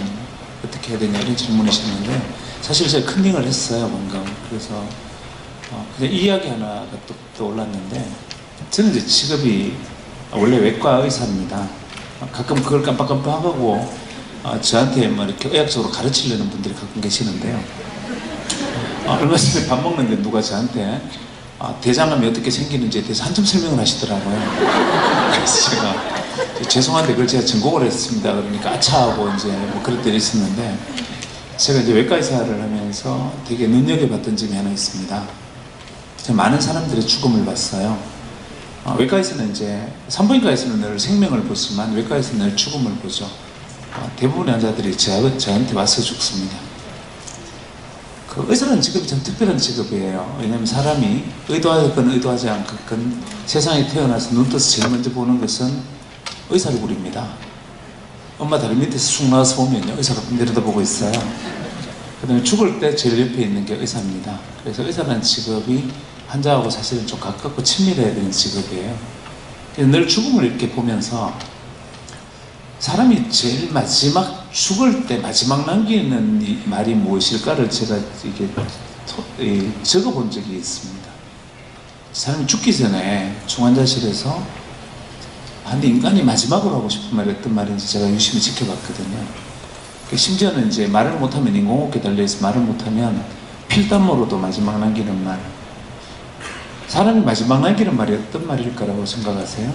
어떻게 해야 되냐 이런 질문이셨는데, 사실 제가 컨닝을 했어요 방금. 그래서 그냥 이야기 하나가 또 떠올랐는데, 저는 이제 직업이 원래 외과 의사입니다. 가끔 그걸 깜빡깜빡하고 저한테 뭐 이렇게 의학적으로 가르치려는 분들이 가끔 계시는데요. 얼마 전에 밥 먹는데 누가 저한테 대장암이 어떻게 생기는지에 대해서 한참 설명을 하시더라고요. 그래서 제가 죄송한데 그걸 제가 전공을 했습니다. 그러니까 아차 하고 이제 뭐 그럴 때가 있었는데, 제가 이제 외과 의사를 하면서 되게 눈여겨봤던 점이 하나 있습니다. 제가 많은 사람들의 죽음을 봤어요. 외과에서는 이제 산부인과에서는 늘 생명을 보지만 외과에서는 늘 죽음을 보죠. 대부분의 환자들이 저한테 와서 죽습니다. 그 의사라는 직업이 참 특별한 직업이에요. 왜냐하면 사람이 의도하건 의도하지 않건 세상에 태어나서 눈 떠서 제일 먼저 보는 것은 의사 얼굴입니다. 엄마 다리 밑에서 쑥 나와서 보면요, 의사가 내려다보고 있어요. 그 다음에 죽을 때 제일 옆에 있는 게 의사입니다. 그래서 의사라는 직업이 환자하고 사실은 좀 가깝고 친밀해야 되는 직업이에요. 늘 죽음을 이렇게 보면서 사람이 제일 마지막 죽을 때 마지막 남기는 이 말이 무엇일까를 제가 이게 적어본 적이 있습니다. 사람이 죽기 전에 중환자실에서 인간이 마지막으로 하고 싶은 말이 어떤 말인지 제가 유심히 지켜봤거든요. 심지어는 이제 말을 못하면 인공호흡에 달려있어 말을 못하면 필담으로도 마지막 남기는 말. 사람이 마지막 남기는 말이 어떤 말일까라고 생각하세요?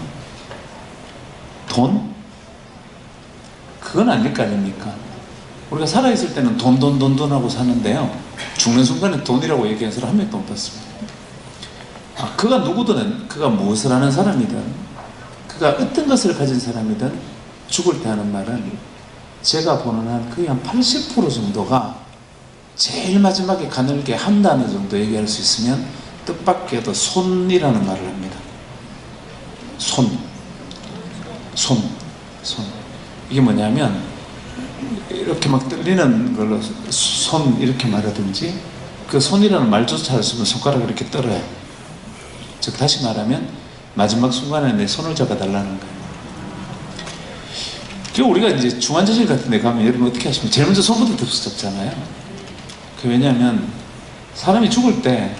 돈? 그건 아닐 거 아닙니까? 우리가 살아있을 때는 돈 하고 사는데요, 죽는 순간에 돈이라고 얘기하는 사람 한 명도 못 봤습니다. 그가 누구든, 그가 무엇을 하는 사람이든, 그가 어떤 것을 가진 사람이든 죽을 때 하는 말은 제가 보는 한 거의 한 80% 정도가 제일 마지막에 가늘게 한 단어 정도 얘기할 수 있으면 뜻밖에도 손이라는 말을 합니다. 손. 이게 뭐냐면 이렇게 막 떨리는 걸로 손 이렇게 말하든지, 그 손이라는 말조차 할 수 없는 손가락을 이렇게 떨어요. 즉 다시 말하면 마지막 순간에 내 손을 잡아달라는 거예요. 그리고 우리가 이제 중환자실 같은 데 가면 여러분 어떻게 하시면 제일 먼저 손부터 덥석 잡잖아요. 왜냐하면 사람이 죽을 때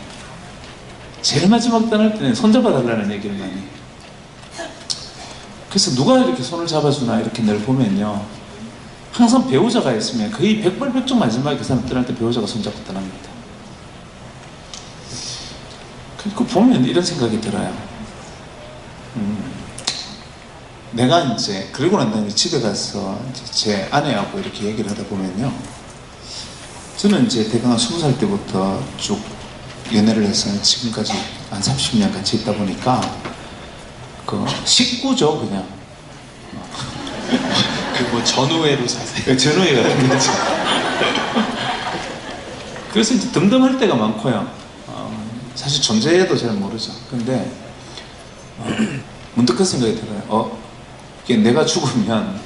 제일 마지막 떠날 때는 손 잡아달라는 얘기를 많이 해요. 그래서 누가 이렇게 손을 잡아주나 이렇게 늘 보면요, 항상 배우자가 있으면 거의 백발백중 마지막에 그 사람 떠날 때 배우자가 손잡고 떠납니다. 그 보면 이런 생각이 들어요. 내가 이제 그러고 난 다음에 집에 가서 제 아내하고 이렇게 얘기를 하다 보면요, 저는 이제 대강 20살 때부터 쭉 연애를 해서 지금까지 한 30년 같이 있다 보니까 그 식구죠, 그냥. 뭐 전우회로 사세요? 전우회 같은 거죠. 그래서 이제 덤덤할 때가 많고요. 사실 존재도 잘 모르죠. 근데 문득 그 생각이 들어요. 이게 내가 죽으면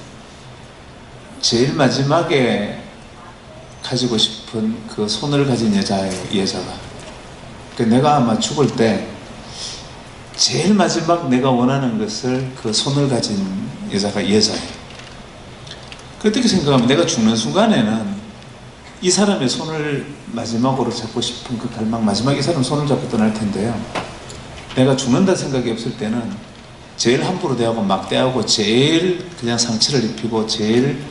제일 마지막에 가지고 싶은 그 손을 가진 여자가. 그러니까 내가 아마 죽을 때 제일 마지막 내가 원하는 것을 그 손을 가진 여자가 이 여자예요. 그렇게 생각하면 내가 죽는 순간에는 이 사람의 손을 마지막으로 잡고 싶은 그 갈망, 마지막 이 사람 손을 잡고 떠날 텐데요. 내가 죽는다 생각이 없을 때는 제일 함부로 대하고 막대하고 제일 그냥 상처를 입히고 제일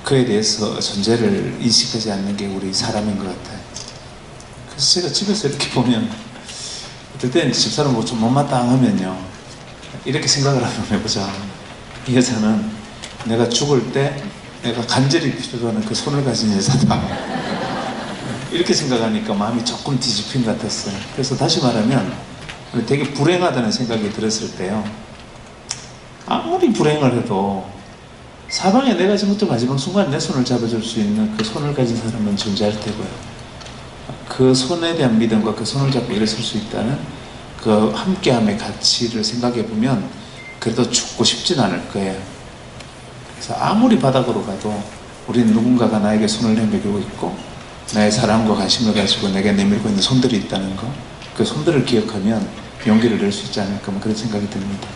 그에 대해서 존재를 인식하지 않는 게 우리 사람인 것 같아요. 그래서 제가 집에서 이렇게 보면 어떨 때는 집사람 좀 못마땅하면요 이렇게 생각을 한번 해보자. 이 여자는 내가 죽을 때 내가 간절히 필요로 하는 그 손을 가진 여자다. 이렇게 생각하니까 마음이 조금 뒤집힌 것 같았어요. 그래서 다시 말하면 되게 불행하다는 생각이 들었을 때요, 아무리 불행을 해도 사방에 내가 지금부터 마지막 순간 내 손을 잡아줄 수 있는 그 손을 가진 사람은 존재할 테고요, 그 손에 대한 믿음과 그 손을 잡고 일어설 수 있다는 그 함께함의 가치를 생각해 보면 그래도 죽고 싶진 않을 거예요. 그래서 아무리 바닥으로 가도 우리는 누군가가 나에게 손을 내밀고 있고 나의 사랑과 관심을 가지고 내게 내밀고 있는 손들이 있다는 거, 그 손들을 기억하면 용기를 낼 수 있지 않을까, 그런 생각이 듭니다.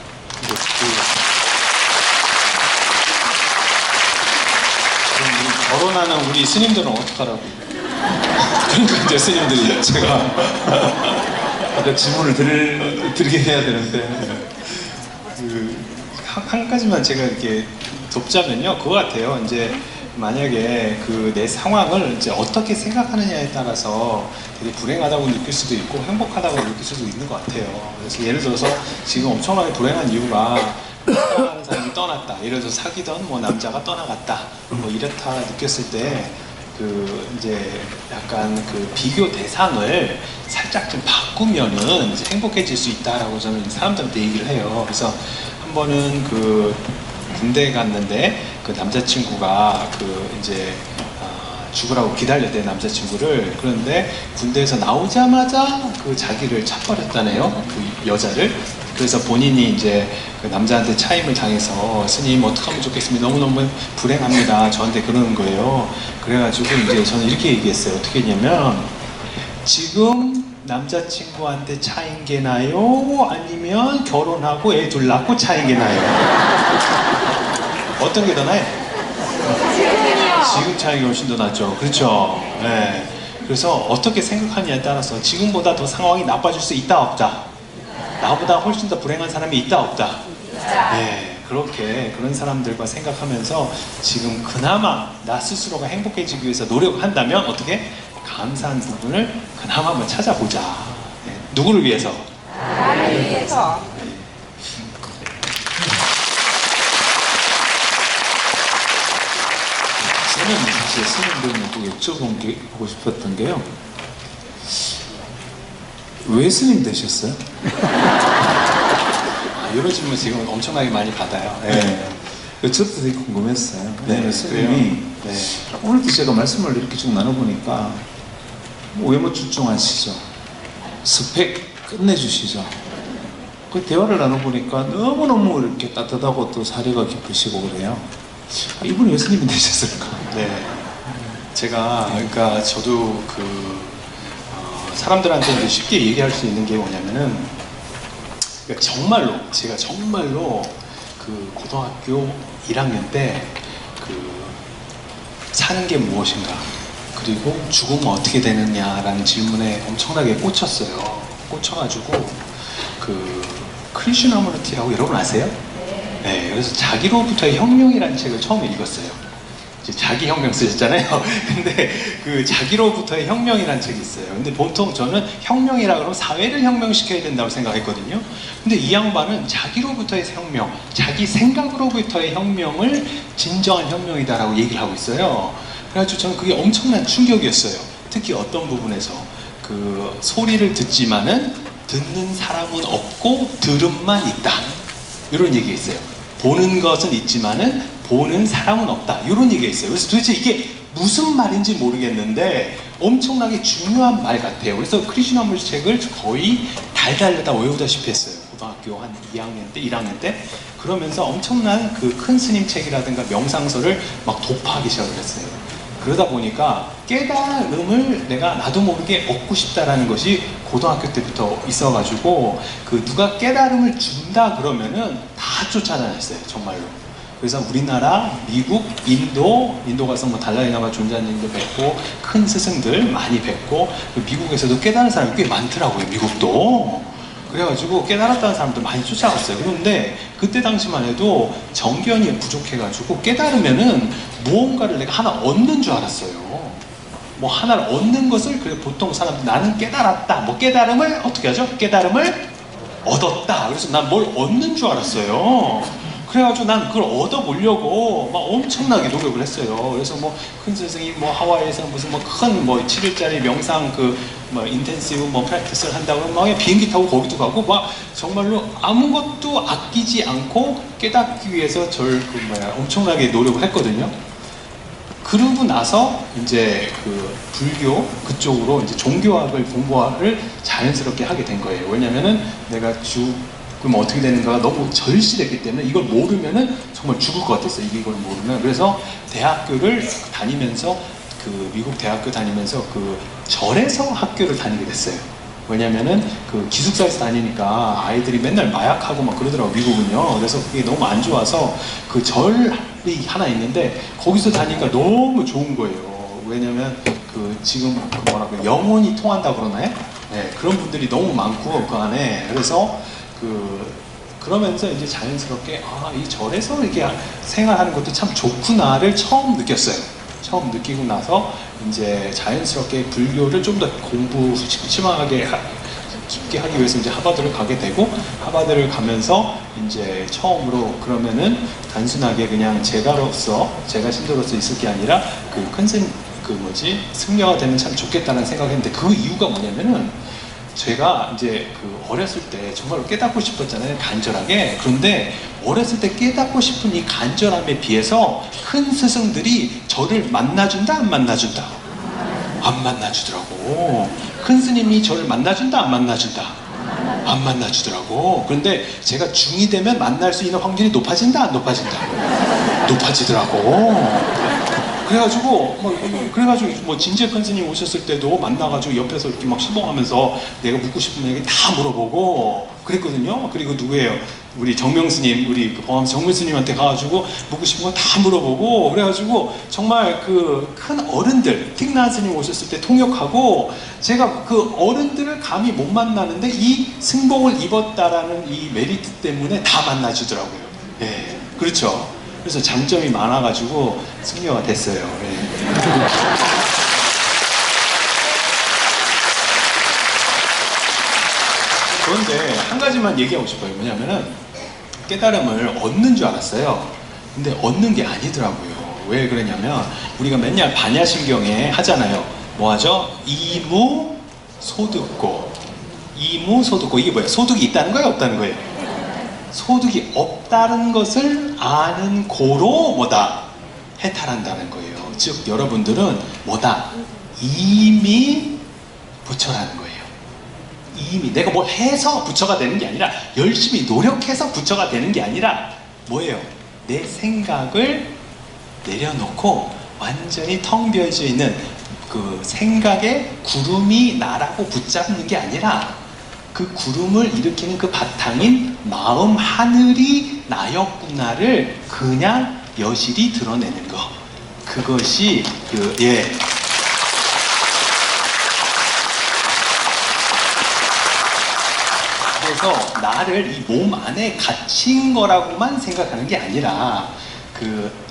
결혼하는 우리 스님들은 어떡하라고? 그러니까 이제 스님들이 제가 아까 질문을 드리게 해야 되는데 한 가지만 제가 이렇게 돕자면요, 그거 같아요. 이제 만약에 그 내 상황을 이제 어떻게 생각하느냐에 따라서 되게 불행하다고 느낄 수도 있고 행복하다고 느낄 수도 있는 것 같아요. 그래서 예를 들어서 지금 엄청나게 불행한 이유가 사랑하는 사람이 떠났다, 예를 들어서 사귀던 뭐 남자가 떠나갔다, 뭐 이렇다 느꼈을 때 그 이제 약간 그 비교 대상을 살짝 좀 바꾸면은 이제 행복해질 수 있다라고 저는 사람들한테 얘기를 해요. 그래서 한 번은 그 군대에 갔는데 그 남자친구가 그 이제 죽으라고 기다렸대, 남자친구를. 그런데 군대에서 나오자마자 그 자기를 차버렸다네요, 그 여자를. 그래서 본인이 이제 그 남자한테 차임을 당해서 스님 어떻게 하면 좋겠습니다, 너무너무 불행합니다, 저한테 그러는 거예요. 그래가지고 이제 저는 이렇게 얘기했어요. 어떻게 했냐면, 지금 남자친구한테 차인 게 나요? 아니면 결혼하고 애 둘 낳고 차인 게 나요? 어떤 게 더 나요? 지금 차이가 훨씬 더 낫죠. 그렇죠? 네. 그래서 어떻게 생각하느냐에 따라서 지금보다 더 상황이 나빠질 수 있다 없다, 나보다 훨씬 더 불행한 사람이 있다 없다, 네, 그렇게 그런 사람들과 생각하면서 지금 그나마 나 스스로가 행복해지기 위해서 노력한다면 어떻게 감사한 부분을 그나마 한번 찾아보자. 네. 누구를 위해서? 나를 위해서. 저는 사실 스님들한테 여쭤보고 싶었던 게요, 왜 스님 되셨어요? 이런 질문 지금 엄청나게 많이 받아요. 네. 저도 되게 궁금했어요. 왜냐면 스님이 오늘도 제가 말씀을 이렇게 쭉 나눠보니까 외모 출중하시죠, 스펙 끝내주시죠. 그 대화를 나눠보니까 너무너무 이렇게 따뜻하고 또 사려가 깊으시고 그래요. 이분이 왜 스님이 되셨을까? 네. 제가, 그러니까 저도 사람들한테 이제 쉽게 얘기할 수 있는 게 뭐냐면은, 그러니까 정말로, 제가 정말로 그 고등학교 1학년 때 사는 게 무엇인가, 그리고 죽으면 어떻게 되느냐라는 질문에 엄청나게 꽂혔어요. 꽂혀가지고 크리슈나무르티라고 여러분 아세요? 네. 그래서 자기로부터의 혁명이라는 책을 처음에 읽었어요. 이제 자기 혁명 쓰셨잖아요. 근데 그 자기로부터의 혁명이라는 책이 있어요. 근데 보통 저는 혁명이라 그러면 사회를 혁명시켜야 된다고 생각했거든요. 근데 이 양반은 자기로부터의 혁명, 자기 생각으로부터의 혁명을 진정한 혁명이다라고 얘기를 하고 있어요. 그래가지고 저는 그게 엄청난 충격이었어요. 특히 어떤 부분에서 그 소리를 듣지만은 듣는 사람은 없고 들음만 있다, 이런 얘기가 있어요. 보는 것은 있지만은 보는 사람은 없다, 이런 얘기가 있어요. 그래서 도대체 이게 무슨 말인지 모르겠는데 엄청나게 중요한 말 같아요. 그래서 크리슈나무르 책을 거의 다 달달하다 외우다시피 했어요. 고등학교 한 2학년 때, 1학년 때. 그러면서 엄청난 그 큰 스님 책이라든가 명상서를 막 도파하기 시작을 했어요. 그러다 보니까 깨달음을 내가 나도 모르게 얻고 싶다라는 것이 고등학교 때부터 있어가지고 그 누가 깨달음을 준다 그러면은 다 쫓아다녔어요. 정말로. 그래서 우리나라, 미국, 인도 가서 뭐 달라이라마 존자님도 뵙고 큰 스승들 많이 뵙고 미국에서도 깨달은 사람이 꽤 많더라고요. 미국도. 그래가지고 깨달았다는 사람들 많이 쫓아갔어요. 그런데 그때 당시만 해도 정견이 부족해가지고 깨달으면은 무언가를 내가 하나 얻는 줄 알았어요. 뭐 하나를 얻는 것을 그래 보통 사람들 나는 깨달았다. 뭐 깨달음을 어떻게 하죠? 깨달음을 얻었다. 그래서 난 뭘 얻는 줄 알았어요. 그래가지고 난 그걸 얻어보려고 막 엄청나게 노력을 했어요. 그래서 뭐 큰 선생님 뭐 하와이에서 무슨 뭐 큰 뭐 7일짜리 명상 그 뭐 인텐시브 뭐 프랙티스를 한다고 막 비행기 타고 거기도 가고 막 정말로 아무것도 아끼지 않고 깨닫기 위해서 엄청나게 노력을 했거든요. 그러고 나서 이제 그 불교 그쪽으로 이제 종교학을 공부를 자연스럽게 하게 된 거예요. 왜냐면은 내가 그럼 어떻게 되는가가 너무 절실했기 때문에 이걸 모르면은 정말 죽을 것 같았어요. 이걸 모르면. 그래서 대학교를 다니면서 그 미국 대학교 다니면서 그 절에서 학교를 다니게 됐어요. 왜냐면은 그 기숙사에서 다니니까 아이들이 맨날 마약하고 막 그러더라고요. 미국은요. 그래서 그게 너무 안 좋아서 그 절이 하나 있는데 거기서 다니니까 너무 좋은 거예요. 왜냐면 그 지금 뭐라고 영혼이 통한다고 그러나요? 네, 그런 분들이 너무 많고 그 안에. 그래서 그러면서 이제 자연스럽게 이 절에서 이렇게 생활하는 것도 참 좋구나를 처음 느꼈어요. 처음 느끼고 나서 이제 자연스럽게 불교를 좀 더 공부 심하게 깊게 하기 위해서 이제 하버드를 가게 되고 하버드를 가면서 이제 처음으로 그러면은 단순하게 그냥 제가 신도로서 있을 게 아니라 승려가 되면 참 좋겠다는 생각을 했는데 그 이유가 뭐냐면은 제가 이제 그 어렸을 때 정말로 깨닫고 싶었잖아요. 간절하게. 그런데 어렸을 때 깨닫고 싶은 이 간절함에 비해서 큰 스승들이 저를 만나준다, 안 만나준다? 안 만나주더라고. 큰 스님이 저를 만나준다, 안 만나준다? 안 만나주더라고. 그런데 제가 중2 되면 만날 수 있는 확률이 높아진다, 안 높아진다? 높아지더라고. 그래가지고 뭐 진재 큰 스님 오셨을 때도 만나가지고 옆에서 이렇게 막 시봉하면서 내가 묻고 싶은 얘기 다 물어보고 그랬거든요. 그리고 누구예요? 우리 정명 스님, 우리 그 범암 정명 스님한테 가가지고 묻고 싶은 거 다 물어보고 그래가지고 정말 그 큰 어른들, 틱나 스님 오셨을 때 통역하고 제가 그 어른들을 감히 못 만나는데 이 승복을 입었다라는 이 메리트 때문에 다 만나주더라고요. 예, 그렇죠. 그래서 장점이 많아가지고 승려가 됐어요. 네. 그런데 한 가지만 얘기하고 싶어요. 뭐냐면은 깨달음을 얻는 줄 알았어요. 근데 얻는 게 아니더라고요. 왜 그러냐면 우리가 맨날 반야심경에 하잖아요. 뭐 하죠? 이무소득고. 이무소득고. 이게 뭐예요? 소득이 있다는 거예요? 없다는 거예요? 소득이 없다는 것을 아는 고로 뭐다? 해탈한다는 거예요. 즉 여러분들은 뭐다? 이미 부처라는 거예요. 이미 내가 뭘 해서 부처가 되는 게 아니라 열심히 노력해서 부처가 되는 게 아니라 뭐예요? 내 생각을 내려놓고 완전히 텅 비어져 있는 그 생각의 구름이 나라고 붙잡는 게 아니라 그 구름을 일으키는 그 바탕인 마음 하늘이 나였구나를 그냥 여실히 드러내는 거. 그것이 그래서 나를 이 몸 안에 갇힌 거라고만 생각하는 게 아니라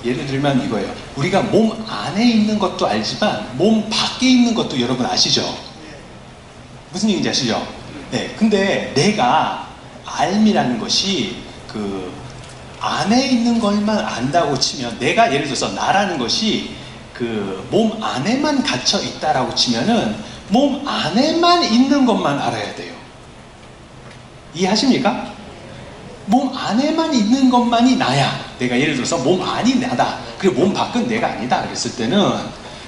예를 들면 이거예요. 우리가 몸 안에 있는 것도 알지만 몸 밖에 있는 것도 여러분 아시죠? 무슨 얘기인지 아시죠? 네, 근데 내가 알미라는 것이 그 안에 있는 것만 안다고 치면 내가 예를 들어서 나라는 것이 그 몸 안에만 갇혀 있다라고 치면은 몸 안에만 있는 것만 알아야 돼요. 이해하십니까? 몸 안에만 있는 것만이 나야. 내가 예를 들어서 몸 안이 나다. 그리고 몸 밖은 내가 아니다. 그랬을 때는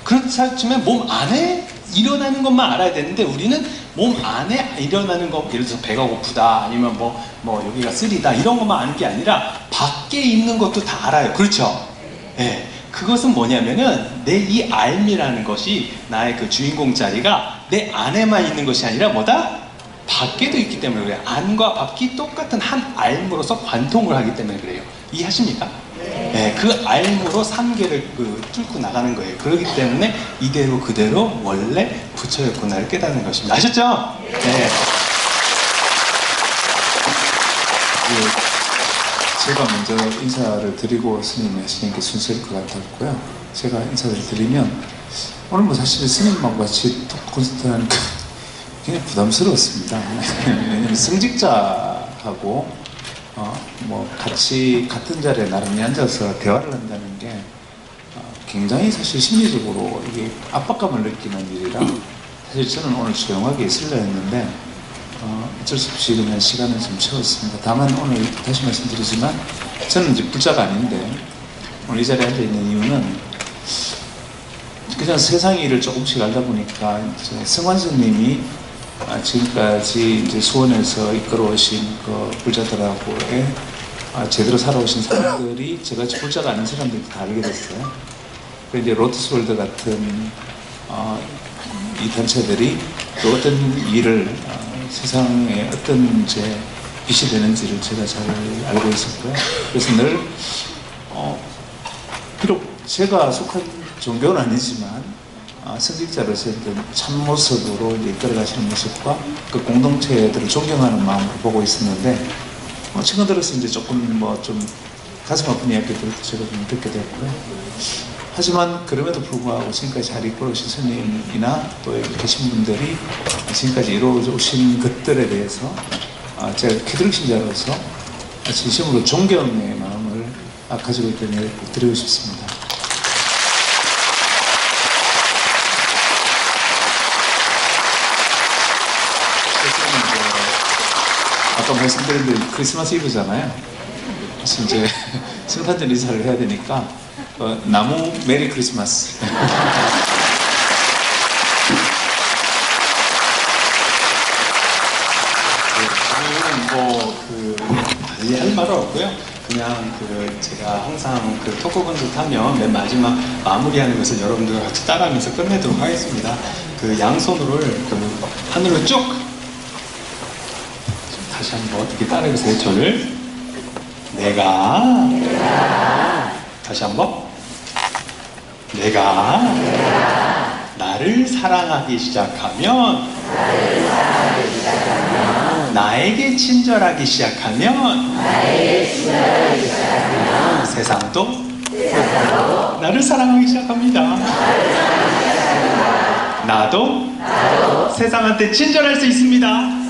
그렇다 치면 몸 안에 일어나는 것만 알아야 되는데 우리는 몸 안에 일어나는 거, 예를 들어서 배가 고프다, 아니면 뭐 여기가 쓰리다, 이런 것만 아는 게 아니라 밖에 있는 것도 다 알아요. 그렇죠? 예. 그것은 뭐냐면은 내 이 알미라는 것이 나의 그 주인공 자리가 내 안에만 있는 것이 아니라 뭐다? 밖에도 있기 때문에 그래요. 안과 밖이 똑같은 한 알무로서 관통을 하기 때문에 그래요. 이해하십니까? 네, 그 알무로 3계를 뚫고 나가는 거예요. 그렇기 때문에 이대로 그대로 원래 부처였구나를 깨닫는 것입니다. 아셨죠? 네. 제가 먼저 인사를 드리고 스님께 순서일 것 같았고요. 제가 인사를 드리면 오늘 뭐 사실 스님하고 같이 토크 콘서트 하니까 굉장히 부담스러웠습니다. 왜냐면 승직자하고 뭐 같이 같은 자리에 나란히 앉아서 대화를 한다는 게 굉장히 사실 심리적으로 이게 압박감을 느끼는 일이라 사실 저는 오늘 조용하게 있으려 했는데 어쩔 수 없이 그냥 시간을 좀 채웠습니다. 다만 오늘 다시 말씀드리지만 저는 이제 불자가 아닌데 오늘 이 자리에 앉아 있는 이유는 그냥 세상 일을 조금씩 알다 보니까 성환 스님이 지금까지 이제 수원에서 이끌어오신 그 불자들하고의 제대로 살아오신 사람들이 저같이 불자가 아닌 사람들이 다 알게 됐어요. 그리고 이제 로터스월드 같은 이 단체들이 또 어떤 일을 세상에 어떤 이제 빛이 되는지를 제가 잘 알고 있었고요. 그래서 늘 비록 제가 속한 종교는 아니지만 성직자로서 참모습으로 이끌어가시는 모습과 그 공동체들을 존경하는 마음으로 보고 있었는데 최근 들어서 이제 조금 뭐 좀 가슴 아픈 이야기들을 제가 좀 듣게 됐고요. 하지만 그럼에도 불구하고 지금까지 잘 이끌어오신 스님이나 또 여기 계신 분들이 지금까지 이루어오신 것들에 대해서 제가 기독 신자로서 진심으로 존경의 마음을 가지고 있다는 드리고 싶습니다. 아까 말씀드린 대로 크리스마스 이브잖아요. 그래서 이제 성탄절 인사를 해야 되니까 나무 메리 크리스마스. 저는 할 말은 없고요. 그냥 제가 항상 토크 콘서트 하면 맨 마지막 마무리하는 것을 여러분들과 같이 따라하면서 끝내도록 하겠습니다. 양손을 하늘로 쭉 다시 한번 어떻게 따라해보세요. 저를 내가 다시 한번 내가 나를 사랑하기 시작하면 나에게 친절하기 시작하면 세상도 나를 사랑하기 시작합니다. 나도 세상한테 친절할 수 있습니다.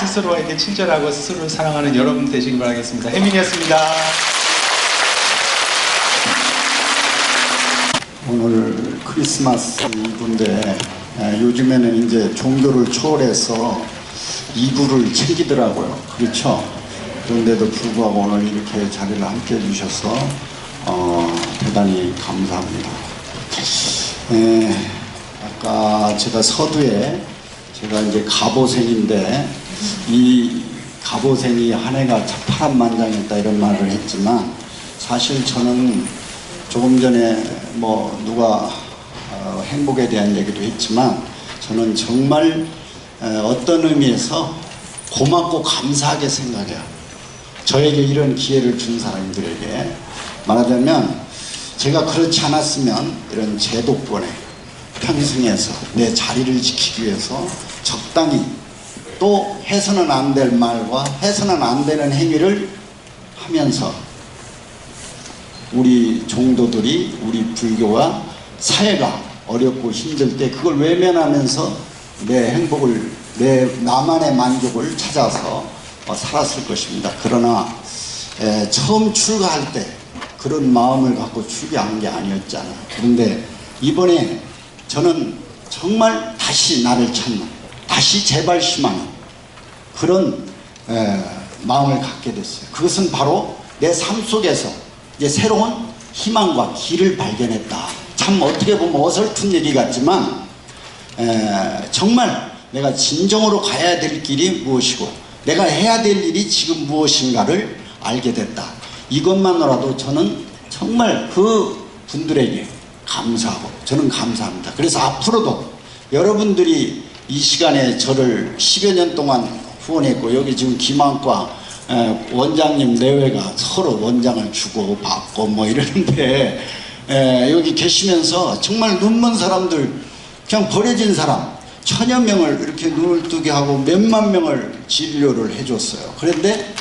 스스로에게 친절하고 스스로를 사랑하는 여러분 되시길 바라겠습니다. 혜민이었습니다. 오늘 크리스마스 이브인데 요즘에는 이제 종교를 초월해서 이브를 챙기더라고요. 그렇죠? 그런데도 불구하고 오늘 이렇게 자리를 함께 해주셔서 대단히 감사합니다. 아까 제가 서두에 제가 이제 갑오생인데 이 갑오생이 한 해가 파란만장했다 이런 말을 했지만 사실 저는 조금 전에 뭐 누가 행복에 대한 얘기도 했지만 저는 정말 어떤 의미에서 고맙고 감사하게 생각해요. 저에게 이런 기회를 준 사람들에게 말하자면 제가 그렇지 않았으면 이런 제도권에 편승해서 내 자리를 지키기 위해서 적당히 또 해서는 안 될 말과 해서는 안 되는 행위를 하면서 우리 종도들이 우리 불교와 사회가 어렵고 힘들 때 그걸 외면하면서 내 행복을 나만의 만족을 찾아서 살았을 것입니다. 그러나 처음 출가할 때 그런 마음을 갖고 출가한 게 아니었잖아요. 그런데 이번에 저는 정말 다시 나를 찾는 다시 재발심하는 그런 마음을 갖게 됐어요. 그것은 바로 내 삶 속에서 이제 새로운 희망과 길을 발견했다. 참 어떻게 보면 어설픈 얘기 같지만 정말 내가 진정으로 가야 될 길이 무엇이고 내가 해야 될 일이 지금 무엇인가를 알게 됐다. 이것만으로도 저는 정말 그 분들에게 감사하고 저는 감사합니다. 그래서 앞으로도 여러분들이 이 시간에 저를 10여 년 동안 후원했고 여기 지금 기망과 원장님 내외가 서로 원장을 주고 받고 뭐 이러는데 여기 계시면서 정말 눈먼 사람들 그냥 버려진 사람 1000여 명을 이렇게 눈을 뜨게 하고 몇만 명을 진료를 해줬어요. 그런데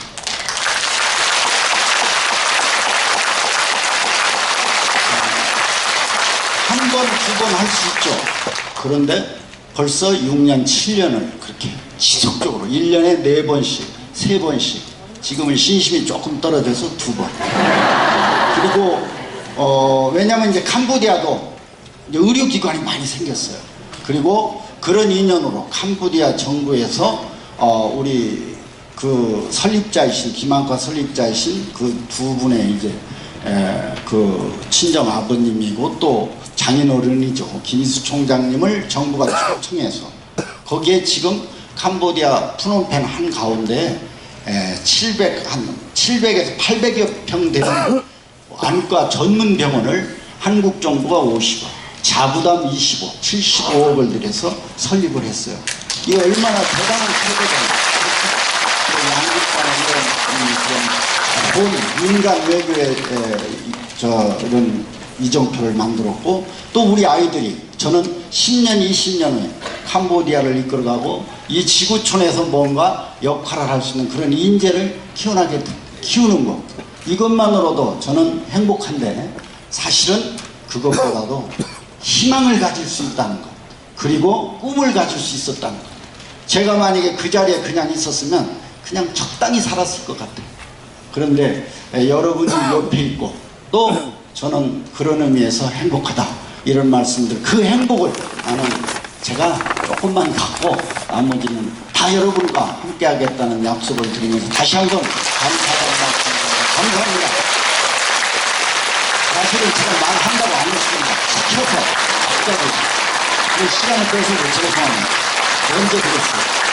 한 번, 두 번 할 수 있죠. 그런데 벌써 6년, 7년을 그렇게 지속적으로 1년에 4번씩, 3번씩 지금은 신심이 조금 떨어져서 2번. 그리고 왜냐하면 이제 캄보디아도 이제 의료기관이 많이 생겼어요. 그리고 그런 인연으로 캄보디아 정부에서 우리 그 설립자이신 김한과 설립자이신 그 두 분의 이제 그 친정 아버님이고 또 장인어른이죠. 김희수 총장님을 정부가 초청해서 거기에 지금 캄보디아 푸놈펜 한 가운데 700에서 800여 평 되는 안과 전문 병원을 한국 정부가 50억, 자부담 25, 75억을 들여서 설립을 했어요. 이게 얼마나 대단한 태도가 본 민간 외교의 이런 이정표를 만들었고 또 우리 아이들이 저는 10년, 20년을 캄보디아를 이끌어가고 이 지구촌에서 뭔가 역할을 할 수 있는 그런 인재를 키우는 것 이것만으로도 저는 행복한데 사실은 그것보다도 희망을 가질 수 있다는 것 그리고 꿈을 가질 수 있었다는 것 제가 만약에 그 자리에 그냥 있었으면 그냥 적당히 살았을 것 같아요. 그런데 여러분이 옆에 있고 또 저는 그런 의미에서 행복하다 이런 말씀들 그 행복을 나는 제가 조금만 갖고 나머지는 다 여러분과 함께 하겠다는 약속을 드리면서 다시 한번 감사합니다. 사실은 제가 말한다고 안 했습니다. 시켜서 갑자기 그 시간을 빼서 죄송합니다. 언제 그랬어요?